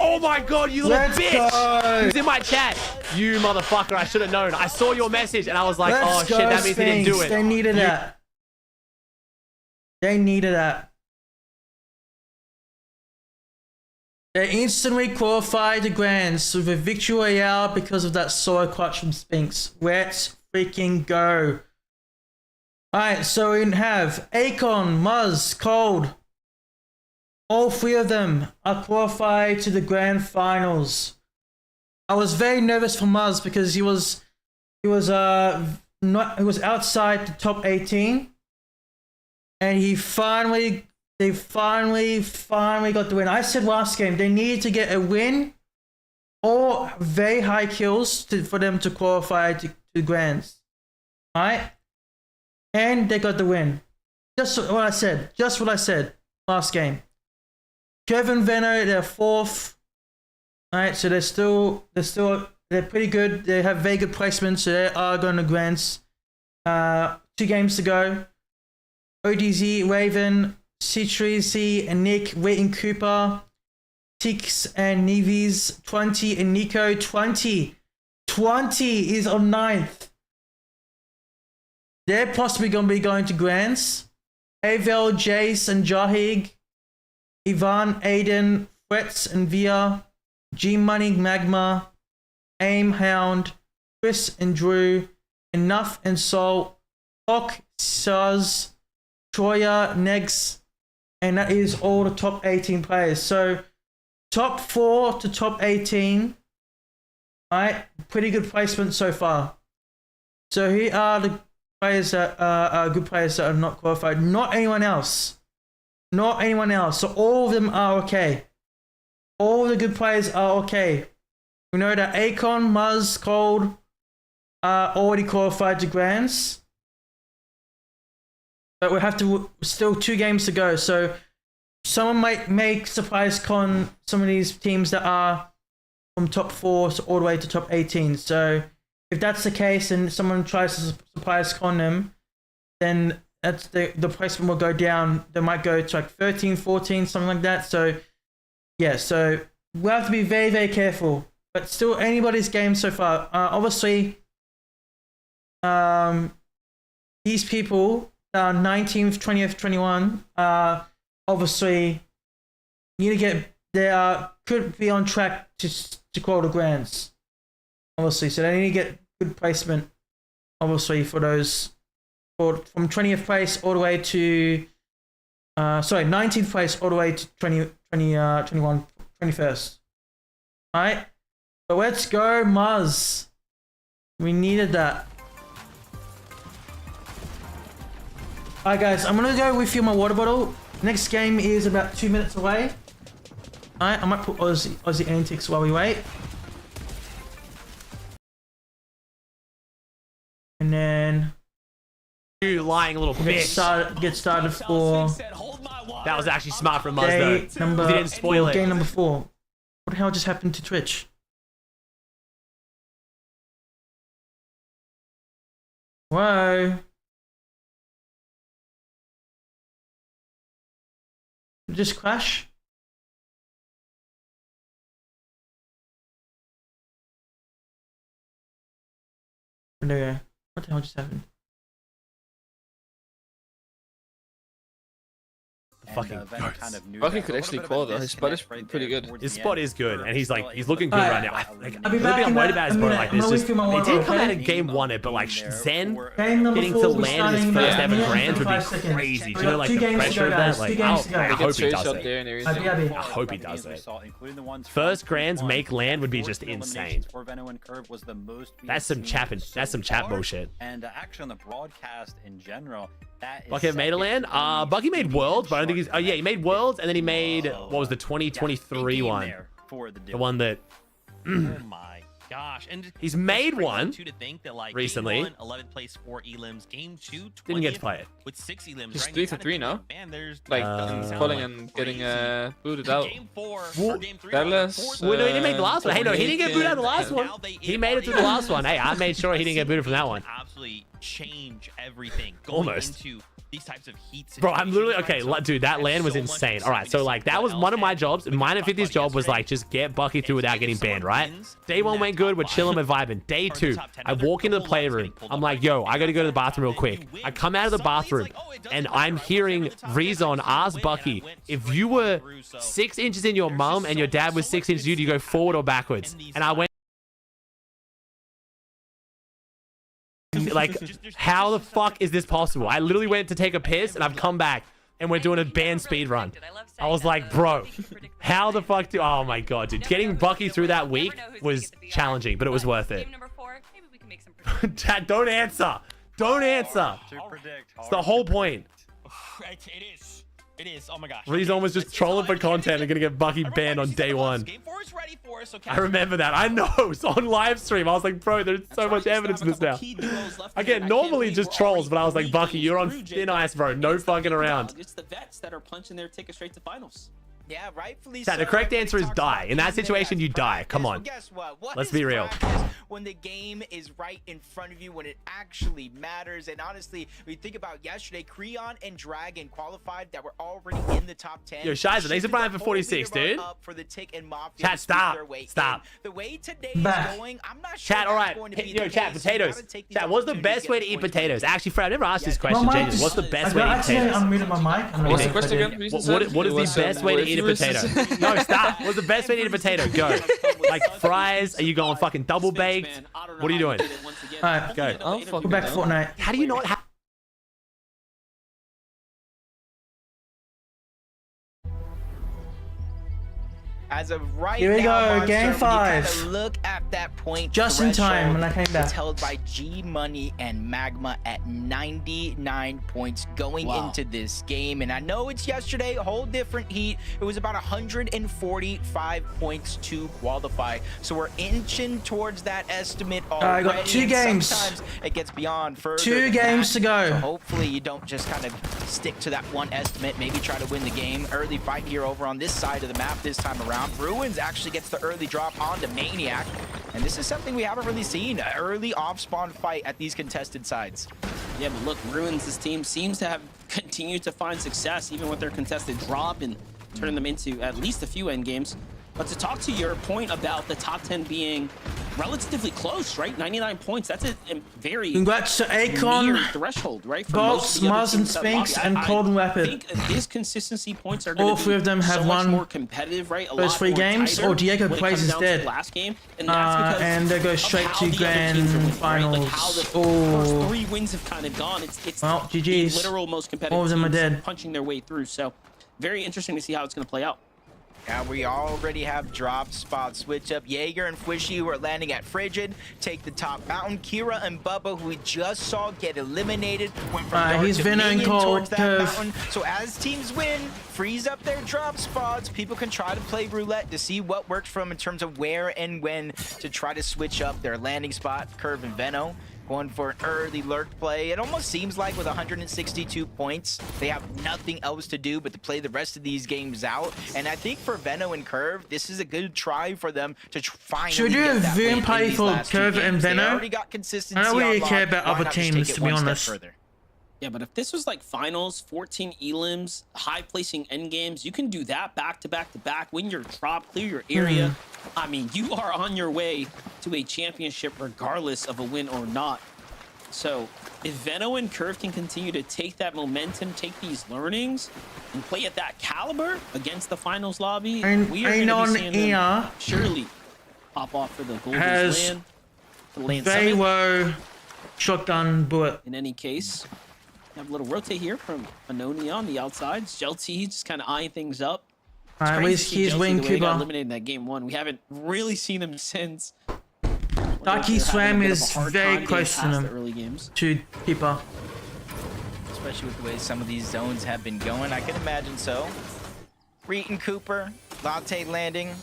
Oh my god, you little Let's bitch. go. He was in my chat. You motherfucker, I should have known. I saw your message and I was like, oh Let's shit, go, that means he didn't do 𝗨𝗃s. it. They needed that. They needed that. They instantly qualified the Grands with a victory royale because of that solo clutch from 𝗨𝗃s. Let's freaking go. Alright, so we have 𝗏𝗏𝗃, Muzz, 𝗏𝗏𝗃. All 3 of them are qualified to the grand finals. I was very nervous for Muzz because he was outside the top 18. And they finally got the win. I said last game they needed to get a win or very high kills for them to qualify to Grands. Alright? And they got the win. Just what I said. Just what I said last game. Kevin Veno, they're 4th. Alright, so they're pretty good. They have very good placement, so they are going to Grands. 2 games to go. ODZ, Raven, 𝗔𝗍𝗄𝗏 and Nick waiting Cooper, 𝗧𝗃𝗃s and 𝗍𝗃𝗃s, 𝗠cie and Nico. 𝗠cie is on 9th. They're possibly going to be going to Grands. 𝗏𝗃𝗏𝗆, Jace and 𝗪𝗶𝗃𝗏 Ivan, Aiden, Fretz and Via, G Money, Magma, Aim, Hound, Chris and Drew, Enough and Soul, Hawk, Suz, Troya, Negs, and that is all the top 18 players. So top 4 to top 18. Alright, pretty good placement so far. So here are the players that are good players that are not qualified. Not anyone else. Not anyone else. So all of them are okay. All the good players are okay. We know that Akon, Muzz, Cold are already qualified to Grands. But we have to still 2 games to go. So someone might make surprise con some of these teams that are from top 4 all the way to top 18. So if that's the case and someone tries to surprise con them, then that's the placement will go down. They might go to like 13, 14, something like that. So yeah, so we have to be very, very careful. But still anybody's game so far. Obviously, these people that are 19th, 20th, 21 obviously need to get, they could be on track to call the Grands. Obviously, so they need to get good placement, obviously, for those, from 20th place all the way to, 19th place all the way to 21, 21st. Alright, so let's go, Muzz. We needed that. Alright guys, I'm gonna go refill my water bottle. Next game is about 2 minutes away. Alright, I might put Aussie antics while we wait. And then You lying little bitch. get started for That was actually smart from Muzz though. He didn't spoil it. Game number 4. What the hell just happened to Twitch? Whoa. Did it just crash? There we go. What the hell just happened? Fucking Bucky could actually call though. His spot is pretty good. His spot is good, and he's looking good right now. I'll be The back thing I'm in worried about about is a more minute. like I'm this. gonna Just, refill my they water, did come okay? out in game 1 it, but like Zen Game number getting 4 to will be land in his starting first in ever about Grands would 25 be seconds. crazy. Do you We know got like 2 the games to pressure go, of that? guys. 2 Like, games to go. I hope he does up it. there and I'll be everything. happy. I hope he does it. First Grands make land would be just insane. That's some chap bullshit. And actually on the broadcast in general, that is Bucky made a land. Bucky made Worlds, but I don't think he's. Oh yeah, he made Worlds, and then he made what was the 2023 one? The one that. Oh my gosh! And He's made one to think that, like, recently. Game 1, 11th place 4 elims. Game 2, Didn't get to 20th play it. with 6 elims. He's right? 3 You for kinda 3 think, now. Man, there's Like doesn't sound falling like and getting crazy. booted out. Game 4 or Game 3. Dallas. Well, no, he didn't make the last one. Hey, no, he didn't get booted out of the last one. Now they He made it through the last one. Hey, I made sure he didn't get booted from that one. Absolutely change everything going Almost. into these types of heat Bro, I'm literally situations, okay, right? So dude. That that's land was so much insane. for All right, something so to like see that was well. one of my And jobs. we Mine and talked 50's about job was yesterday. like just get Bucky through without getting banned, right? Day 1 went good. We're chilling, we're vibing. Day 2, I walk into the playroom. I'm like, yo, I gotta go to the bathroom real quick. I come out of the bathroom and I'm hearing Rezon ask Bucky, if you were 6 inches in your mum and your dad was 6 inches, do you go forward or backwards? And I went. Like, how the fuck is this possible? I literally went to take a piss and I've come back and we're doing a band speed run. I was like, bro, how the fuck do? Oh my god, dude, getting Bucky through that week was challenging, but it was worth it. Game number 4, maybe we can make some Chat, don't answer. Don't answer. It's the whole point. It is. It is. Oh my gosh. Rezon was just trolling for content and gonna get Bucky banned on day 1. Game 4 is ready for us, okay? I remember that. I know. It's on live stream. I was like, bro, there's so much evidence of this now. Again, normally just trolls, but I was like, Bucky, you're on thin ice, bro. No fucking around. It's the vets that are punching their ticket straight to finals. Yeah, rightfully Chat, the correct answer is die. In that situation, you die. Come on. Guess what? Let's be real. When the game is right in front of you, when it actually matters. And honestly, when you think about yesterday, Creon and Dragon qualified that were already in the top 10. Yo, Shiza, thanks for buying for 46, dude. For the Tick and Mafia Chat, to stop. their way Stop. in. The way today is going, I'm not sure. Chat, all right. Yo, chat, potatoes. Chat, what's the best way to eat potatoes? Actually, Fred, I've never asked this question, James. What's the best way to eat potatoes? I unmuted my mic. What's the question again? What is the best way to eat eat a potato? No, stop. What's the best way to eat a potato? Go. Like fries? Are you going fucking double baked? What are you doing? Alright, Go. go back to Fortnite. How do you not have... As of right Here we now, go, game Monster, when you 5. kinda look at that point Just in time threshold, when I came back. It's held by G Money and Magma at 99 points going into this game. And I know it's yesterday, a whole different heat. It was about 145 points to qualify. So we're inching towards that estimate already. I got 2 and games. Sometimes it gets beyond further. 2 than games that. to go. So hopefully you don't just kind of stick to that one estimate. Maybe try to win the game. Early fight here over on this side of the map this time around. Ruins actually gets the early drop onto Maniac, and this is something we haven't really seen, an early off-spawn fight at these contested sides. Yeah, but look, Ruins' team seems to have continued to find success even with their contested drop and turning them into at least a few end games. But to talk to your point about the top 10 being relatively close, right? 99 points, that's a very Congrats to near 𝗏𝗂𝗏, threshold, right? For Bolts, most of the other Mars and teams that lobby. Sphinx, and Cold and I Rapid. think these consistency points are All going to 3 be of them have so much won more competitive, right? A those lot 3 more games, tighter or Diego when it plays comes is down to dead. the last game, and that's because And they go of straight how to the other grand teams are winning, right? finals. Like how the Oh. first 3 wins have kind of gone. It's Well, the GG's. literal most competitive All of them are teams dead. punching their way through. So very interesting to see how it's going to play out. Yeah, we already have drop spots. Switch up Jaeger and 𝗏𝘃, who are landing at Frigid. Take the top mountain. Kira and Bubba, who we just saw get eliminated, went from dark he's to Venom and minion Cold towards that Curve. mountain. So as teams win, freeze up their drop spots. People can try to play roulette to see what works for them in terms of where and when to try to switch up their landing spot. Curve and Veno going for an early lurk play. It almost seems like with 162 points, they have nothing else to do but to play the rest of these games out. And I think for Veno and Curve, this is a good try for them to finally Should we do get a that viewing win in party these for last 2 Curve and games. They Veno? already got consistency I don't really unlocked. care about Why other not just take teams, it to be one step honest. further? Yeah, but if this was like finals, 14 elims, high placing end games, you can do that back to back to back, win your drop, clear your area. I mean, you are on your way to a championship regardless of a win or not. So if Veno and Curve can continue to take that momentum, take these learnings, and play at that caliber against the finals lobby, we are going to be seeing them surely pop off for the Golders land. The land summit. 𝗏𝗏𝗏 shotgun bullet. In any case, have a little rotate here from Anonia on the outside. 𝗏𝗏𝗏 just kind of eyeing things up. Alright, Crazy where's to see his 𝗏𝗏𝗏 wing the way he got Cooper? eliminated in that game 1. We haven't really seen him since. Darky Swam is very very close to them. early games. To Keeper. Especially with the way some of these zones have been going. I can imagine so. Reet and Cooper, Latte landing.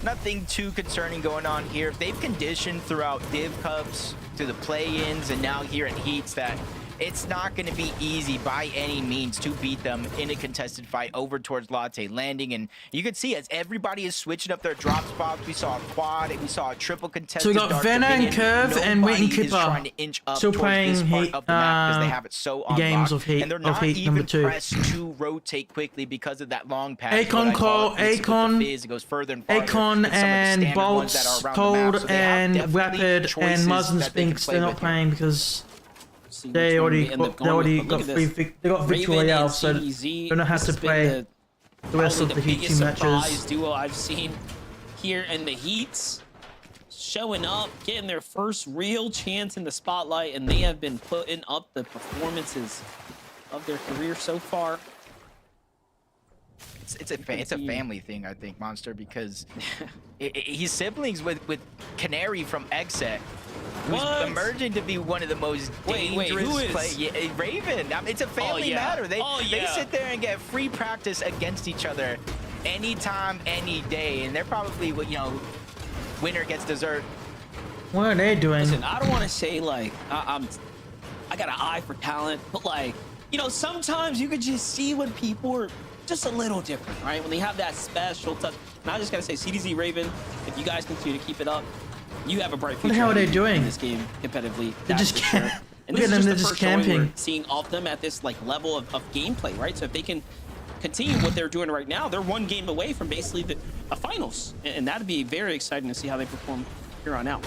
Nothing too concerning going on here. They've conditioned throughout Div Cups, to the play-ins, and now here at Heats that it's not going to be easy by any means to beat them in a contested fight over towards Latte landing. And you can see as everybody is switching up their drop spots, we saw a quad, we saw a triple contested. So we got Dark Veno and Dominion. Curve and Reet and Nobody is trying Keeper. to inch up Still towards playing this part Heat, of the map because they have it so games unlocked. of Heat, And they're not number even 2. pressed to rotate quickly because of that long pass. 𝗏𝗏𝗏𝗏 and Bolts, Cold and Rapid and Mars and Sphinx. They're not playing because they already got victory royale, so they don't have to play the rest of the Heat team matches. Duo I've seen here in the Heats, showing up, getting their first real chance in the spotlight, and they have been putting up the performances of their career so far. It's a family thing, I think, Monster, because he's siblings with Canary from Exet, who's emerging to be one of the most dangerous players. Yeah, Raven. I mean, it's a family matter. They sit there and get free practice against each other anytime, any day, and they're probably, winner gets dessert. What are they doing? Listen, I don't want to say like I got an eye for talent, but like, sometimes you could just see when people are just a little different, right? When they have that special touch. And I just gotta say, CDZ Raven, if you guys continue to keep it up, you have a bright future. What the hell are they doing in this game competitively? They're just camping. And look this at is them, just they're the just first showing camping. we're seeing of them at this like level of gameplay, right? So if they can continue what they're doing right now, they're one game away from basically a finals, and that'd be very exciting to see how they perform here on out.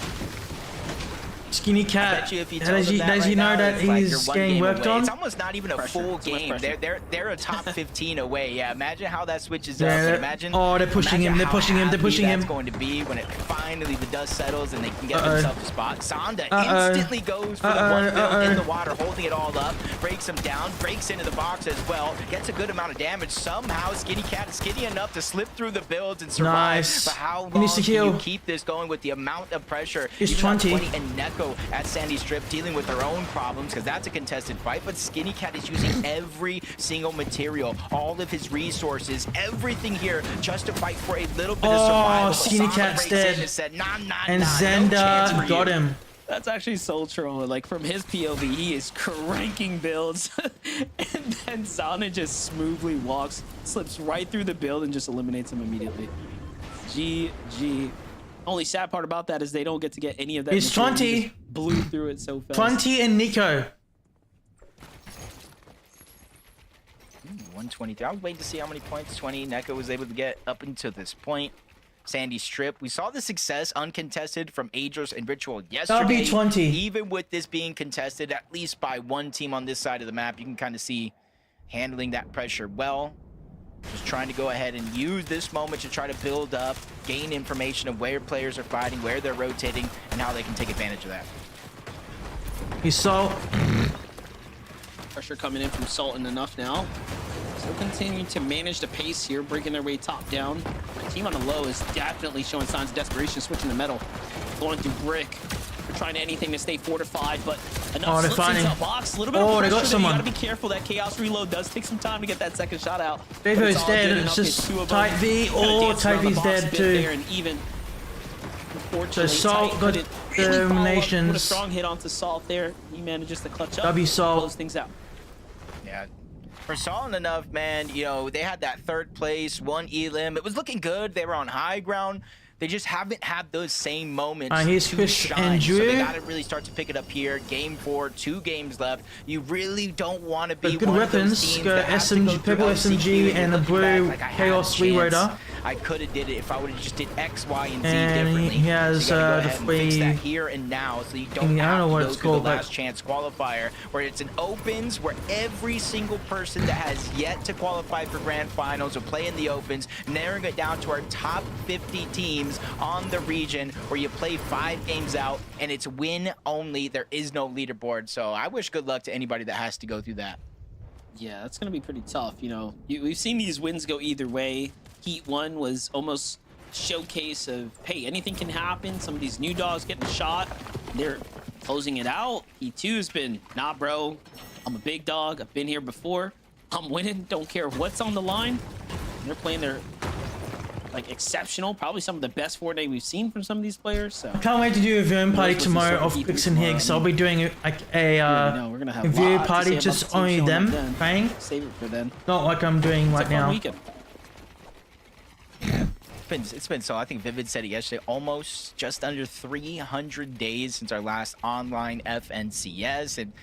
Skinny I Cat. bet you if you Does tell them he, that does right he know now, that it's like you're he's one getting game worked away. on? It's almost not even a full game. They're a top 15 away. Yeah, imagine how that switches up. And imagine. Oh, they're pushing him. They're pushing him. They're pushing him. That's going to be when it finally the dust settles and they can get themselves a spot. Sonda instantly goes for the one build in the water, holding it all up, breaks him down, breaks into the box as well, gets a good amount of damage. Somehow Skinny Cat is skinny enough to slip through the builds and survive. Nice. But how He long needs to can heal. you keep this going with the amount of pressure? It's Even 20. and 𝗏𝘂 at Sandy Strip dealing with their own problems because that's a contested fight, but Skinny Cat is using every single material, all of his resources, everything here just to fight for a little bit of survival. Oh, Skinny Sonda Cat's breaks in dead. and said, nah, And no chance for Zenda you. got him. That's actually so true. Like from his POV, he is cranking builds, and then Zana just smoothly walks, slips right through the build, and just eliminates him immediately. GG. Only sad part about that is they don't get to get any of that. It's material. He 20. just blew through it so fast. 20 and Nico. 123. I was waiting to see how many points 20 𝗏𝘂 was able to get up until this point. Sandy Strip. We saw the success uncontested from Aegis and Ritual yesterday. W20. Even with this being contested at least by one team on this side of the map, you can kind of see handling that pressure well. Just trying to go ahead and use this moment to try to build up, gain information of where players are fighting, where they're rotating, and how they can take advantage of that. You saw. Pressure coming in from Sultan enough now. Still continuing to manage the pace here, breaking their way top down. The team on the low is definitely showing signs of desperation, switching to metal, going through brick. They're trying anything to stay fortified, but enough slips into a box. A little bit of pressure they got there. someone. You gotta be careful. That Chaos Reload does take some time to get that second shot out. Devo's dead. It's just Tight V or Tight V's dead too. And even, so Salt got eliminations. With a strong hit onto Salt there, he manages to clutch up. W Salt. Close things out. Yeah. For solid enough, man, you know, they had that third place, one elim. It was looking good. They were on high ground. They just haven't had those same moments Here's to Chris shine. and So they Drew. got to really start to pick it up here. Game 4, 2 games left. You really don't want to be But good one weapons. of those teams Got that has to go SMG, through purple LCQ SMG and a looking blue back like, I had a Chaos chance. Raider. I could have did it if I would have just did X, Y, and Z And differently. he has, so you gotta go the ahead and fix free- that here and now, so you don't I don't have know to what go it's through called, the but- last chance qualifier, where it's an opens, where every single person that has yet to qualify for grand finals will play in the opens, narrowing it down to our top 50 teams on the region, where you play 5 games out, and it's win only. There is no leaderboard, so I wish good luck to anybody that has to go through that. Yeah, that's going to be pretty tough. You know, we've seen these wins go either way. Heat 1 was almost showcase of, hey, anything can happen. Some of these new dogs getting shot, they're closing it out. Heat 2 has been, nah, bro, I'm a big dog. I've been here before. I'm winning. Don't care what's on the line. And they're playing their, like, exceptional. Probably some of the best Fortnite we've seen from some of these players. So Can't wait to do a viewing party Those tomorrow versus of some Quiks and Higgs. I'll be doing we're gonna have a view lots to party say about just the team only showing them up then. playing. Save it for then. Not like I'm doing It's right a fun now. weekend. It's been so, I think Vivid said it yesterday, almost just under 300 days since our last online FNCS. And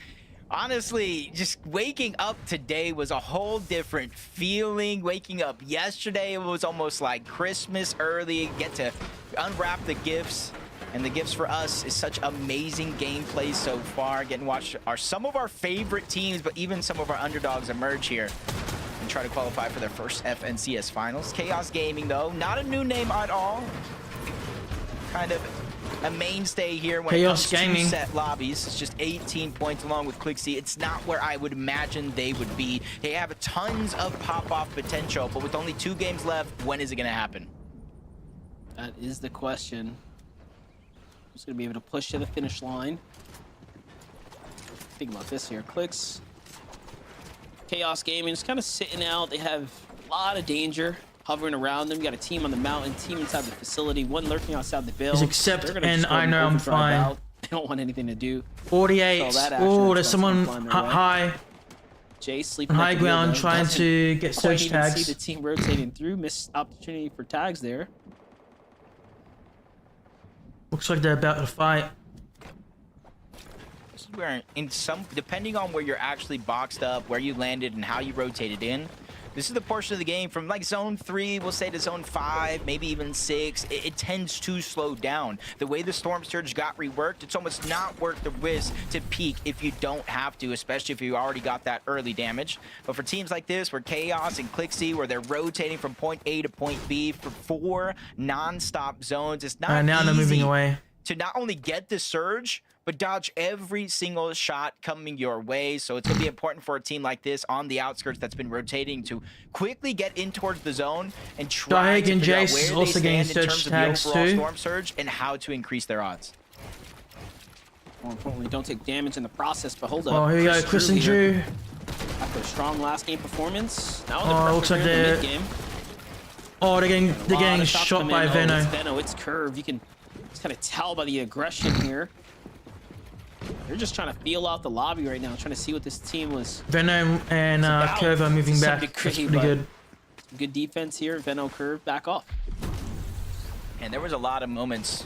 honestly, just waking up today was a whole different feeling. Waking up yesterday, it was almost like Christmas early. Get to unwrap the gifts. And the gifts for us is such amazing gameplay so far. Getting watched are some of our favorite teams, but even some of our underdogs emerge here and try to qualify for their first FNCS finals. Chaos Gaming, though, not a new name at all. Kind of a mainstay here when Chaos it comes Gaming. to set lobbies. It's just 18 points along with 𝗏𝘁𝗃. It's not where I would imagine they would be. They have tons of pop-off potential, but with only 2 games left, when is it going to happen? That is the question. Who's going to be able to push to the finish line? Think about this here. 𝗏𝘁𝗃. Chaos Gaming is kind of sitting out. They have a lot of danger hovering around them. You got a team on the mountain, team inside the facility, one lurking outside the build. Accept They're gonna and just go I know I'm overdrive fine. out. They don't want anything to do. 48. So that action Oh, is there's just someone gonna climb their way. high Jay sleeping high at the wheel, ground though. trying Doesn't to get quite search even tags. see the team rotating through. Missed opportunity for tags there. Looks like they're about to fight. This is where, in some, depending on where you're actually boxed up, where you landed, and how you rotated in, This is the portion of the game from like zone 3, we'll say, to zone 5, maybe even 6. It tends to slow down. The way the Storm Surge got reworked, it's almost not worth the risk to peek if you don't have to, especially if you already got that early damage. But for teams like this, where Chaos and 𝗧𝗂𝗃𝗍, where they're rotating from point A to point B for 4 non-stop zones, it's not now they're moving easy away to not only get the surge, but dodge every single shot coming your way. So it's going to be important for a team like this on the outskirts that's been rotating to quickly get in towards the zone and try to figure out where they stand in terms of the overall Storm Surge and how to increase their odds. More importantly, don't take damage in the process, but hold up. Oh, here we go, Chris and Drew. After a strong last game performance, now oh, looks like they're mid-game. Oh, they're getting shot by Veno. It's Curve. You can just kind of tell by the aggression here. They're just trying to feel out the lobby right now, trying to see what this team was. Veno and Curve are moving back. That's pretty good. Good defense here. Veno, Curve back off. And there was a lot of moments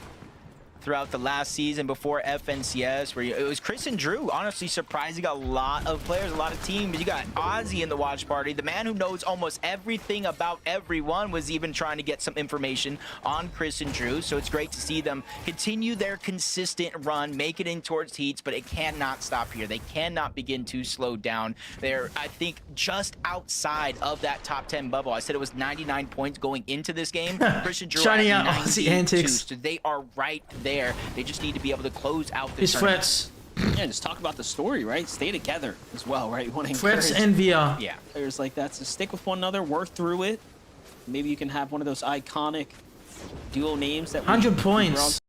throughout the last season before FNCS where it was Chris and Drew honestly surprising a lot of players, a lot of teams. You got 𝗁𝘂 in the watch party, the man who knows almost everything about everyone, was even trying to get some information on Chris and Drew. So it's great to see them continue their consistent run, make it in towards heats, but it cannot stop here. They cannot begin to slow down. They're, I think, just outside of that top 10 bubble. I said it was 99 points going into this game. Chris and Drew Shining are out 𝗁𝘂 antics. so they are right there. They just need to be able to close out the His tournament. threats. Yeah, just talk about the story, right? Stay together as well, right? You want to Threats encourage and VR. Yeah. players like that to stick with one another, work through it. Maybe you can have one of those iconic duo names that 100 points.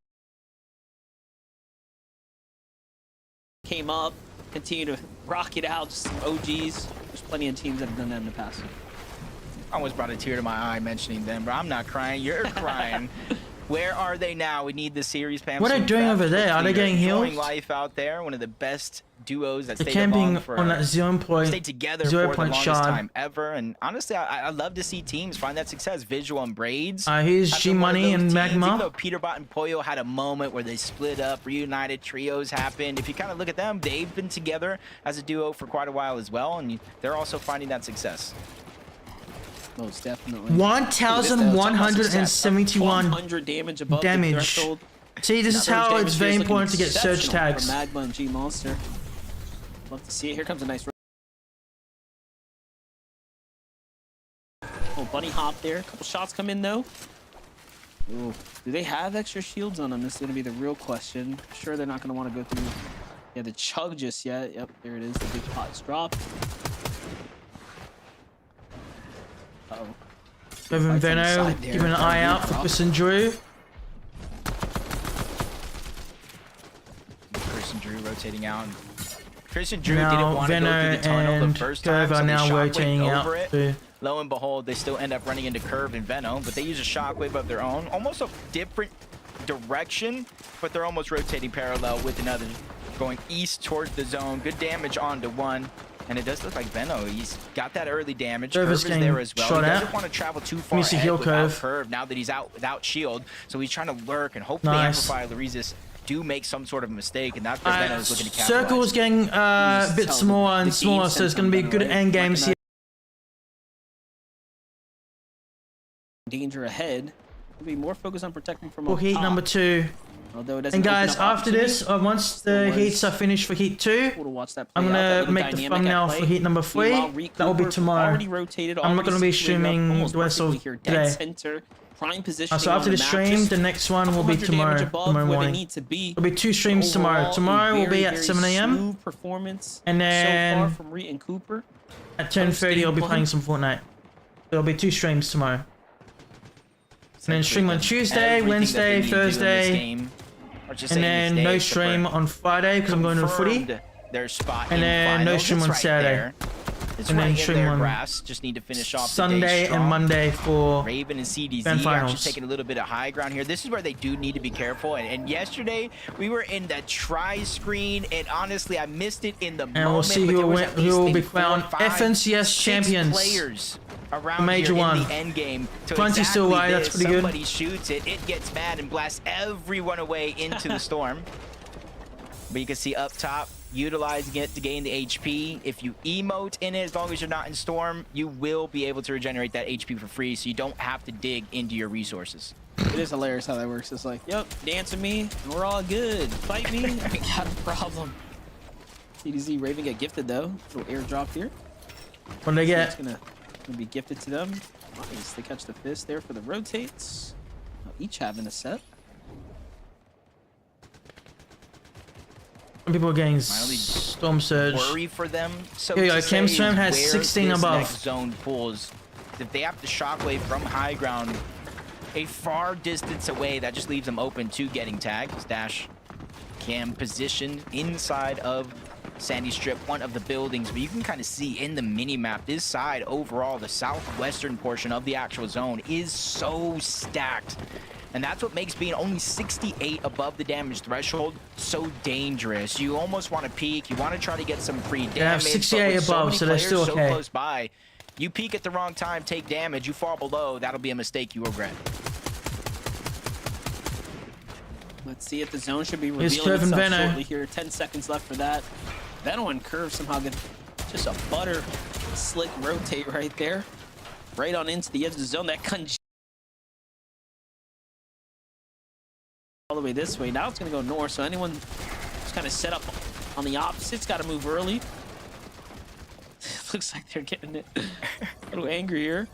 Came up, continue to rock it out, just some OGs. There's plenty of teams that have done that in the past. I almost brought a tear to my eye mentioning them, but I'm not crying. You're crying. Where are they now? We need the series, Pam. What are they doing over there? Are they getting healed? Life out there. One of the best duos that They're stayed camping along for on that 0 point, stayed together 0 for the point longest shard. time ever. And honestly, I love to see teams find that success. Visual and Braids. Here's G-Money and Magma. Even though 𝗏𝗏𝗏 and 𝗏𝗏𝗏 had a moment where they split up, reunited, trios happened. If you kind of look at them, they've been together as a duo for quite a while as well, and they're also finding that success. Most definitely. 1,171 damage above damage. the threshold. See, this is how it's very important to get surge tags. Magma and G Monster. Love to see it. Here comes a nice. Oh, bunny hop there. A couple shots come in though. Ooh. Do they have extra shields on them? This is going to be the real question. I'm sure they're not going to want to go through the chug just yet. Yep, there it is. The big pot's dropped. Uh-oh. Kevin Veno, keeping an eye out for Chris and Drew. Chris and Drew rotating out. Chris and Drew Now, didn't want to go through the tunnel and the first Curve time, are so now they rotating shockwaved out over it. too. Lo and behold, they still end up running into Curve and Veno, but they use a shockwave of their own, almost a different direction, but they're almost rotating parallel with another, going east towards the zone. Good damage onto one. And it does look like Veno, he's got that early damage. Curve is there as well. He doesn't want to travel too far ahead without Curve now that he's out without shield. So he's trying to lurk and hopefully amplify 𝗁𝘂𝗏 do make some sort of mistake, and that's where Veno's looking to capitalize. Circle is getting a bit smaller and smaller, so it's going to be good end games here. Danger ahead. We'll be more focused on protecting from for heat number 2. And guys, after this, once the heats are finished for heat 2, I'm gonna make the thumbnail for heat number 3. That will be tomorrow. I'm not gonna be streaming the rest of today. So after the stream, the next one will be tomorrow morning. There'll be 2 streams tomorrow. Tomorrow will be at 7 AM, and then at 10:30 I'll be playing some Fortnite. There'll be 2 streams tomorrow. And then stream on Tuesday, Wednesday, Thursday, and then no stream on Friday because I'm going to the footy. And then no stream on Saturday. And then stream on just need to finish off Sunday and Monday for Raven and CDZ grand finals. actually taking a little bit of high ground here. This is where they do need to be careful. And yesterday we were in that try screen, and honestly I missed it in the moment. And we'll see who will be crowned FNCS champions. Players around Major here one. in the end game. 𝗁𝘂 still alive, that's pretty good. Somebody shoots it, it gets mad and blasts everyone away into the storm. But you can see up top, utilizing it to gain the HP. If you emote in it, as long as you're not in Storm, you will be able to regenerate that HP for free, so you don't have to dig into your resources. It is hilarious how that works. It's like, yep, dance with me, and we're all good. Fight me, I got a problem. CDZ Raven get gifted though. Little airdrop here. What do they get? It's gonna be gifted to them. Nice. They catch the fist there for the rotates. Each having a set. People are getting Storm Surge. Worry for them. So yeah, 𝗏𝗏𝗀 has 16 above. Next zone pulls. If they have to shockwave from high ground a far distance away, that just leaves them open to getting tagged. Stash Cam positioned inside of Sandy Strip, one of the buildings, but you can kind of see in the mini map this side overall, the southwestern portion of the actual zone is so stacked. And that's what makes being only 68 above the damage threshold so dangerous. You almost want to peek, you want to try to get some free damage. They have 68 above, so they're still okay. So close by, you peek at the wrong time, take damage, you fall below, that'll be a mistake you regret. Let's see if the zone should be revealing itself shortly here. 10 seconds left for that. 𝗏𝗏 and Curve somehow get just a butter slick rotate right there. Right on into the edge of the zone. That all the way this way. Now it's going to go north, so anyone who's kind of set up on the opposite's got to move early. Looks like they're getting it a little angry here.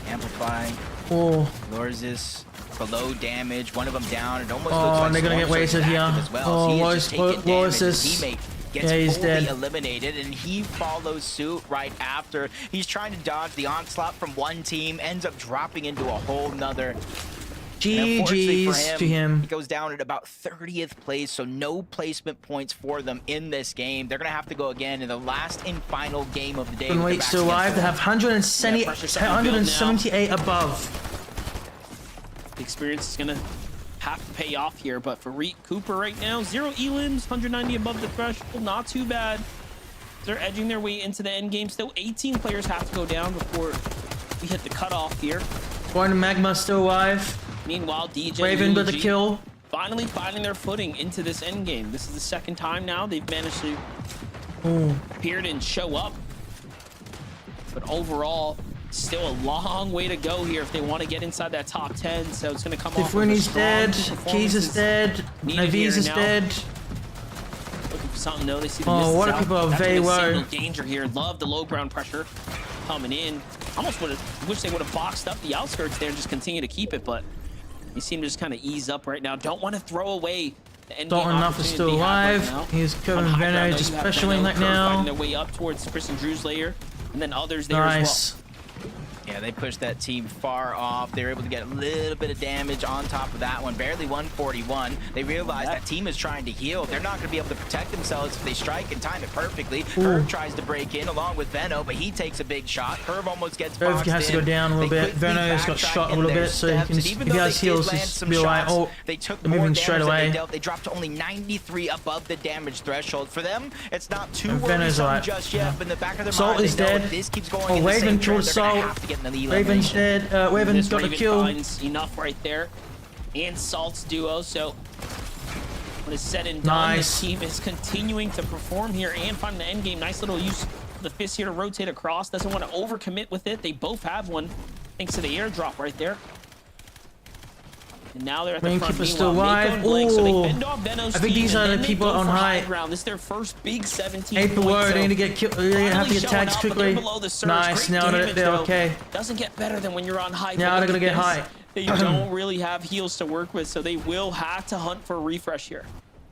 Amplify. Oh. Lures this below damage. One of them down. It almost looks like they're gonna get wasted here. As well. Oh, His teammate gets he's fully dead. Eliminated, and he follows suit right after. He's trying to dodge the onslaught from one team, ends up dropping into a whole nother. GG's to him. He goes down at about 30th place, so no placement points for them in this game. They're going to have to go again in the last and final game of the day. Wait, still alive. They have 178 above. The experience is going to have to pay off here, but for 𝗏𝗏𝗃 right now, 0 elims, 190 above the threshold, not too bad. They're edging their way into the end game. Still 18 players have to go down before we hit the cutoff here. Born Magma still alive. Meanwhile, DJ Raven with the kill. Finally finding their footing into this end game. This is the second time now they've managed to appear and show up. But overall, still a long way to go here if they want to get inside that top 10. So it's going to come off. Tifwini's dead. 𝗏𝗏𝗃 is dead. 𝗏𝗏𝗃𝗏 is dead. Looking for something though. They see the what are people very low? Danger here. Love the low ground pressure coming in. Almost wish they would have boxed up the outskirts there and just continue to keep it, but you seem to just kind of ease up right now. Don't want to throw away the end game. Dalton Nuff is still alive. He's 𝗏𝗏𝗃 just specialing right now. Fighting their way up towards Chris and Drew's layer, and then others there as well. Yeah, they pushed that team far off. They were able to get a little bit of damage on top of that one. Barely 141. They realized that team is trying to heal. They're not going to be able to protect themselves if they strike and time it perfectly. 𝗏𝗏 tries to break in along with 𝗏𝗏, but he takes a big shot. 𝗏𝗏 almost gets boxed in. has to go down a little bit. 𝗏𝗏 has got shot a little bit, so he can, if he has heals, he'll be like, oh, they took they're more moving damage straight than away. they dealt. They dropped to only 93 above the damage threshold. For them, it's not too 𝗏𝗏's worrisome right. just yet, but in the back of their Salt mind, is they know dead. if this keeps going Oh, in the Raven same killed trend, they're gonna Salt. have to get an elimination. Raven's dead. Raven's got the kill. Finds enough right there, and Salt's duo. So when it's said and done, this team is continuing to perform here and find the end game. Nice little use of the fist here to rotate across. Doesn't want to overcommit with it. They both have one thanks to the airdrop right there. And now they're at the front. Keeper's still alive. So they fend off 𝗏𝗏's I think these team, are and the then people they go on for high ground. This is their first big 17 8 below, points. they need to get killed. They have to get tagged quickly. Nice, now they're okay. Doesn't get better than when you're on high. Now they're gonna get high. They don't really have heals to work with, so they will have to hunt for a refresh here.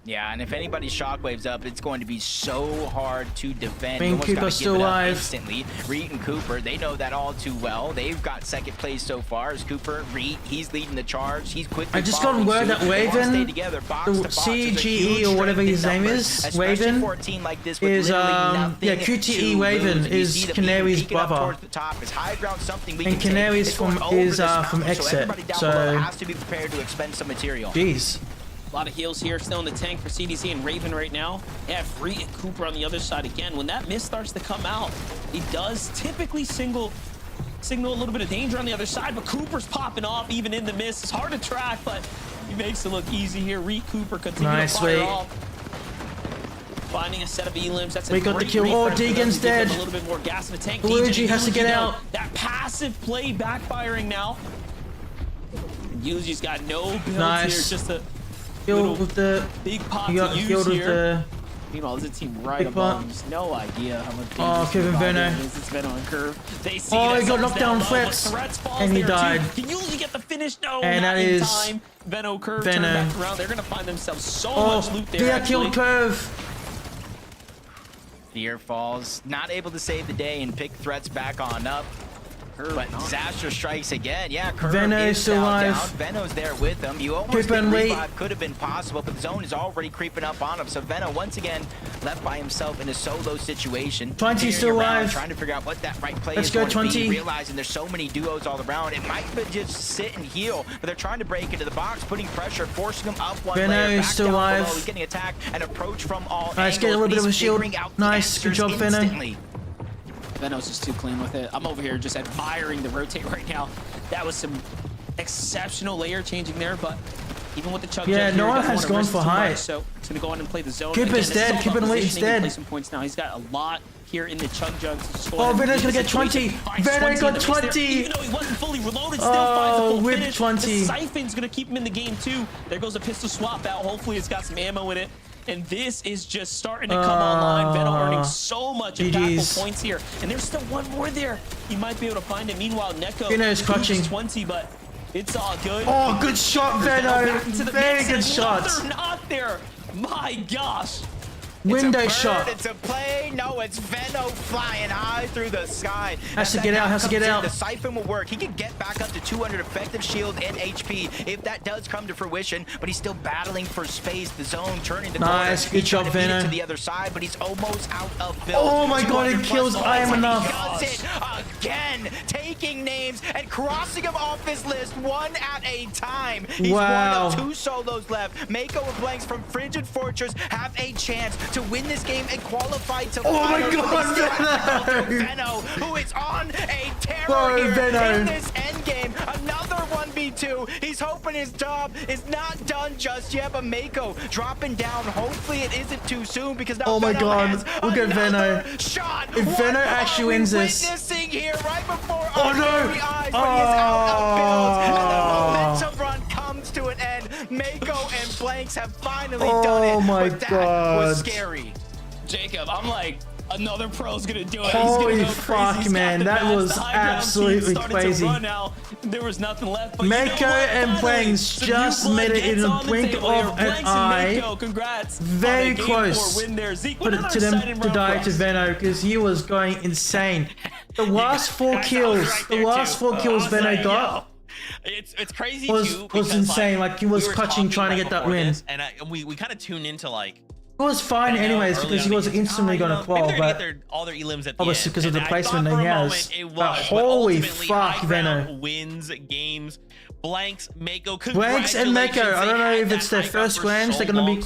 Yeah, and if anybody shockwaves up, it's going to be so hard to defend. King Cooper's still alive. Instantly. 𝗏𝗏 and Cooper, they know that all too well. They've got second place so far as Cooper. 𝗏𝗏, he's leading the charge. He's quickly. I just got word that Raven, 𝗏𝗏𝗃𝗃 or whatever his name is, Raven, is 𝗏𝗏𝗃𝗃 is 𝗏𝗏𝗃𝗃's brother. And 𝗏𝗏𝗃 from 𝗏𝗏𝗃𝗃, so has to be prepared to expend some material. Jeez. A lot of heals here still in the tank for CDZ and Raven right now. They have 𝗏𝗏 and Cooper on the other side again. When that mist starts to come out, he does typically single signal a little bit of danger on the other side, but Cooper's popping off even in the miss. It's hard to track, but he makes it look easy here. Cooper continuing to fire off. Finding a set of elims. That's we got the kill. Oh, Deegan's dead. A little bit more gas in the tank. 𝗏𝗏𝗃 has to get out. That passive play backfiring now. 𝗏𝗏's got no builds here. Just a kill with the big pot to use here. Meanwhile, there's a team right above him. Just no idea how much. Oh, Kevin Veno. It's Veno on curve. They see he got knocked down flex, and he died. Can 𝗏𝗏 get the finish? No, and not that in is time. Veno curve turn back around. They're gonna find themselves so much loot there. Dia killed curve. Fear falls, not able to save the day and pick threats back on up. But disaster strikes again. Yeah, Veno is still alive. Veno's there with him. You almost think revive could have been possible, but the zone is already creeping up on him. So Veno once again left by himself in a solo situation. 𝗏𝗁 still alive. Trying to figure out what that right play Let's is go, going to be. 𝗏𝗁. Realizing there's so many duos all around. It might be just sit and heal, but they're trying to break into the box, putting pressure, forcing him up one layer, back still down alive. below. He's getting attacked and approach from all nice, angles. get a little bit of a shield. Nice, good job, Veno. Veno's just too clean with it. I'm over here just admiring the rotate right now. That was some exceptional layer changing there, but even with the chug jump no one has gone for high. So he's gonna go on and play the zone. Keeper's dead. Keeper Elite's dead. Play some points now. He's got a lot here in the chug jugs. Oh, Veno's gonna get 𝗏𝗁. Veno got 𝗏𝗁. Even though he wasn't fully reloaded, still finds a full whip finish. 𝗏𝗁. The 𝗨𝗪's gonna keep him in the game too. There goes a pistol swap out. Hopefully it's got some ammo in it. And this is just starting to come online. Veno earning so much impactful points here. And there's still one more there. He might be able to find it. Meanwhile, Neko is clutching. 20, but it's all good. Oh, good shot, Veno. Very good shot. They're not there. My gosh. Window shot. It's a play. No, it's Veno flying high through the sky. Has to get out. Has to get out. The siphon will work. He can get back up to 200 effective shield and HP if that does come to fruition. But he's still battling for space. The zone turning the corner. Nice, good job, Veno. To the other side, but he's almost out of build. Oh my God! It kills I am enough. He does it again, taking names and crossing them off his list one at a time. He's one of 2 solos left. 𝗏𝗂 and Blanks from Frigid Fortress have a chance to win this game and qualify to my God, Veno, who is on a terror here in this end game. Another 1v2. He's hoping his job is not done just yet, but 𝗏𝗂 dropping down. Hopefully it isn't too soon because now my God, look at Veno. Shot. If Veno actually wins this. Witnessing here right before our very eyes, but he is out of builds, and the momentum run comes to an end. 𝗏𝗂 and Blanks have finally done it. But that was scary. Jacob, I'm like, another pro's gonna do it. Holy He's gonna go fuck, crazy. man, that was absolutely crazy. There was nothing left. But 𝗏𝗂 and Blanks just made it in a blink of an eye. Congrats. Very close. Put it to them to die to Veno because he was going insane. The last 4 kills, Veno got. It's crazy was insane. Like he was clutching, trying to get that win. And we kind of tuned into like. It was fine anyways because he was instantly gonna qual, but all their elims at the obviously because of the and placement that he has. But holy fuck, Veno wins games. Blanks, 𝗏𝗂, Blanks and 𝗏𝗂. I don't know if it's their first scrims they're gonna be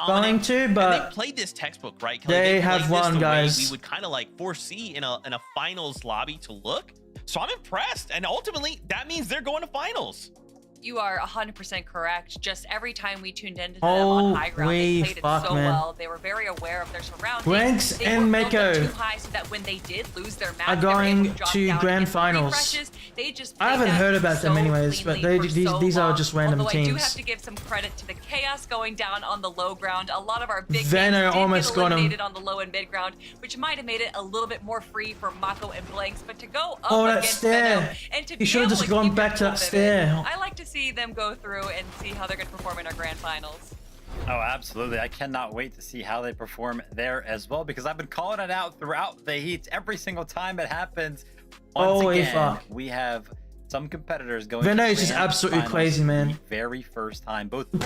going to, but they played this textbook right. They have won, guys. We would kind of like foresee in a finals lobby to look. So I'm impressed, and ultimately that means they're going to finals. You are 100% correct. Just every time we tuned into them on high ground, they played it so well. They were very aware of their surroundings. Blanks and 𝗏𝗂 too high so that when they did lose their match, are going to grand finals. They just I haven't heard about them anyways, but these are just random teams. I do have to give some credit to the chaos going down on the low ground. A lot of our big Veno almost got him on the low and mid ground, which might have made it a little bit more free for 𝗏𝗂 and Blanks. But to go up against Veno and to he should have just gone back to that stair. I like to see them go through and see how they're going to perform in our grand finals. Oh, absolutely. I cannot wait to see how they perform there as well, because I've been calling it out throughout the heats every single time it happens. Once again, we have some competitors going. Veno is just absolutely crazy, man. Very first time, both the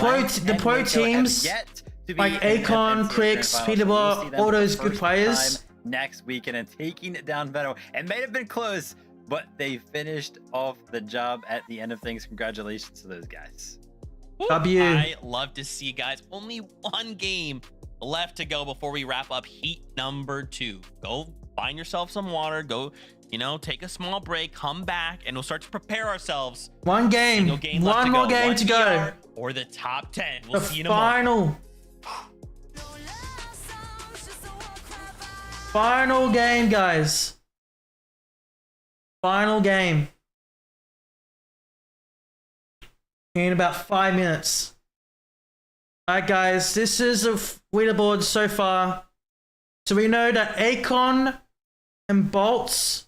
pro teams like 𝗏𝗏𝗃, Crix, 𝗏𝗏𝗃, all those good players. Next weekend and taking it down Veno. It may have been close, but they finished off the job at the end of things. Congratulations to those guys. W. I love to see, guys. Only 1 game left to go before we wrap up heat number 2. Go find yourself some water. Go you know, take a small break, come back, and we'll start to prepare ourselves. One game. One more game to go. Or the top 10. We'll see you in a moment. Final game, guys. Final game. In about 5 minutes. Alright, guys. This is a leaderboard so far. So we know that 𝗏𝗏𝗃 and Bolts,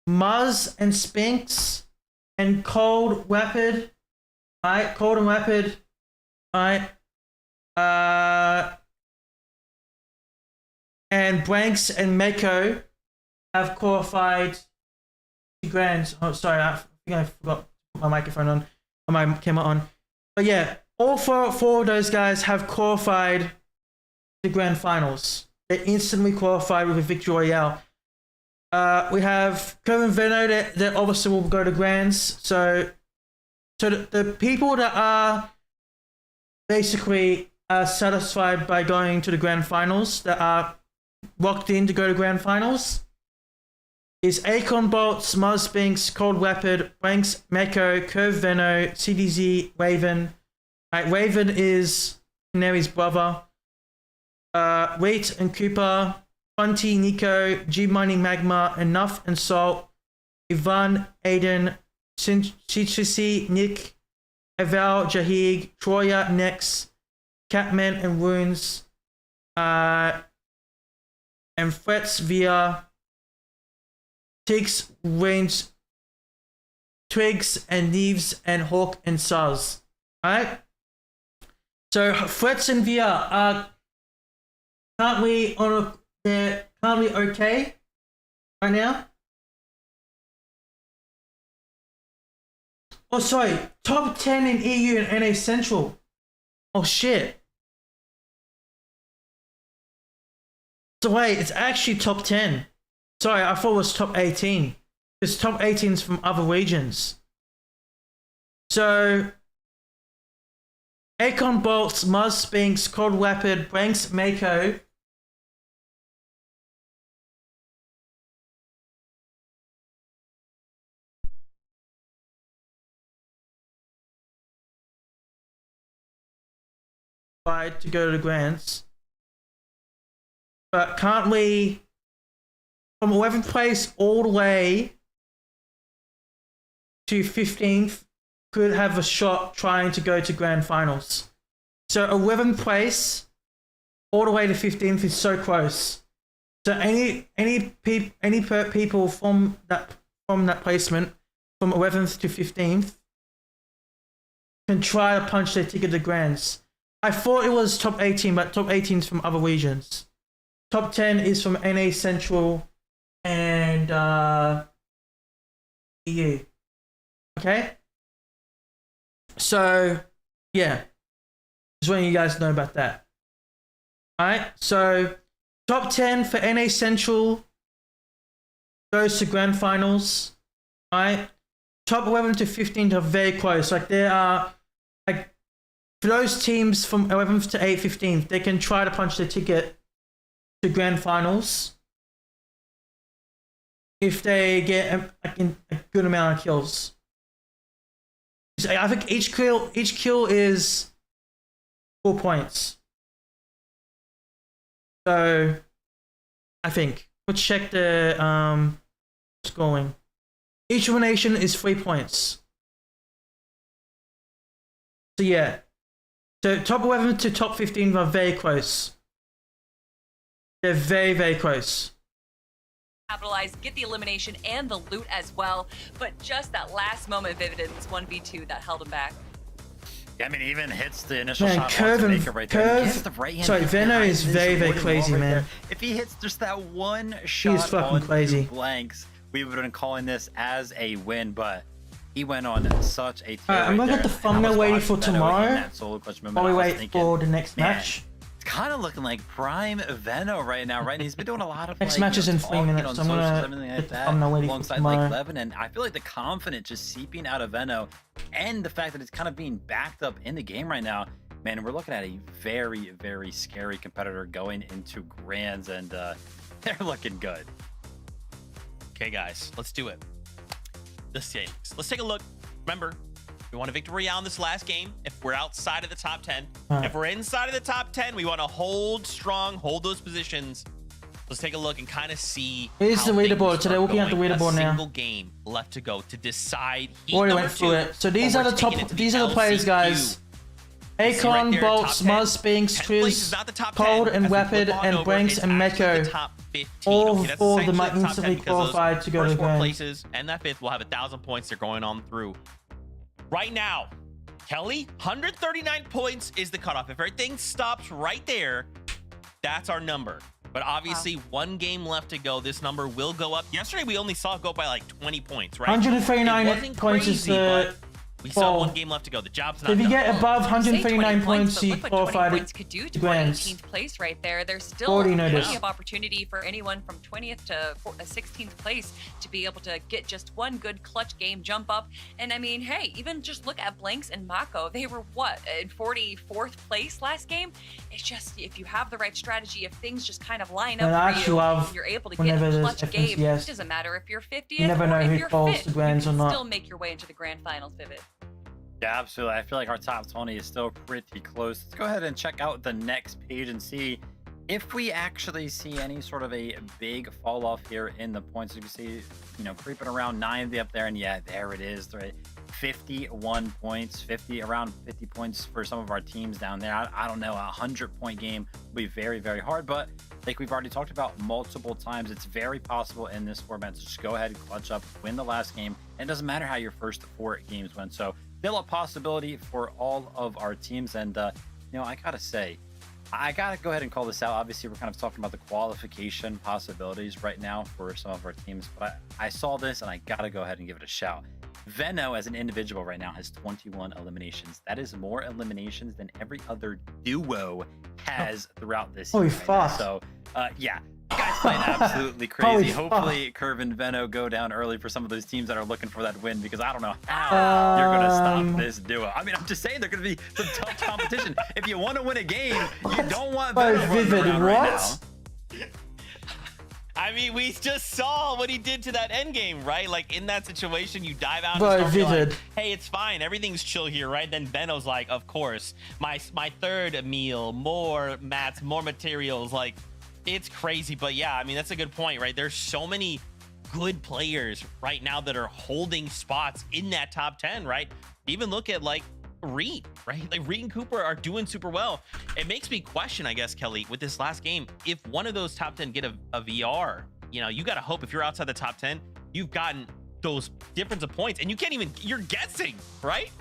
Muzz and Spinks, and 𝗏𝗏𝗶𝗆. Alright, Cold and Rapid. Alright. And Branks and 𝗏𝗂𝗃 have qualified to grands. Oh, sorry, I think I forgot to put my microphone on, or my camera on. But yeah, all four of those guys have qualified to grand finals. They instantly qualified with a victory royale. We have 𝗏𝗏 and 𝗏𝗏 that obviously will go to grands. So the people that are basically satisfied by going to the grand finals, that are locked in to go to grand finals, is 𝗏𝗏𝗃, Bolts, Muzz, Spinks, 𝗏𝗏𝗃, Branks, 𝗏𝗏𝗃, 𝗏𝗏, CDZ, Raven. Right, Raven is Canary's brother. Wheat and Cooper, 𝗠់Nico, G Money Magma, Enough and Salt, Ivan, Aiden, 𝗙𝗂𝗃, Nick, 𝗏𝗏𝗃𝗍, Troya, Nex, Catman and Wounds, and Frets via Tiggs, Wins, Twigs, and Neves, and Hawk and Suz. Alright? So Frets and via currently they're currently okay right now. Oh, sorry, top 10 in EU and NA Central. Oh shit. So wait, it's actually top 10. Sorry, I thought it was top 18. It's top 18s from other regions. So 𝗏𝗏𝗃, Bolts, Muzz, Spinks, 𝗏𝗏𝗃, Branks, 𝗏𝗏𝗃, to go to the grands, but currently from 11th place all the way to 15th could have a shot trying to go to grand finals. So 11th place all the way to 15th is so close. So any people from that placement from 11th to 15th can try to punch their ticket to grands. I thought it was top 18, but top 18 is from other regions. Top 10 is from NA Central and EU. Okay? So, yeah. Just letting you guys know about that. Alright, so top 10 for NA Central goes to grand finals. Alright? Top 11 to 15 are very close. Like, there are, like, for those teams from 11th to 8th, 15th, they can try to punch their ticket to grand finals if they get a good amount of kills. So I think each kill is 4 points. So I think let's check the scoring. Each elimination is 3 points. So yeah. So top 11 to top 15 are very close. They're very, very close. Capitalize, get the elimination and the loot as well, but just that last moment of evidence, 1v2, that held him back. Yeah, I mean, even hits the initial man, shot. 𝗏𝗏𝗃 Right there. He hits the right-hand sorry, 𝗏𝗏𝗃 is very, very crazy, man. There. If he hits just that one shot, he's fucking crazy. Blanks, we would have been calling this as a win, but he went on such a tear. Alright, I'm gonna get the thumbnail waiting for tomorrow while we wait for the next match. It's kind of looking like prime 𝗏𝗏 right now, right? He's been doing a lot of next match is in 3 minutes. So I'm gonna get the thumbnail waiting for tomorrow. Like 𝗏𝗏, and I feel like the confidence just seeping out of 𝗏𝗏, and the fact that it's kind of being backed up in the game right now. Man, we're looking at a very, very scary competitor going into grands, and they're looking good. Okay, guys, let's do it. Let's take a look. Remember, we want a victory royale in this last game if we're outside of the top 10. If we're inside of the top 10, we want to hold strong, hold those positions. Let's take a look and kind of see. Here's the leaderboard. So they're looking at the leaderboard now. Single game left to go to decide. Already went through it. So these are the top. These are the players, guys. 𝗏𝗏𝗏𝗆, 𝗏𝗏𝗏𝗆, 𝗏𝗏𝗏𝗏𝗏, 𝗏𝗏𝗏𝗏𝗏𝗏𝗏𝗏, and Rapid and Brinks and Mek𝗂. All four of them are instantly qualified to go to the grand. Places, and that fifth will have 1,000 points. They're going on through. Right now, Kelly, 139 points is the cutoff. If everything stops right there, that's our number. But obviously, one game left to go. This number will go up. Yesterday, we only saw it go by like 20 points, right? 139 points is the. We still have one game left to go. The job's not done. If you get done. above 139 points, you qualify to could do to 18th place right there. There's still plenty of opportunity for anyone from 20th to 16th place to be able to get just one good clutch game, jump up. And I mean, hey, even just look at Blanks and 𝗏𝗂. They were what, in 44th place last game? It's just, if you have the right strategy, if things just kind of line up for you, you're able to get a clutch game. It doesn't matter if you're 50th you never know or who if you're falls 5th. to grands or not. Still make your way into the grand finals, Vivid. Yeah, absolutely. I feel like our top 20 is still pretty close. Let's go ahead and check out the next page and see if we actually see any sort of a big fall off here in the points. You can see, you know, creeping around 90 up there, and yeah, there it is. Right, 51 points, around 50 points for some of our teams down there. I don't know, a 100-point game will be very, very hard, but like we've already talked about multiple times, it's very possible in this format to just go ahead and clutch up, win the last game. And it doesn't matter how your first 4 games went. So still a possibility for all of our teams. And you know, I gotta say, I gotta go ahead and call this out. Obviously, we're kind of talking about the qualification possibilities right now for some of our teams, but I saw this and I gotta go ahead and give it a shout. 𝗏𝗏 as an individual right now has 21 eliminations. That is more eliminations than every other duo has throughout this Holy year. fuck. So yeah, guys playing absolutely crazy. Hopefully Curve and 𝗏𝗏 go down early for some of those teams that are looking for that win, because I don't know how you're gonna stop this duo. I mean, I'm just saying, they're gonna be some tough competition. If you want to win a game, you don't want Vivid, around right now. I mean, we just saw what he did to that end game, right? Like, in that situation, you dive out But and start Vivid. like, hey, it's fine, everything's chill here, right? Then 𝗏𝗏's like, of course, my third meal, more mats, more materials, like, it's crazy. But yeah, I mean, that's a good point, right? There's so many good players right now that are holding spots in that top 10, right? Even look at like Reed, right? Like Reed and Cooper are doing super well. It makes me question, I guess, Kelly, with this last game, if one of those top 10 get a VR, you know, you got to hope if you're outside the top 10, you've gotten those difference of points, and you can't even, you're guessing, right?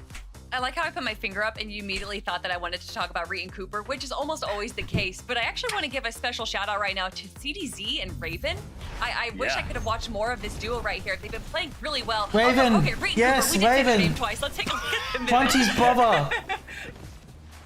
I like how I put my finger up and you immediately thought that I wanted to talk about Reed and Cooper, which is almost always the case. But I actually want to give a special shout out right now to CDZ and Raven. I wish I could have watched more of this duo right here. They've been playing really well. Raven, okay, Reed yes, Cooper. We did say their Raven. name twice. Let's take a look at them. 𝗏𝗏𝗏𝗏's brother.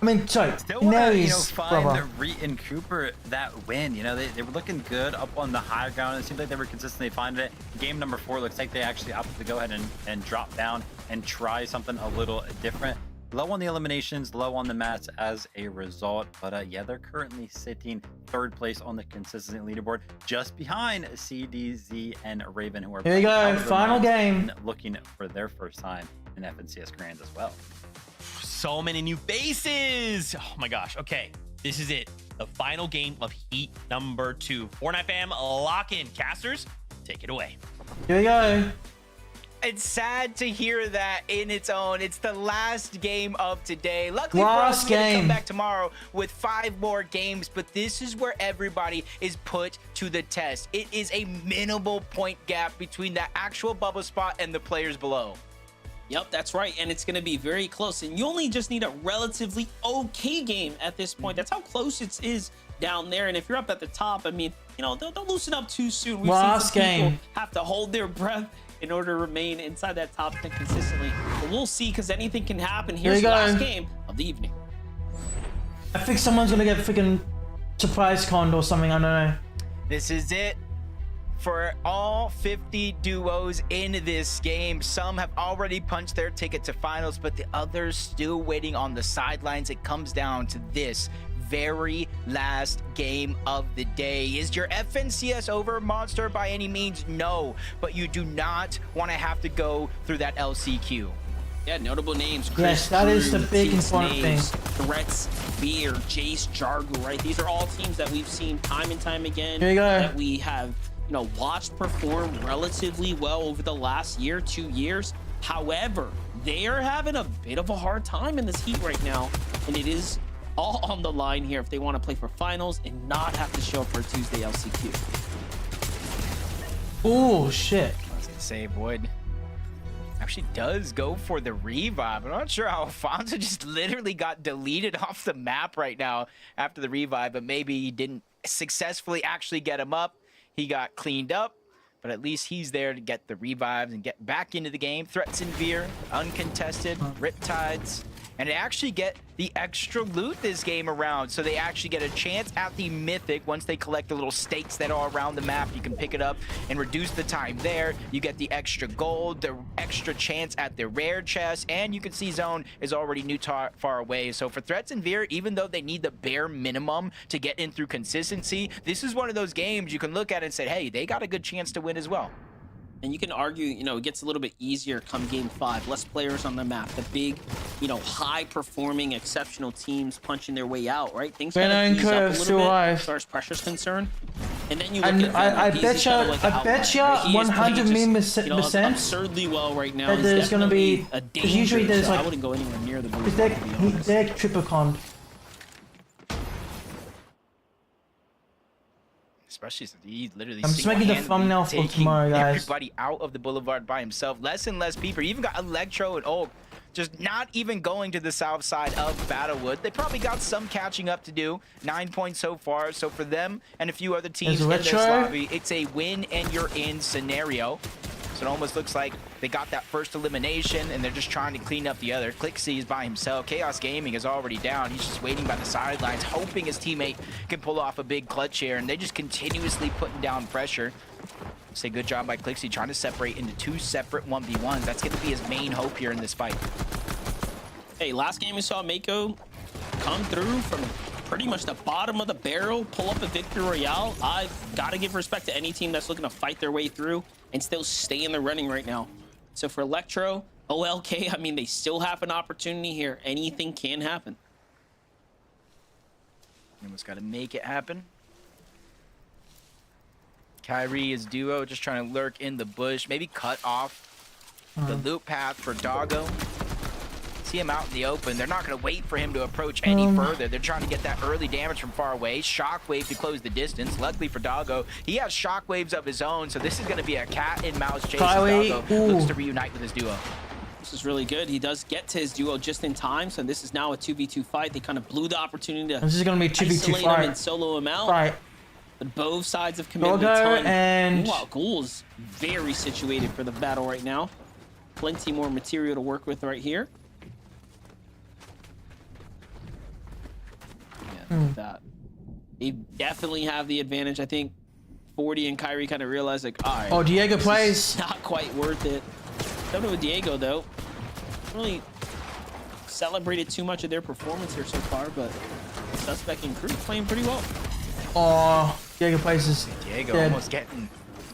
I mean, sorry, Still want to, you know, Nary's find brother. Reed and Cooper that win. You know, they were looking good up on the higher ground. It seemed like they were consistently finding it. Game number 4 looks like they actually opted to go ahead and drop down and try something a little different. Low on the eliminations, low on the mats as a result. But yeah, they're currently sitting 3rd place on the consistency leaderboard, just behind CDZ and Raven, who are Here we go, final game. looking for their first time in FNCS Grands as well. So many new faces. Oh my gosh. Okay, this is it. The final game of heat number 2. Fortnite fam, lock in. Casters, take it away. Here we go. It's sad to hear that in its own. It's the last game of today. Luckily for us, Last we're gonna come game. back tomorrow with 5 more games, but this is where everybody is put to the test. It is a minimal point gap between the actual bubble spot and the players below. Yep, that's right, and it's going to be very close, and you only just need a relatively okay game at this point. That's how close it is down there, and if you're up at the top, I mean, you know, don't loosen up too soon. We've Last seen some people game. have to hold their breath in order to remain inside that top 10 consistently, but we'll see, because anything can happen. Here's the last game of the evening. I think someone's gonna get freaking surprise conned or something, I don't know. This is it for all 50 duos in this game. Some have already punched their ticket to finals, but the others still waiting on the sidelines. It comes down to this very last game of the day. Is your FNCS over, Monster? By any means, no. But you do not want to have to go through that LCQ. Yeah, notable names. Yes, that is the big important thing. Threats, Fear, Jace, Jargu, right? These are all teams that we've seen time and time again. Here you go. That we have, watched perform relatively well over the last year, 2 years. However, they are having a bit of a hard time in this heat right now, and it is all on the line here if they want to play for finals and not have to show up for a Tuesday LCQ. Oh shit! I was gonna say Void actually does go for the revive. I'm not sure how 𝗠𝗀 just literally got deleted off the map right now after the revive, but maybe he didn't successfully actually get him up. He got cleaned up, but at least he's there to get the revives and get back into the game. 𝗏𝗏𝗏, uncontested, Riptides, and they actually get the extra loot this game around. So they actually get a chance at the Mythic. Once they collect the little stakes that are around the map, you can pick it up and reduce the time there. You get the extra gold, the extra chance at the rare chest, and you can see Zone is already far away. So for 𝗏𝗏𝗏, even though they need the bare minimum to get in through consistency, this is one of those games you can look at and say, hey, they got a good chance to win as well. And you can argue, it gets a little bit easier come game 5. Less players on the map. The big, high-performing, exceptional teams punching their way out, right? Things kind of ease up a little bit as far as pressure's concerned. And then you look at I bet you 100 million percent absurdly well right now. that there's going to be a danger. Usually there's I wouldn't go anywhere near the blue. They're teccacontent. Especially since he literally I'm just making the thumbnail for tomorrow, guys. Everybody out of the Boulevard by himself. Less and less people. You even got Electro and 𝗏𝗏 just not even going to the south side of Battlewood. They probably got some catching up to do. 9 points so far. So for them and a few other teams in this lobby, it's a win and you're in scenario. So it almost looks like they got that first elimination and they're just trying to clean up the other. 𝗏𝗏𝗏 is by himself. Chaos Gaming is already down. He's just waiting by the sidelines, hoping his teammate can pull off a big clutch here. And they just continuously putting down pressure. Say good job by 𝗏𝗏𝗏, trying to separate into 2 separate 1v1s. That's going to be his main hope here in this fight. Hey, last game we saw 𝗏𝗂 come through from pretty much the bottom of the barrel, pull up a victory royale. I've got to give respect to any team that's looking to fight their way through and still stay in the running right now. So for Electro, OLK, I mean, they still have an opportunity here. Anything can happen. Almost got to make it happen. Kyrie is duo, just trying to lurk in the bush, maybe cut off the loop path for Doggo. See him out in the open. They're not going to wait for him to approach any further. They're trying to get that early damage from far away. Shockwave to close the distance. Luckily for Doggo, he has shockwaves of his own, so this is going to be a cat and mouse chase. Doggo looks to reunite with his duo. This is really good. He does get to his duo just in time, so this is now a 2v2 fight. They kind of blew the opportunity to this is going to be a 2v2 fight him and solo him out. Right. But both sides have committed a ton. And wow, 𝗏𝗏's very situated for the battle right now. Plenty more material to work with right here. Yeah, look at that. They definitely have the advantage. I think 40 and Kyrie kind of realized, like, all right. Oh, Diego plays. Not quite worth it. Don't know with Diego, though. Really celebrated too much of their performance here so far, but 𝗏𝗏𝗏 and Crew playing pretty well. Oh, Diego plays is Diego dead. almost getting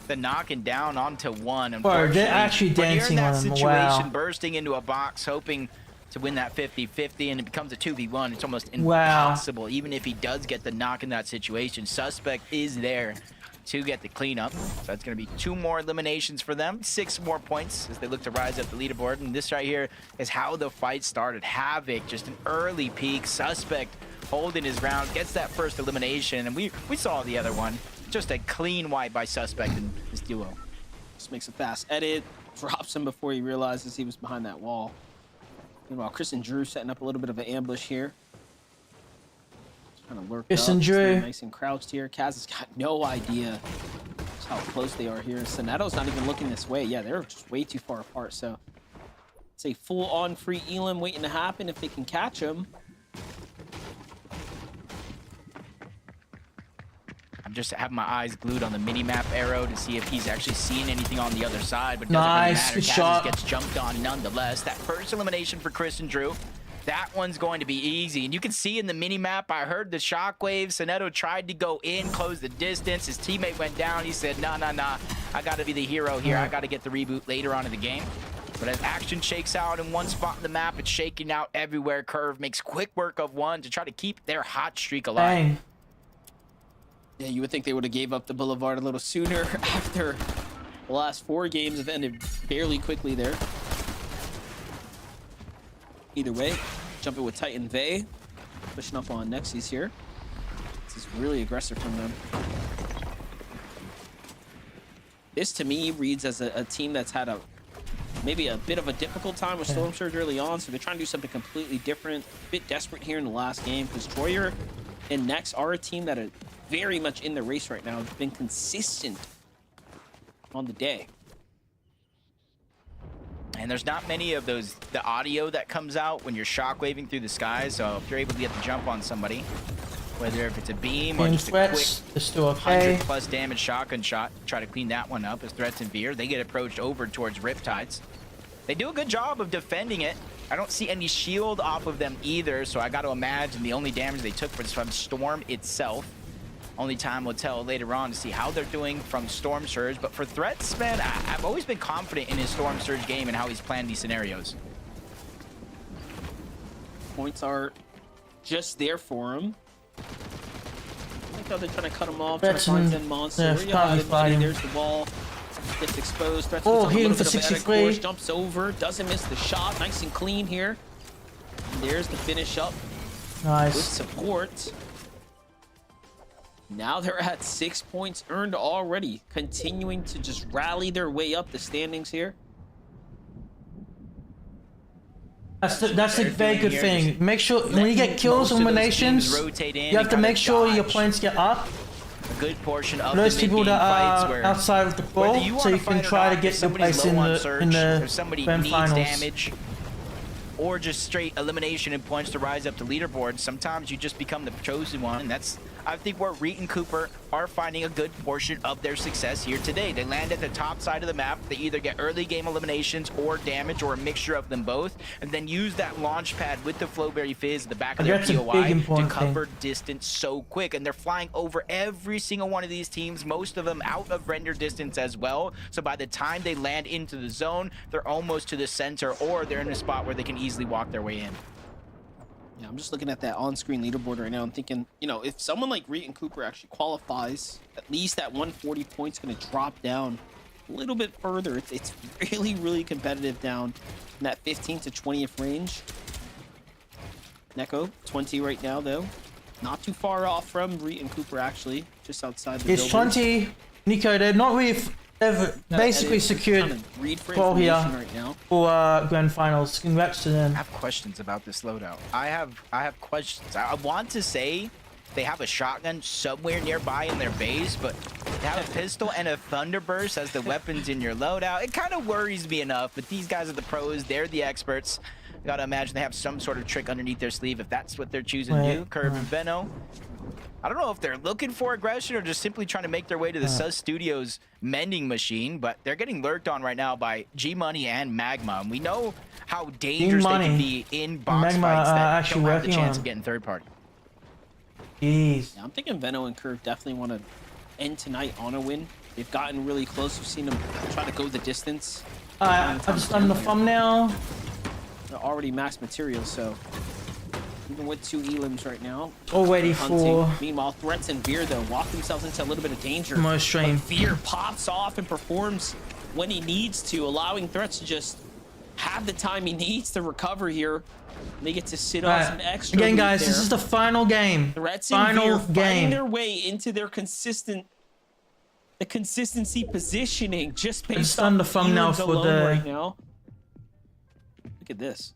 the knocking down onto one. Bro, they're actually dancing on him. Wow. Bursting into a box, hoping to win that 50-50, and it becomes a 2v1. It's almost impossible. Even if he does get the knock in that situation, 𝗏𝗏𝗏 is there to get the cleanup. So that's going to be 2 more eliminations for them, 6 more points as they look to rise up the leaderboard. And this right here is how the fight started. Havoc, just an early peak. 𝗏𝗏𝗏 holding his ground, gets that first elimination, and we saw the other one. Just a clean wipe by 𝗏𝗏𝗏 and his duo. Just makes a fast edit, drops him before he realizes he was behind that wall. Meanwhile, Chris and Drew setting up a little bit of an ambush here. Just trying to lurk Chris up, and Drew. Nice and crouched here. 𝗏𝗏 has got no idea just how close they are here. 𝗏𝗏𝗏's not even looking this way. Yeah, they're just way too far apart. So it's a full-on free elim waiting to happen if they can catch him. I'm just having my eyes glued on the mini-map arrow to see if he's actually seeing anything on the other side, but it doesn't nice, really matter. good 𝗏𝗏𝗏 shot. gets jumped on nonetheless. That first elimination for Chris and Drew. that one's going to be easy. And you can see in the mini-map, I heard the shockwave. 𝗧𝗏𝘂𝗍 tried to go in, close the distance. His teammate went down. He said, nah. I got to be the hero here. I got to get the reboot later on in the game. But as action shakes out in one spot in the map, it's shaking out everywhere. Curve makes quick work of one to try to keep their hot streak alive. Dang. Yeah, you would think they would have gave up the Boulevard a little sooner after the last 4 games have ended fairly quickly there. Either way, jumping with teccacontent, pushing up on 𝗦𝘁𝘂𝗍𝘆 here. This is really aggressive from them. This, to me, reads as a team that's had maybe a bit of a difficult time with 𝗨𝗪𝘁𝗄𝗎 early on, so they're trying to do something completely different. A bit desperate here in the last game, because Troyer and Nex are a team that are very much in the race right now. They've been consistent on the day. And there's not many of those, the audio that comes out when you're shockwaving through the sky, so if you're able to get the jump on somebody, whether if it's a beam or just a quick It's still okay. 100+ damage shotgun shot, try to clean that one up as Threats and Veer, they get approached over towards Riptides. They do a good job of defending it. I don't see any shield off of them either, so I got to imagine the only damage they took was from Storm itself. Only time will tell later on to see how they're doing from 𝗨𝗪𝘁𝗄𝗎. But for Threats, man, I've always been confident in his 𝗨𝗪𝘁𝗄𝗎 game and how he's planned these scenarios. Points are just there for him. I like how they're trying to cut him off, Threats trying to find Zen Monster. There's the wall. Gets exposed. Threats oh, puts on a healing little for bit of an 63. course, jumps over, doesn't miss the shot. Nice and clean here. And there's the finish up. Nice. Good support. Now they're at 6 points earned already, continuing to just rally their way up the standings here. That's a very good thing. Make sure when you get kills, eliminations, you have to make sure your points get up. A good portion of Those the people that fights are where outside of the ball, so you can try to get the place in the if somebody grand needs finals. damage, or just straight elimination and points to rise up the leaderboard. Sometimes you just become the chosen one, and that's, I think, where 𝗏𝗏𝗏𝗏 are finding a good portion of their success here today. They land at the top side of the map. They either get early game eliminations or damage, or a mixture of them both, and then use that launch pad with the 𝗨𝗏𝗶𝗆 at the back of their POI to cover distance so quick. And they're flying over every single one of these teams, most of them out of render distance as well. So by the time they land into the zone, they're almost to the center, or they're in a spot where they can easily walk their way in. Yeah, I'm just looking at that on-screen leaderboard right now and thinking, you know, if someone like 𝗏𝗏𝗏𝗏 actually qualifies, at least that 140 points going to drop down a little bit further. It's really, really competitive down in that 15th to 20th range. Neko, 20 right now, though. Not too far off from 𝗏𝗏𝗏𝗏, actually, just outside the It's 20. Nico, they're not really basically secured for here right now. for grand finals. Congrats to them. I have questions about this loadout. I have questions. I want to say they have a shotgun somewhere nearby in their base, but they have a pistol and a Thunderburst as the weapons in your loadout. It kind of worries me enough, but these guys are the pros. They're the experts. You gotta imagine they have some sort of trick underneath their sleeve if that's what they're choosing to do. Curve and Veno. I don't know if they're looking for aggression or just simply trying to make their way to the 𝗏𝗏 Studios mending machine, but they're getting lurked on right now by 𝐺money and Magma. And we know how dangerous they can be in box fights that don't have the chance of getting third party. Jeez. Yeah, I'm thinking Veno and Curve definitely want to end tonight on a win. They've gotten really close. We've seen them try to go the distance. I've just done the thumbnail. They're already max material, so even with 2 elims right now. All ready for. Meanwhile, Threats and Veer, though, walk themselves into a little bit of danger. Most stream. Veer pops off and performs when he needs to, allowing Threats to just have the time he needs to recover here. And they get to sit on some extra. Again, guys, this is the final game. Threats and Veer finding their way into their consistency positioning just based on the thumbnail for the right now. Look at this.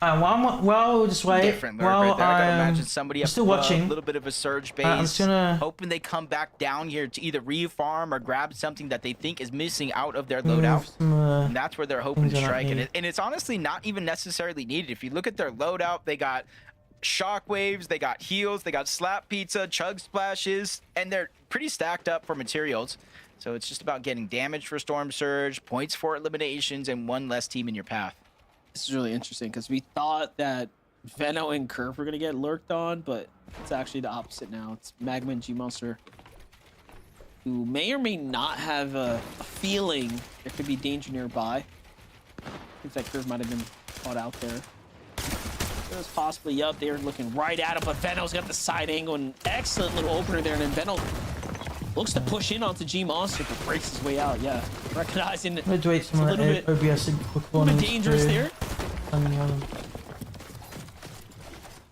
Well, just wait. Different right there. I gotta imagine somebody up still watching. A little bit of a surge base, hoping they come back down here to either refarm or grab something that they think is missing out of their loadout. And that's where they're hoping to strike. And it's honestly not even necessarily needed. If you look at their loadout, they got shockwaves, they got heals, they got slap pizza, chug splashes, and they're pretty stacked up for materials. So it's just about getting damage for 𝗨𝗪𝘁𝗄𝗎, points for eliminations, and one less team in your path. This is really interesting because we thought that 𝗏𝗏 and 𝗏𝗏 were gonna get lurked on, but it's actually the opposite now. It's Magma and 𝗔�monster, who may or may not have a feeling there could be danger nearby. Seems like 𝗏𝗏 might have been caught out there. It was possibly up there looking right at him, but 𝗏𝗏's got the side angle and excellent little opener there, and then 𝗏𝗏 looks to push in onto 𝗔�monster, but breaks his way out. Yeah, recognizing it. Let's wait some a little bit dangerous there.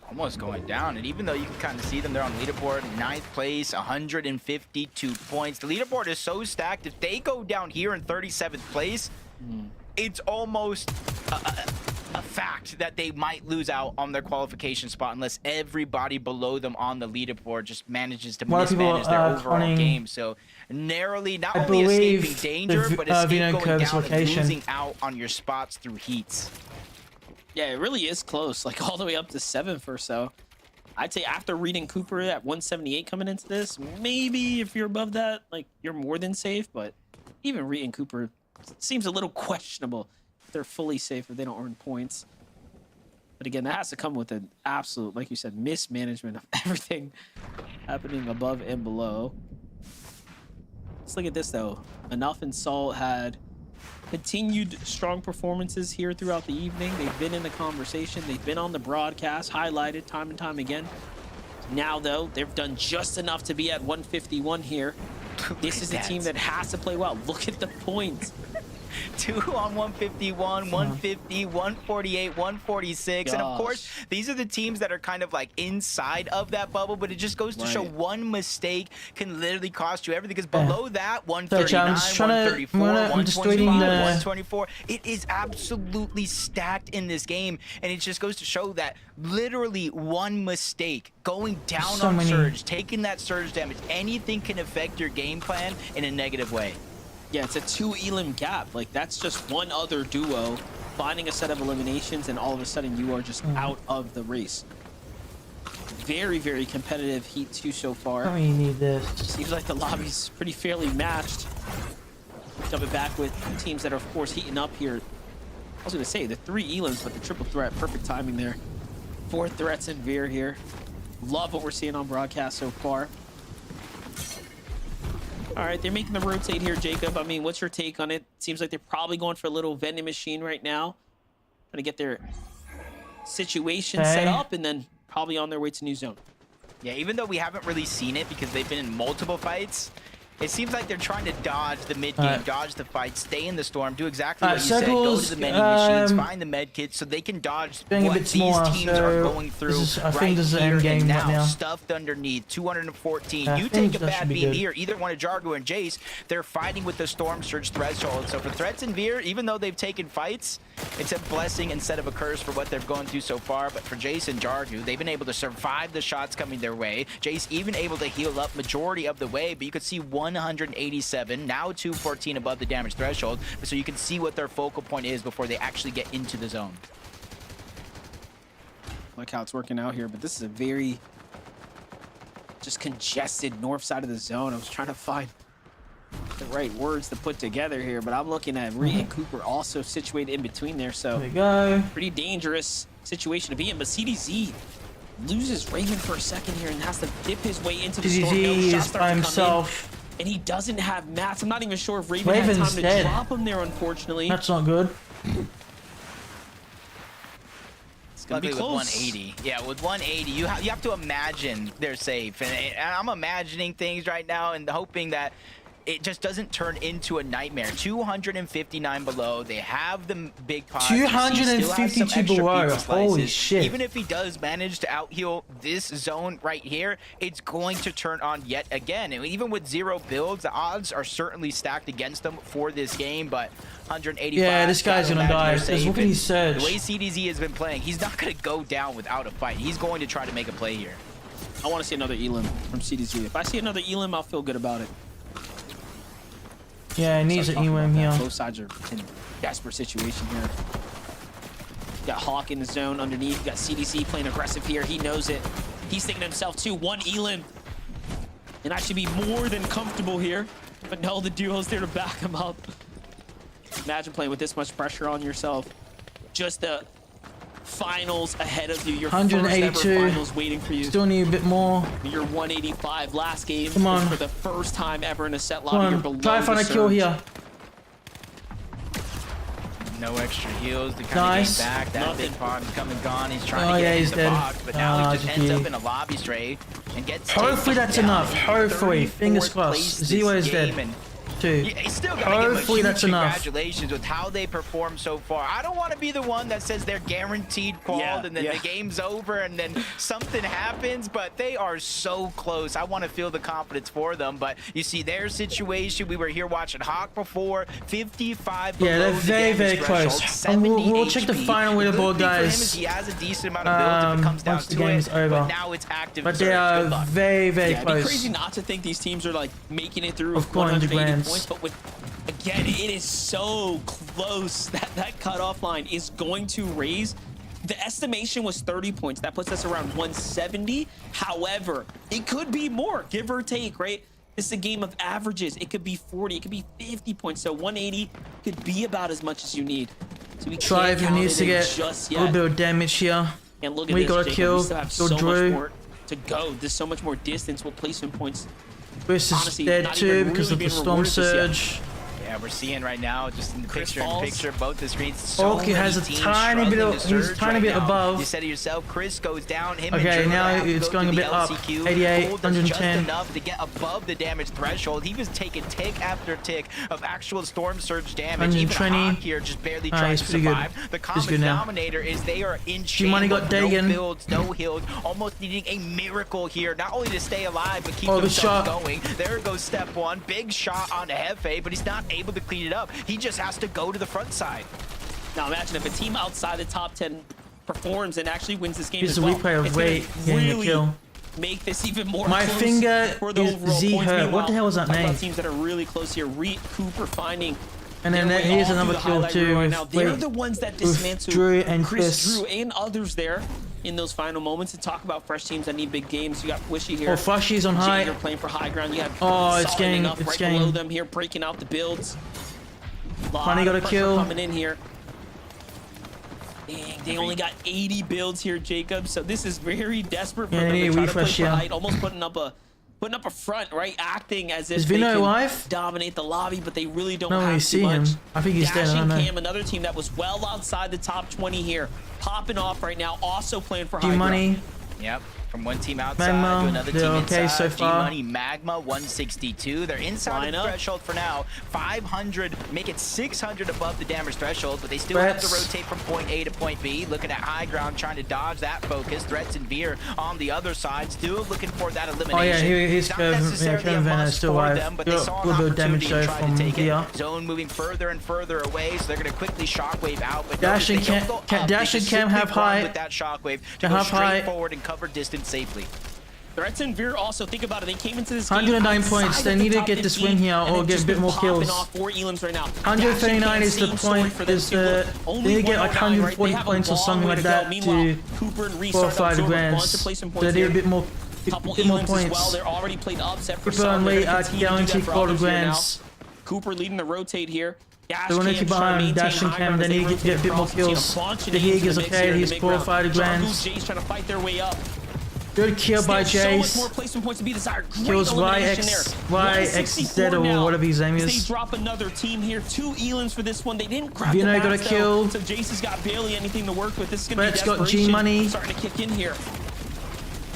Almost going down, and even though you can kind of see them, they're on leaderboard, 9th place, 152 points. The leaderboard is so stacked. If they go down here in 37th place, it's almost a fact that they might lose out on their qualification spot unless everybody below them on the leaderboard just manages to mismanage their overall game. So narrowly, not only escaping danger, but escaping going down and losing out on your spots through heats. Yeah, it really is close, like all the way up to 7th or so. I'd say after reading Cooper at 178 coming into this, maybe if you're above that, like you're more than safe, but even reading Cooper seems a little questionable. They're fully safe if they don't earn points. But again, that has to come with an absolute, like you said, mismanagement of everything happening above and below. Let's look at this though. Enough and Salt had continued strong performances here throughout the evening. They've been in the conversation. They've been on the broadcast, highlighted time and time again. Now though, they've done just enough to be at 151 here. This is a team that has to play well. Look at the points. 2 on 151, 150, 148, 146. And of course, these are the teams that are kind of like inside of that bubble, but it just goes to show one mistake can literally cost you everything. Because below that, 139, 134, 125, 124, it is absolutely stacked in this game. And it just goes to show that literally one mistake, going down on Surge, taking that Surge damage, anything can affect your game plan in a negative way. Yeah, it's a 2 elim gap. Like, that's just one other duo finding a set of eliminations, and all of a sudden you are just out of the race. Very, very competitive Heat 2 so far. I mean, you need this. Seems like the lobby's pretty fairly matched. Jump it back with teams that are, of course, heating up here. I was going to say, the 3 elims, but the triple threat, perfect timing there. 4 threats in Veer here. Love what we're seeing on broadcast so far. All right, they're making the rotate here, Jacob. I mean, what's your take on it? Seems like they're probably going for a little vending machine right now. Trying to get their situation set up and then probably on their way to new zone. Yeah, even though we haven't really seen it because they've been in multiple fights, it seems like they're trying to dodge the mid game, dodge the fight, stay in the storm, do exactly what you said, go to the vending machines, find the med kits so they can dodge what these teams are going through right here and now. Stuffed underneath, 214. You take a bad beat here, either one of 𝗏𝗏 and Jace, they're fighting with the Storm Surge threshold. So for Threats and Veer, even though they've taken fights, it's a blessing instead of a curse for what they've gone through so far. But for Jace and 𝗏𝗏, they've been able to survive the shots coming their way. Jace even able to heal up majority of the way, but you could see 187, now 214 above the damage threshold, so you can see what their focal point is before they actually get into the zone. Like how it's working out here, but this is a very just congested north side of the zone. I was trying to find the right words to put together here, but I'm looking at Reed and Cooper also situated in between there, so there we go. Pretty dangerous situation to be in. But CDZ loses Raven for a second here and has to dip his way into the storm. No shots start to himself. And he doesn't have mats. I'm not even sure if Raven had time to drop him there, unfortunately. That's not good. It's gonna be close. With 180. Yeah, with 180, you have to imagine they're safe. And I'm imagining things right now and hoping that it just doesn't turn into a nightmare. 259 below. They have the big pot. 252 below. Holy shit. Even if he does manage to out-heal this zone right here, it's going to turn on yet again. And even with 0 builds, the odds are certainly stacked against them for this game, but 185. Yeah, this guy's gonna die. That's what he said. The way CDZ has been playing, he's not gonna go down without a fight. He's going to try to make a play here. I want to see another elim from CDZ. If I see another elim, I'll feel good about it. Yeah, it needs an elim here. Both sides are in a desperate situation here. You got Hawk in the zone underneath. You got CDC playing aggressive here. He knows it. He's thinking to himself too, 1 elim. And I should be more than comfortable here. But no, the duo's there to back him up. Imagine playing with this much pressure on yourself. just the finals ahead of you. Your 182. first ever finals waiting for you. Still need a bit more. You're 185. Last game Come on. for the first time ever in a set Come lobby. You're on. below Try to find a the kill surge. here. No extra heals to kind Nice. of gain back. That Nothing. big pod's come and gone. He's trying Oh, to yeah, get he's in the dead. box, but now he just ends GG. up in a lobby stray and gets Hopefully taken that's down. enough. Hopefully. 34th Fingers crossed. place this Zero is game, dead. and Too. yeah, he's still gotta give Hopefully a huge that's enough. congratulations with how they perform so far. I don't want to be the one that says they're guaranteed qualled and then the game's over and then something happens, but they are so close. I want to feel the confidence for them, but you see their situation. We were here watching Hawk before, 55 Yeah, they're below the very, very damage close. threshold, And 70 we'll check the HP. final The good leaderboard, thing for him guys. is he has a decent amount of builds if it comes down Once the to game's it, over. but now it's active. But they surge. are Good luck. very, very Yeah, it'd be close. crazy not to think these teams are like making it through Of with 400 180 grands. points, but with again, it is so close that that cutoff line is going to raise. The estimation was 30 points. That puts us around 170. However, it could be more, give or take, right? This is a game of averages. It could be 40, it could be 50 points. So 180 could be about as much as you need. So we Try can't if he count needs it to in get just a little yet. bit of damage here. And look at We this, got a Jacob. kill. We still have Kill so Drew. much more to go. There's so much more distance with placement points. Chris is Honestly, dead not too even because really of the being storm rewarded just yet. surge. Yeah, we're seeing right now, just in the picture in falls. picture, both the screens. So 𝗏𝗀𝗃 has a many teams tiny bit struggling of, to he's surge tiny right bit now. above. You said it yourself, Chris goes down. Him Okay, and now Drew have to it's go going to a the bit up. LCQ. 88, Cole does just 110. enough to get above the damage threshold. He was taking tick after tick of actual storm surge damage. Even 120. Hawk here just barely Ah, trying he's to pretty good. survive. The He's common good now. denominator is they are in G-Money chain got with no Dagon. builds, no heals, almost needing a miracle here, not only to stay alive, but keep Oh, good themselves shot. going. There goes step one. Big shot on 𝗏𝗃, but he's not able to clean it up. He just has to go to the front side. Now imagine if a team outside the top 10 performs and actually wins this game Here's as a well. replay of It's gonna Wait getting a really kill. make this even more My close finger for the is overall points. 𝗧𝗂𝗏𝘆. What Meanwhile, the hell was that talk about name? teams that are really close here. Reet, Cooper finding And then their way here's all another through the kill highlight too reel right with now. They're Wait, the ones that with dismantle Drew and Chris Chris. Drew and others there in those final moments. To talk about fresh teams that need big games, you got 𝗏𝗍𝗃 here. Oh, 𝗏𝗍𝗃's on Jay, high. you're playing for high ground. You have Oh, it's solid getting- enough it's right getting- below them here, breaking out the builds. Funny got a pressure kill. coming in here. Dang, they only got 80 builds here, Jacob. So this is very desperate for Yeah, them they to need try a to play refresh, for yeah. height, almost putting up a front, right? Acting as if Is they Vino can alive? dominate the lobby, but they really don't No, have we too see much. him. I think he's dead, I Dashing don't know. Cam, another team that was well outside the top 20 here, popping off right now, also playing for high ground. G-Money. Yep. From one team outside Magma, to another they're team okay inside. so far. G-Money, Magma, 162. They're inside of the threshold for now. 500, make it 600 above the damage threshold, but they still have to Threats. rotate from point A to point B. Looking at high ground, trying to dodge that focus. Threats and Veer on the other side, still looking for that elimination. Oh yeah, he's Not Kevin necessarily a Van must is still for alive. them, but they Got saw a an little bit of opportunity damage to though try to from take Veer. it. Zone moving further and further away, so they're going to quickly shockwave out. But Dash and notice they don't Cam- go up, Dash they and just Cam simply have run high. with that shockwave They to go have straight high. forward and cover distance safely. Threats and Veer also, think about it, they came into this game 109 outside points. of They the need to top get this 15, win here and or they've get a just bit been more popping kills. off for Elims right now. 139 is the Same story point. for them Is too. the Only they need to get 109, like right? 140 They have a points or long something way like to go. that Meanwhile, to Cooper and Reese 4 or starting to 5 absorb a bunch grands. of placement So points they need a here. bit more, Couple bit more Elims as well. points. They're already played upset for Cooper some. and They're Lee gonna are continue to do guaranteed that for quarter others here now. grands. Cooper leading the rotate here. They want to keep behind Dash and Cam. They need to get a bit more kills. The Hig is okay. He's 4 or 5 grands. Jay's trying to fight their way up. Good kill by Still so much more Jace. placement points to be desired. Great Kills elimination YXZ there. or 164 whatever his name now. is. They drop another team here. 2 Elims for this one. They didn't grab Vino the got a maps, kill. though, so Jace has got barely anything to work with. This is going to be Brett's got desperation G-Money. starting to kick in here.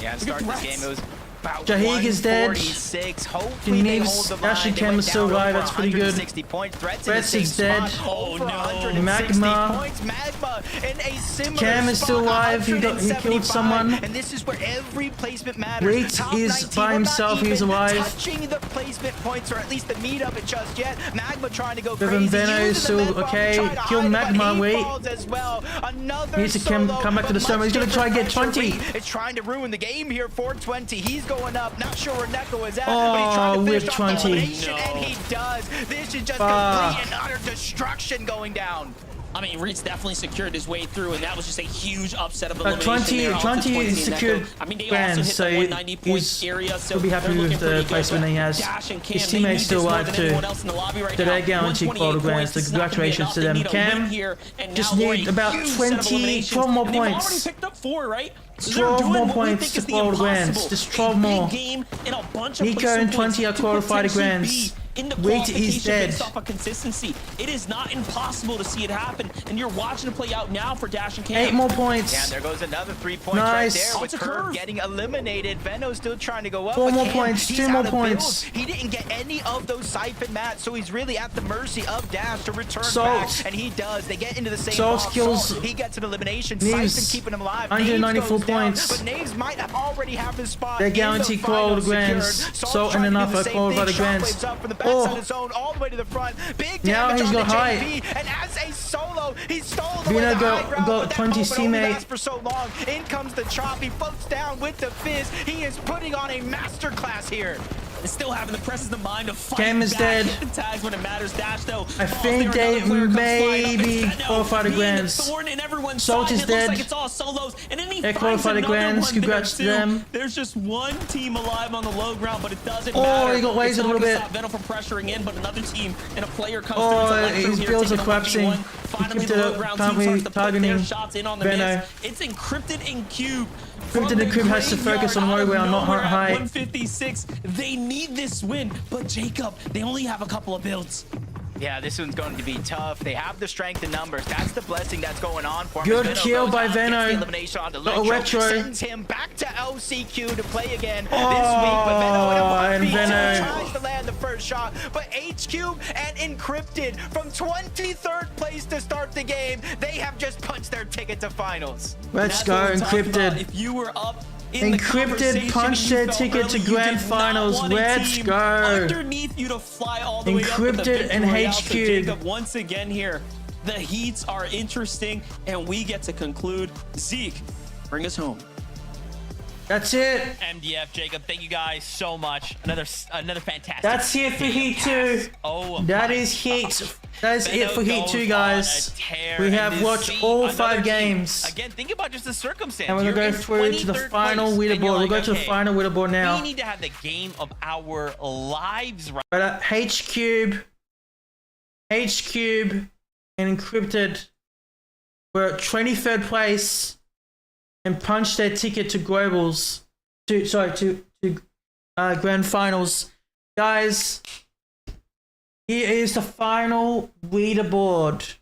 Yeah, to Look at start this Threats. game, it was about ^Jahig is dead. 146. Hopefully they Neves, hold the Dash line. and They Cam went is still down alive. over That's pretty good. 160 points. Threats Threats in the is same dead. spot. Over no. 160 Magma. points. Magma in a similar Cam is still spot, alive. He killed 175. someone. And this is where every placement matters. Wait Top is 19, by we're not himself. He's even alive. touching the placement points, or at least the meat of it just yet. Magma trying to go Kevin crazy. Veno is using the still med bomb to okay. try to Kill hide it, but Magma, he wait. falls as well. Another Needs to solo, come back to the but summer. He's much gonna try and get different 20. pressure. It's trying to ruin the game here. 420. He's going up. Not sure where Neko is at, Oh, but he's trying to finish whip off 20. the elimination, and he does. This is just complete and utter destruction going down. I mean, Reed's definitely secured his way through, and that was just a huge upset of elimination. 20 secured I mean, they grand, also hit so the 190 point area, so he'll be happy with the placement he has. His teammates still alive too. So they're guaranteed gold grand, so congratulations to them. Cam just need about 12 more points. 12 more points to gold grands. Just 12 more. Nico and 20 are qualified grands. Wait, he's dead. Off of consistency. It is not impossible to see it happen, and you're watching it play out now for Dash and Cam. 8 more points. Yeah, there goes another 3 points right there with Curve getting eliminated. Veno's still trying to go up. 4 more points, 2 more points. He didn't get any of those siphon mats, so he's really at the mercy of Dash to return Salt. back, and he does. They get into the same Salt box. kills Salt, he gets an elimination. Naves. Siphon keeping him alive. 194 Naves goes points. Down, but Naves might have already have his spot. They're guaranteed gold grands. Salt and enough are qualified grands. All the way to the front. Big now damage he's on got the high. JV, and as a solo, he stole the Vino got got 20 teammate. for so long. In comes the chop. He floats down with the fizz. He is putting on a masterclass here. And still having the presence of mind to fight Cam is back, dead. hit the tags when it matters. Dash though. I think they maybe qualified the grands. Salt is dead. Like it's all solos, and then he they qualified the grands. Congrats to them. There's just one team alive on the low ground, but it doesn't matter. matter. He got wasted a little bit. Venom from pressuring in, but another team and a player comes through. His builds are collapsing. Finally, the low ground team starts to put their shots in on the Veno. miss. It's encrypted in Cube. Encrypted and Cube has to focus on low ground, not high. 156. They need this win, but Jacob, they only have a couple of builds. Yeah, this one's going to be tough. They have the strength in numbers. That's the blessing that's going on for him. Good kill by Veno. Electro sends him back to 𝗏𝑠𝑒 to play again this week. But Veno tries to land the first shot. But HQ and Encrypted from 23rd place to start the game, they have just punched their ticket to finals. Let's go, Encrypted. If you were up Encrypted punched their ticket to grand finals. Let's go. Underneath you to fly all the way up Encrypted and HQ. Jacob, once again here, the heats are interesting, and we get to conclude. Zeke, bring us home. That's it. MDF, Jacob, thank you guys so much. Another fantastic. That's it for Heat 2. Oh, that is Heat. That is it for Heat 2, guys. We have watched all 5 games. Again, think about just the circumstance. And we're going to go through to the final leaderboard. We'll go to the final leaderboard now. We need to have the game of our lives, right? But HQ, and Encrypted were at 23rd place and punched their ticket to globals, to grand finals. Guys, here is the final leaderboard.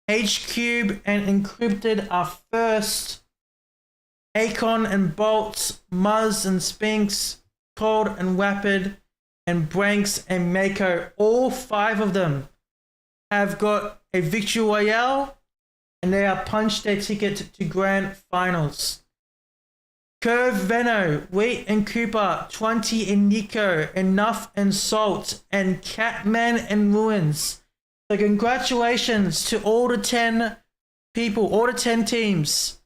HQ and Encrypted are first. Akon and Bolts, Muzz and Spinks, Cold and Rapid, and Branks and Mako, all 5 of them have got a victory royale, and they are punched their ticket to grand finals. Curve, Veno, Wheat and Cooper, 20 and Nico, Enough and Salt, and Catman and Ruins. So congratulations to all the 10 people, all the 10 teams.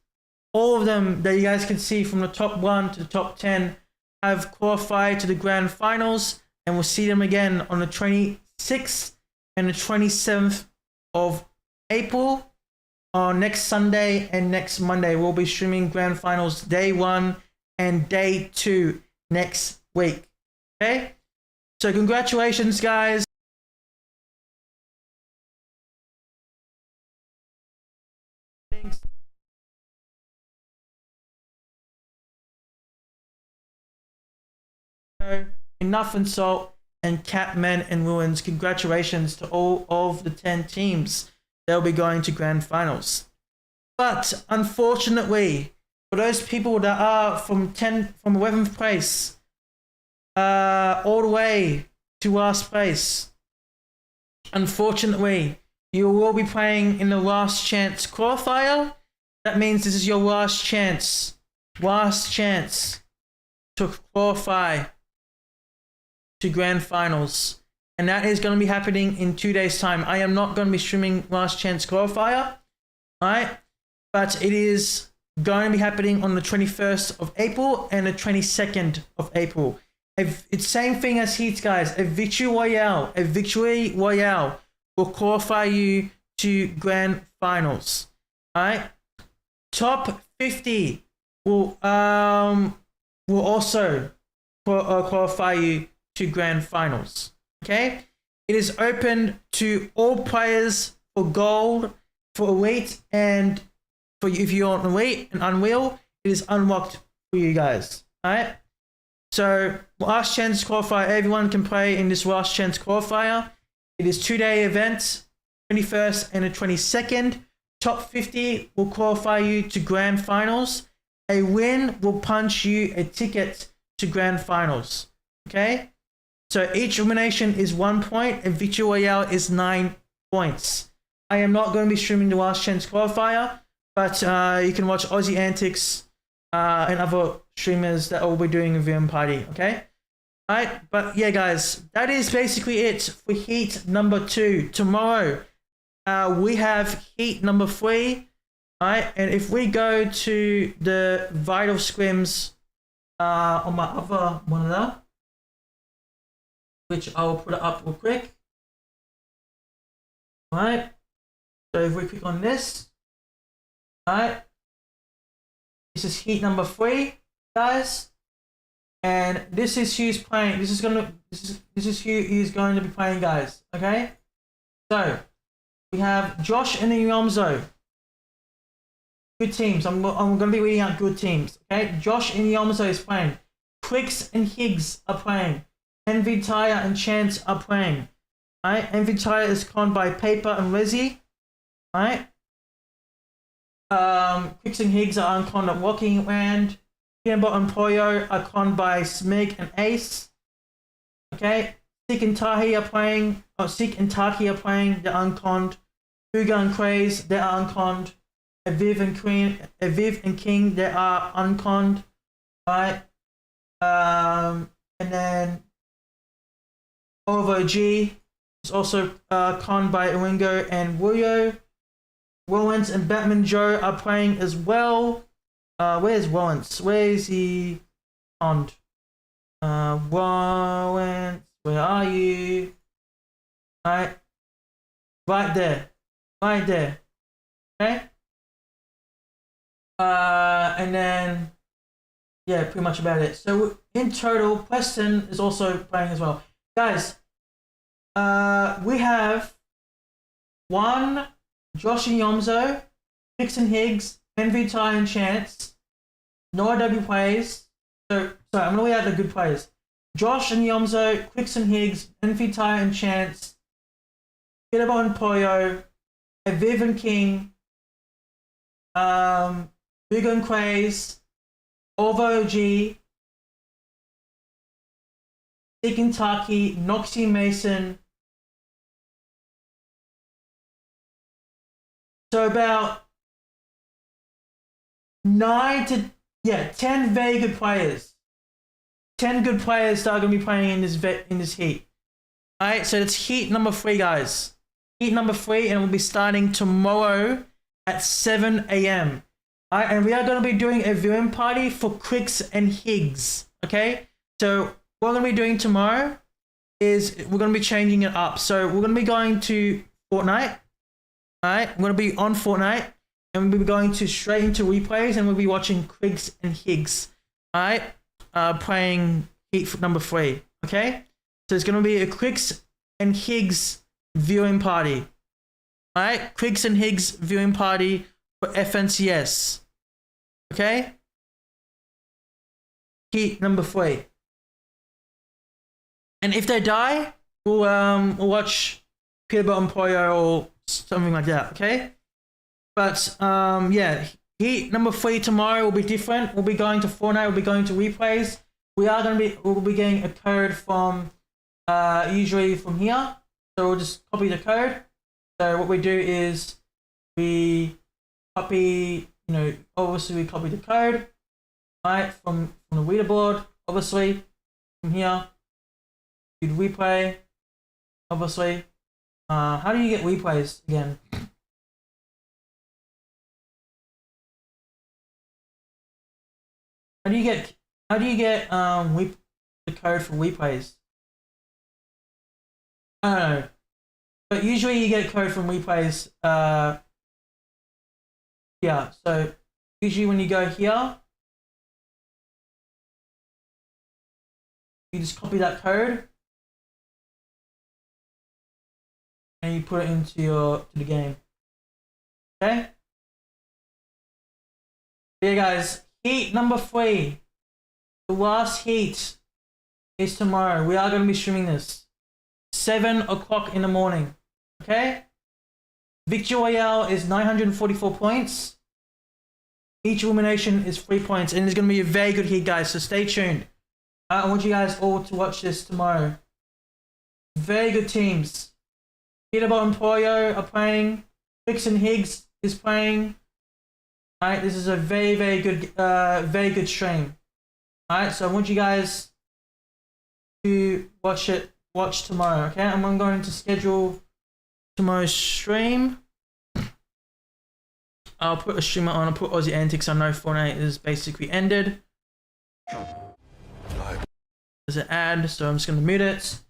All of them that you guys can see from the top 1 to the top 10 have qualified to the grand finals, and we'll see them again on the 26th and the 27th of April. On next Sunday and next Monday, we'll be streaming grand finals day 1 and day 2 next week. Okay? So congratulations, guys. Enough and Salt and Catman and Ruins. Congratulations to all of the 10 teams. They'll be going to grand finals. But unfortunately, for those people that are from 11th place all the way to last place, unfortunately, you will be playing in the last chance qualifier. That means this is your last chance to qualify to grand finals. And that is going to be happening in 2 days' time. I am not going to be streaming Last Chance Qualifier, alright? But it is going to be happening on the 21st of April and the 22nd of April. It's the same thing as Heats, guys. A victory royale will qualify you to grand finals. All right. Top 50 will also qualify you to grand finals. Okay. It is open to all players for gold, for elite, and for if you're on elite and unreal, it is unlocked for you guys. All right. So last chance qualifier, everyone can play in this last chance qualifier. It is 2-day event, 21st and the 22nd. Top 50 will qualify you to grand finals. A win will punch you a ticket to grand finals. Okay? So each elimination is 1 point and Victory Royale is 9 points. I am not going to be streaming the last chance qualifier, but you can watch Aussie Antics and other streamers that will be doing a VM party, okay? Alright, but yeah guys, that is basically it for heat number 2. Tomorrow, we have heat number 3. Alright, and if we go to the Vital Scrims on my other monitor, which I will put it up real quick. Alright, so if we click on this, alright, this is heat number 3, guys, and this is who's playing. This is who is going to be playing, guys. Okay, so we have Josh and 𝗏𝘂𝗍𝘁. Good teams. I'm going to be reading out good teams. Okay, Josh and 𝗏𝘂𝗍𝘁 is playing. 𝗏𝘂𝗃 and 𝗏𝗃𝗃 are playing. 𝗏𝘁𝗂𝗃 and 𝗏𝗏𝗃 are playing. Alright, 𝗏𝘁𝗂𝗃 is conned by Paper and Lizzie. Alright. 𝗏𝗃𝗃 and 𝗏𝗃𝗃 are unconned at Walking Land. 𝗏𝗏𝗃𝗃 and Poyo are conned by 𝗏𝗃 and Ace. Okay. 𝗧𝗃 and 𝗧𝗂𝗃 are playing. Oh, 𝗧𝗃 and 𝗧𝗂𝗃 are playing. They're unconned. 𝗏𝗏𝗃𝗃 and 𝗏𝗏𝗃, they are unconned. 𝗏𝗏𝗃 and King, they are unconned. Alright. And then 𝗏𝗏𝗶𝗏 is also conned by 𝗏𝗏𝗃 and 𝗏𝗏𝗃. 𝗏𝗏𝗃 and Batman Joe are playing as well. Where's 𝗏𝗏𝗃? Where is he conned? 𝗏𝗏𝗃, where are you? Alright. Right there. Right there. Okay? And then, yeah, pretty much about it. So in total, Preston is also playing as well. Guys, we have 1 Josh and 𝗏𝘂𝗍𝘁, 𝗏𝗃𝗃 and 𝗏𝗃𝗃, 𝗏𝗏𝗃 and 𝗏𝗏𝗃. Noah W plays. So, sorry, I'm going to read out the good players. Josh and 𝗏𝘂𝗏𝗁, 𝗏𝗃𝗃 and 𝗏𝗃𝗃, 𝗏𝗏𝗃 and 𝗏𝗏𝗃, 𝗏𝗏𝗃 and Poyo, 𝗏𝗏𝗃 and King, 𝗏𝗏𝗃 and 𝗏𝗏𝗃, 𝗏𝗏𝗃𝗃, 𝗏𝗃 and 𝗧𝗂𝗃, 𝗏𝗏𝗃 Mason. So about 10 very good players. 10 good players that are going to be playing in this heat. Alright, so it's heat number 3, guys. Heat number 3, and we'll be starting tomorrow at 7 AM. Alright, and we are going to be doing a viewing party for 𝗏𝗃𝗃 and 𝗏𝗃𝗃s. Okay? So what we're going to be doing tomorrow is we're going to be changing it up. So we're going to be going to Fortnite. Alright, we're going to be on Fortnite. And we'll be going straight into replays, and we'll be watching 𝗏𝗃𝗃s and 𝗏𝗃𝗃s. Alright? Playing heat number 3. Okay? So it's going to be a 𝗏𝗃𝗃s and 𝗏𝗃𝗃s viewing party. Alright? 𝗏𝗃𝗃s and 𝗏𝗃𝗃s viewing party for FNCS. Okay? Heat number 3. And if they die, we'll watch 𝗏𝗏𝗃𝗏 or something like that. Okay? But yeah, heat number 3 tomorrow will be different. We'll be going to Fortnite. We'll be going to replays. We'll be getting a code from usually from here. So we'll just copy the code. So what we do is we copy, obviously we copy the code, right, from the leaderboard. Obviously from here, you'd replay. Obviously, how do you get replays again? How do you get the code for replays? I don't know. But usually you get code from replays. Yeah, so usually when you go here, you just copy that code and you put it into the game. Okay? Yeah, guys, heat number 3. The last heat is tomorrow. We are going to be streaming this 7 o'clock in the morning. Okay? Victory Royale is 944 points. Each elimination is 3 points, and it's going to be a very good heat, guys. So stay tuned. I want you guys all to watch this tomorrow. Very good teams. 𝗙𝗿𝗶𝗆 are playing. 𝗧𝗵𝘂𝗆 Higgs is playing. Alright, this is a very good stream. Alright, so I want you guys to watch tomorrow, okay? I'm going to schedule tomorrow's stream. I'll put a streamer on, I'll put Aussie Antics. I know Fortnite is basically ended. There's an ad, so I'm just going to mute it.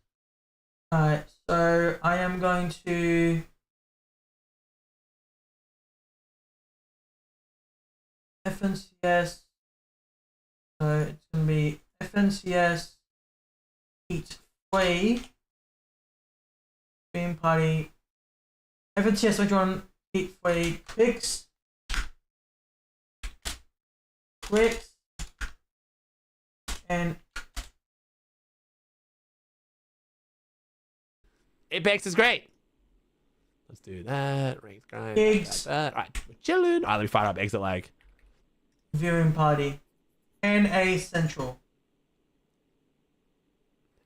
Alright, so I am going to 𝗏𝗏CS. So it's going to be 𝗏𝗏CS 𝗏𝗏𝗃𝗏𝘆 stream party. 𝗏𝗏CS 𝗏𝗏𝗃𝗏𝗆 Quicks and Apex is great. Let's do that. Rank's grind. Gigs. That. All right, we're chilling. All right, let me fire up exit lag. Viewing party. NA Central.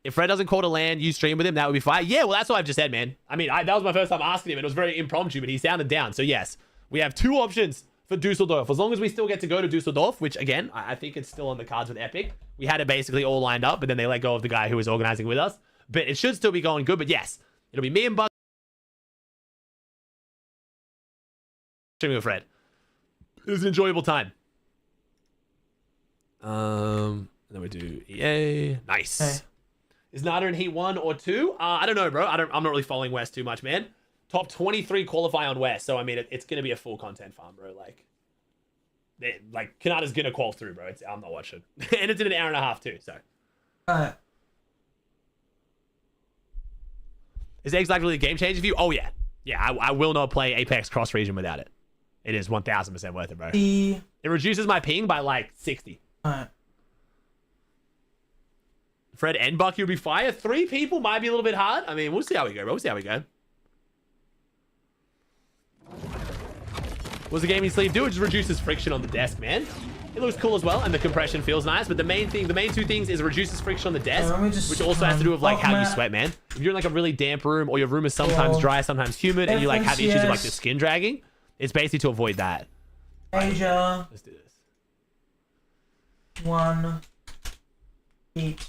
If Fred doesn't call to land, you stream with him, that would be fine. Yeah, well, that's what I've just said, man. I mean, that was my first time asking him, and it was very impromptu, but he sounded down. So, yes, we have 2 options for Dusseldorf. As long as we still get to go to Dusseldorf, which, again, I think it's still on the cards with Epic. We had it basically all lined up, but then they let go of the guy who was organizing with us. But it should still be going good. But, yes, it'll be me and Buck streaming with Fred. It was an enjoyable time. And then we do EA. Nice. Okay. Is Nada in Heat 1 or 2? I don't know, bro. I'm not really following West too much, man. Top 23 qualify on West, so I mean, it's gonna be a full content farm, bro. Like Kanada's gonna qual through, bro. I'm not watching, and it's in an hour and a half too. So, is Eggs like really a game changer for you? Oh yeah, I will not play Apex cross region without it. It is 1000% worth it, bro. It reduces my ping by like 60. Fred and Bucky will be fire. 3 people might be a little bit hard. I mean, we'll see how we go, bro. We'll see how we go. What's the gaming sleeve do? It just reduces friction on the desk, man. It looks cool as well, and the compression feels nice. But the main 2 things is it reduces friction on the desk, which also has to do with like how you sweat, man. If you're in like a really damp room, or your room is sometimes dry, sometimes humid, and you like have issues with like the skin dragging, it's basically to avoid that. Asia. Let's do this. 1 Heat.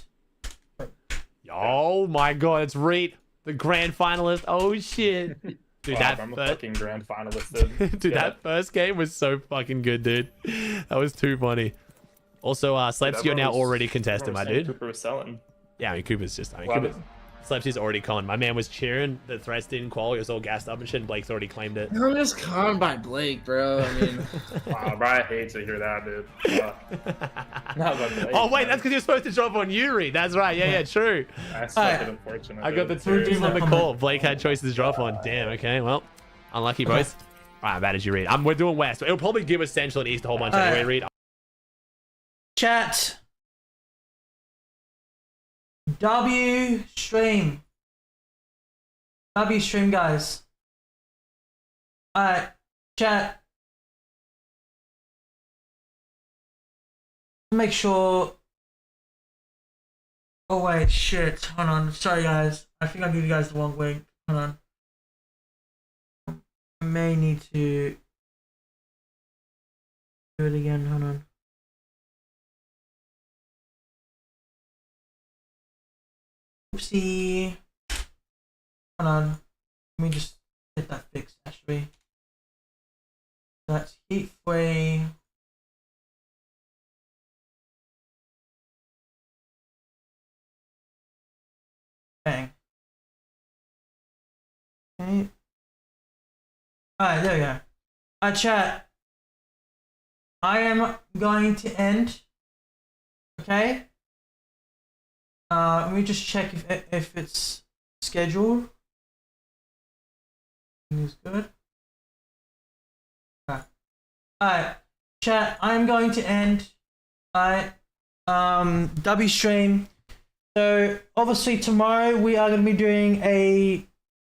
Oh my god, it's Reet, the grand finalist. Oh shit. Dude, I'm a fucking grand finalist, dude. Dude, that first game was so fucking good, dude. That was too funny. Also, Slepsky now already contested, my dude. Cooper was selling. Yeah, I mean, Cooper's just, Slepsy's already con. My man was cheering. The threats didn't qual. He was all gassed up and shit, and Blake's already claimed it. I'm just conned by Blake, bro. I mean, wow, bro, I hate to hear that, dude. Not by Blake, oh, wait, that's because you're supposed to drop on Yuri. That's right. Yeah, true. That's fucking unfortunate. I got the 2 people on the call. Blake had choices to drop on. Damn, okay, well, unlucky, boys. All right, bad as you read. We're doing West. It'll probably give us Central and East a whole bunch anyway, Reed. Chat. W stream, guys. Alright, chat. Make sure. Oh wait, shit. Hold on. Sorry, guys. I think I gave you guys the wrong link. Hold on. I may need to do it again. Hold on. Oopsie. Hold on. Let me just get that fixed, actually. That's 𝗏𝗏𝗆𝘆. Bang. Okay. Alright, there we go. Alright, chat. I am going to end. Okay. Let me just check if it's scheduled. Is good. Alright, chat. I'm going to end. Alright. W stream. So obviously tomorrow we are going to be doing a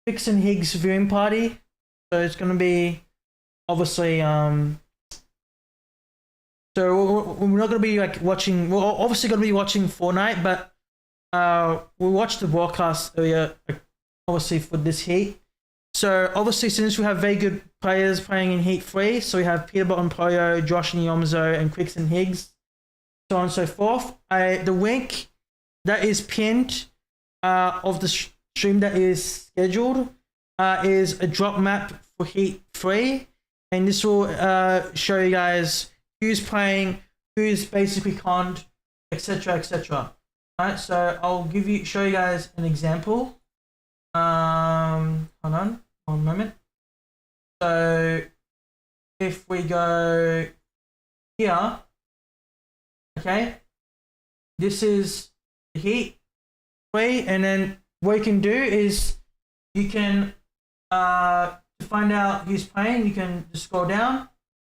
𝗏𝗏 viewing party. So it's going to be obviously so we're not going to be like watching. We're obviously going to be watching Fortnite, but we watched the broadcast earlier, obviously for this heat. So obviously since we have very good players playing in Heat 3, so we have 𝗏𝗏𝗶𝘆, Josh and 𝗏𝗄𝗎, and 𝗏𝗏𝗃𝗍, so on and so forth. The link that is pinned of the stream that is scheduled is a drop map for Heat 3, and this will show you guys who's playing, who's basically conned, etc, etc. Alright, so I'll show you guys an example. Hold on, one moment. So if we go here, okay, this is the Heat 3, and then what you can do is you can to find out who's playing, you can just scroll down.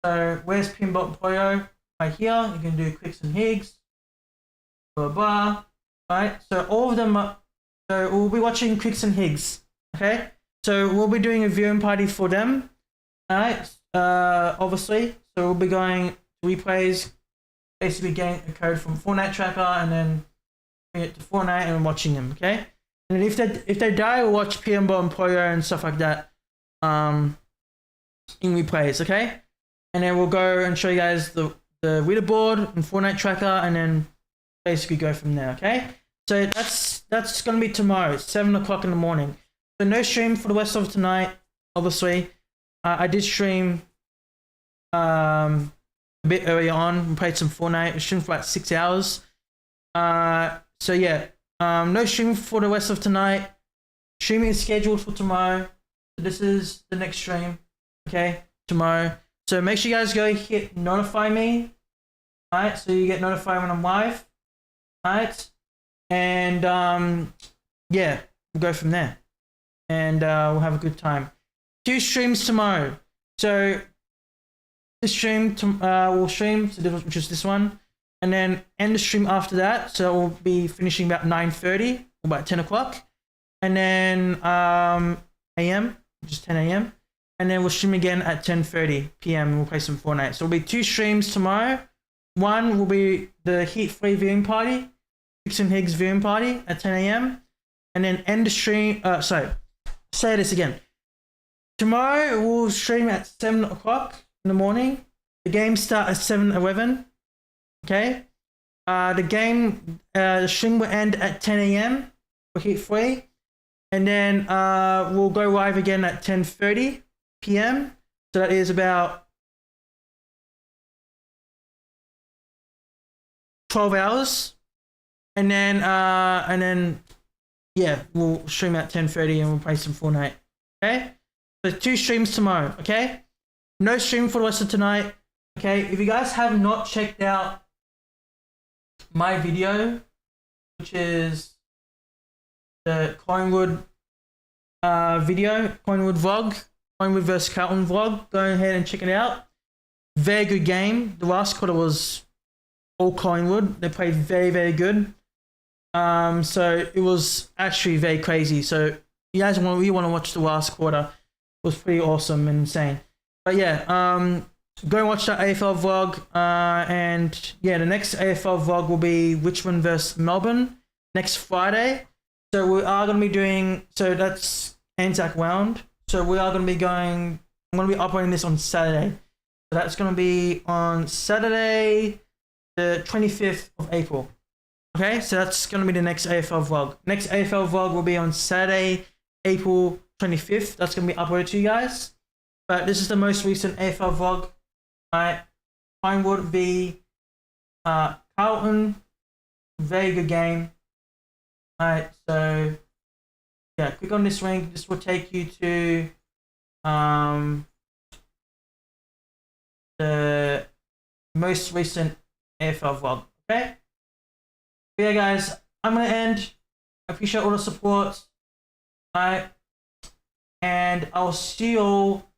So where's 𝗏𝗏𝗶𝘆? Right here, you can do 𝗏𝗏𝗃𝗍, blah blah. Right, so all of them are, so we'll be watching 𝗏𝗏𝗃𝗍, okay? So we'll be doing a viewing party for them. Alright, obviously. So we'll be going to replays, basically getting a code from Fortnite Tracker and then bring it to Fortnite and watching them, okay? And if they die, we'll watch 𝗏𝗏𝗶𝘆 and stuff like that in replays, okay? And then we'll go and show you guys the leaderboard and Fortnite Tracker, and then basically go from there, okay? So that's gonna be tomorrow, 7 o'clock in the morning. So no stream for the rest of tonight, obviously. I did stream a bit earlier on. We played some Fortnite. I streamed for about 6 hours. So yeah, no stream for the rest of tonight. Streaming is scheduled for tomorrow. So this is the next stream, okay? Tomorrow. So make sure you guys go hit notify me. Alright, so you get notified when I'm live. Alright. And yeah, we'll go from there. And we'll have a good time. 2 streams tomorrow. So this stream we'll stream, which is this one, and then end the stream after that. So we'll be finishing about 9:30, about 10 o'clock, and then AM, which is 10 AM, and then we'll stream again at 10:30 PM and we'll play some Fortnite. So it'll be 2 streams tomorrow. One will be the Heat 3 viewing party, 𝗏𝗏𝗃𝗍 viewing party at 10 AM, and then end the stream. Sorry, say this again. Tomorrow we'll stream at 7 o'clock in the morning. The game start at 7:11. Okay. The stream will end at 10 AM for Heat 3, and then we'll go live again at 10:30 PM. So that is about 12 hours, and then yeah, we'll stream at 10:30 and we'll play some Fortnite. Okay. So 2 streams tomorrow, okay? No stream for the rest of tonight, okay? If you guys have not checked out my video, which is the 𝗏𝗏𝗄𝗏 video, 𝗏𝗏𝗄𝗏 vlog, 𝗏𝗏𝗄𝗏 vs Carlton vlog, go ahead and check it out. Very good game. The last quarter was all 𝗏𝗏𝗄𝗏. They played very, very good. So it was actually very crazy. So you guys really want to watch the last quarter. It was pretty awesome and insane. But yeah, go and watch that AFL vlog. And yeah, the next AFL vlog will be Richmond versus Melbourne next Friday. So we are going to be doing, so that's Anzac round. So we are going to be going, I'm going to be uploading this on Saturday. So that's going to be on Saturday, the 25th of April. Okay, so that's going to be the next AFL vlog. Next AFL vlog will be on Saturday, April 25th. That's going to be uploaded to you guys. But this is the most recent AFL vlog. Alright, 𝗏𝗏𝗄𝗏 v Carlton. Very good game. Alright, so yeah, click on this link. This will take you to the most recent AFL vlog. Okay. But yeah, guys, I'm gonna end. I appreciate all the support. Alright, and I'll see you all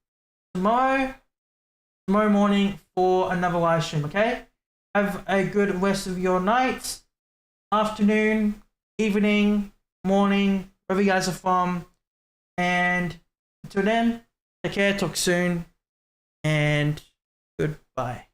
tomorrow morning for another live stream. Okay. Have a good rest of your night, afternoon, evening, morning, wherever you guys are from. And until then, take care, talk soon, and goodbye.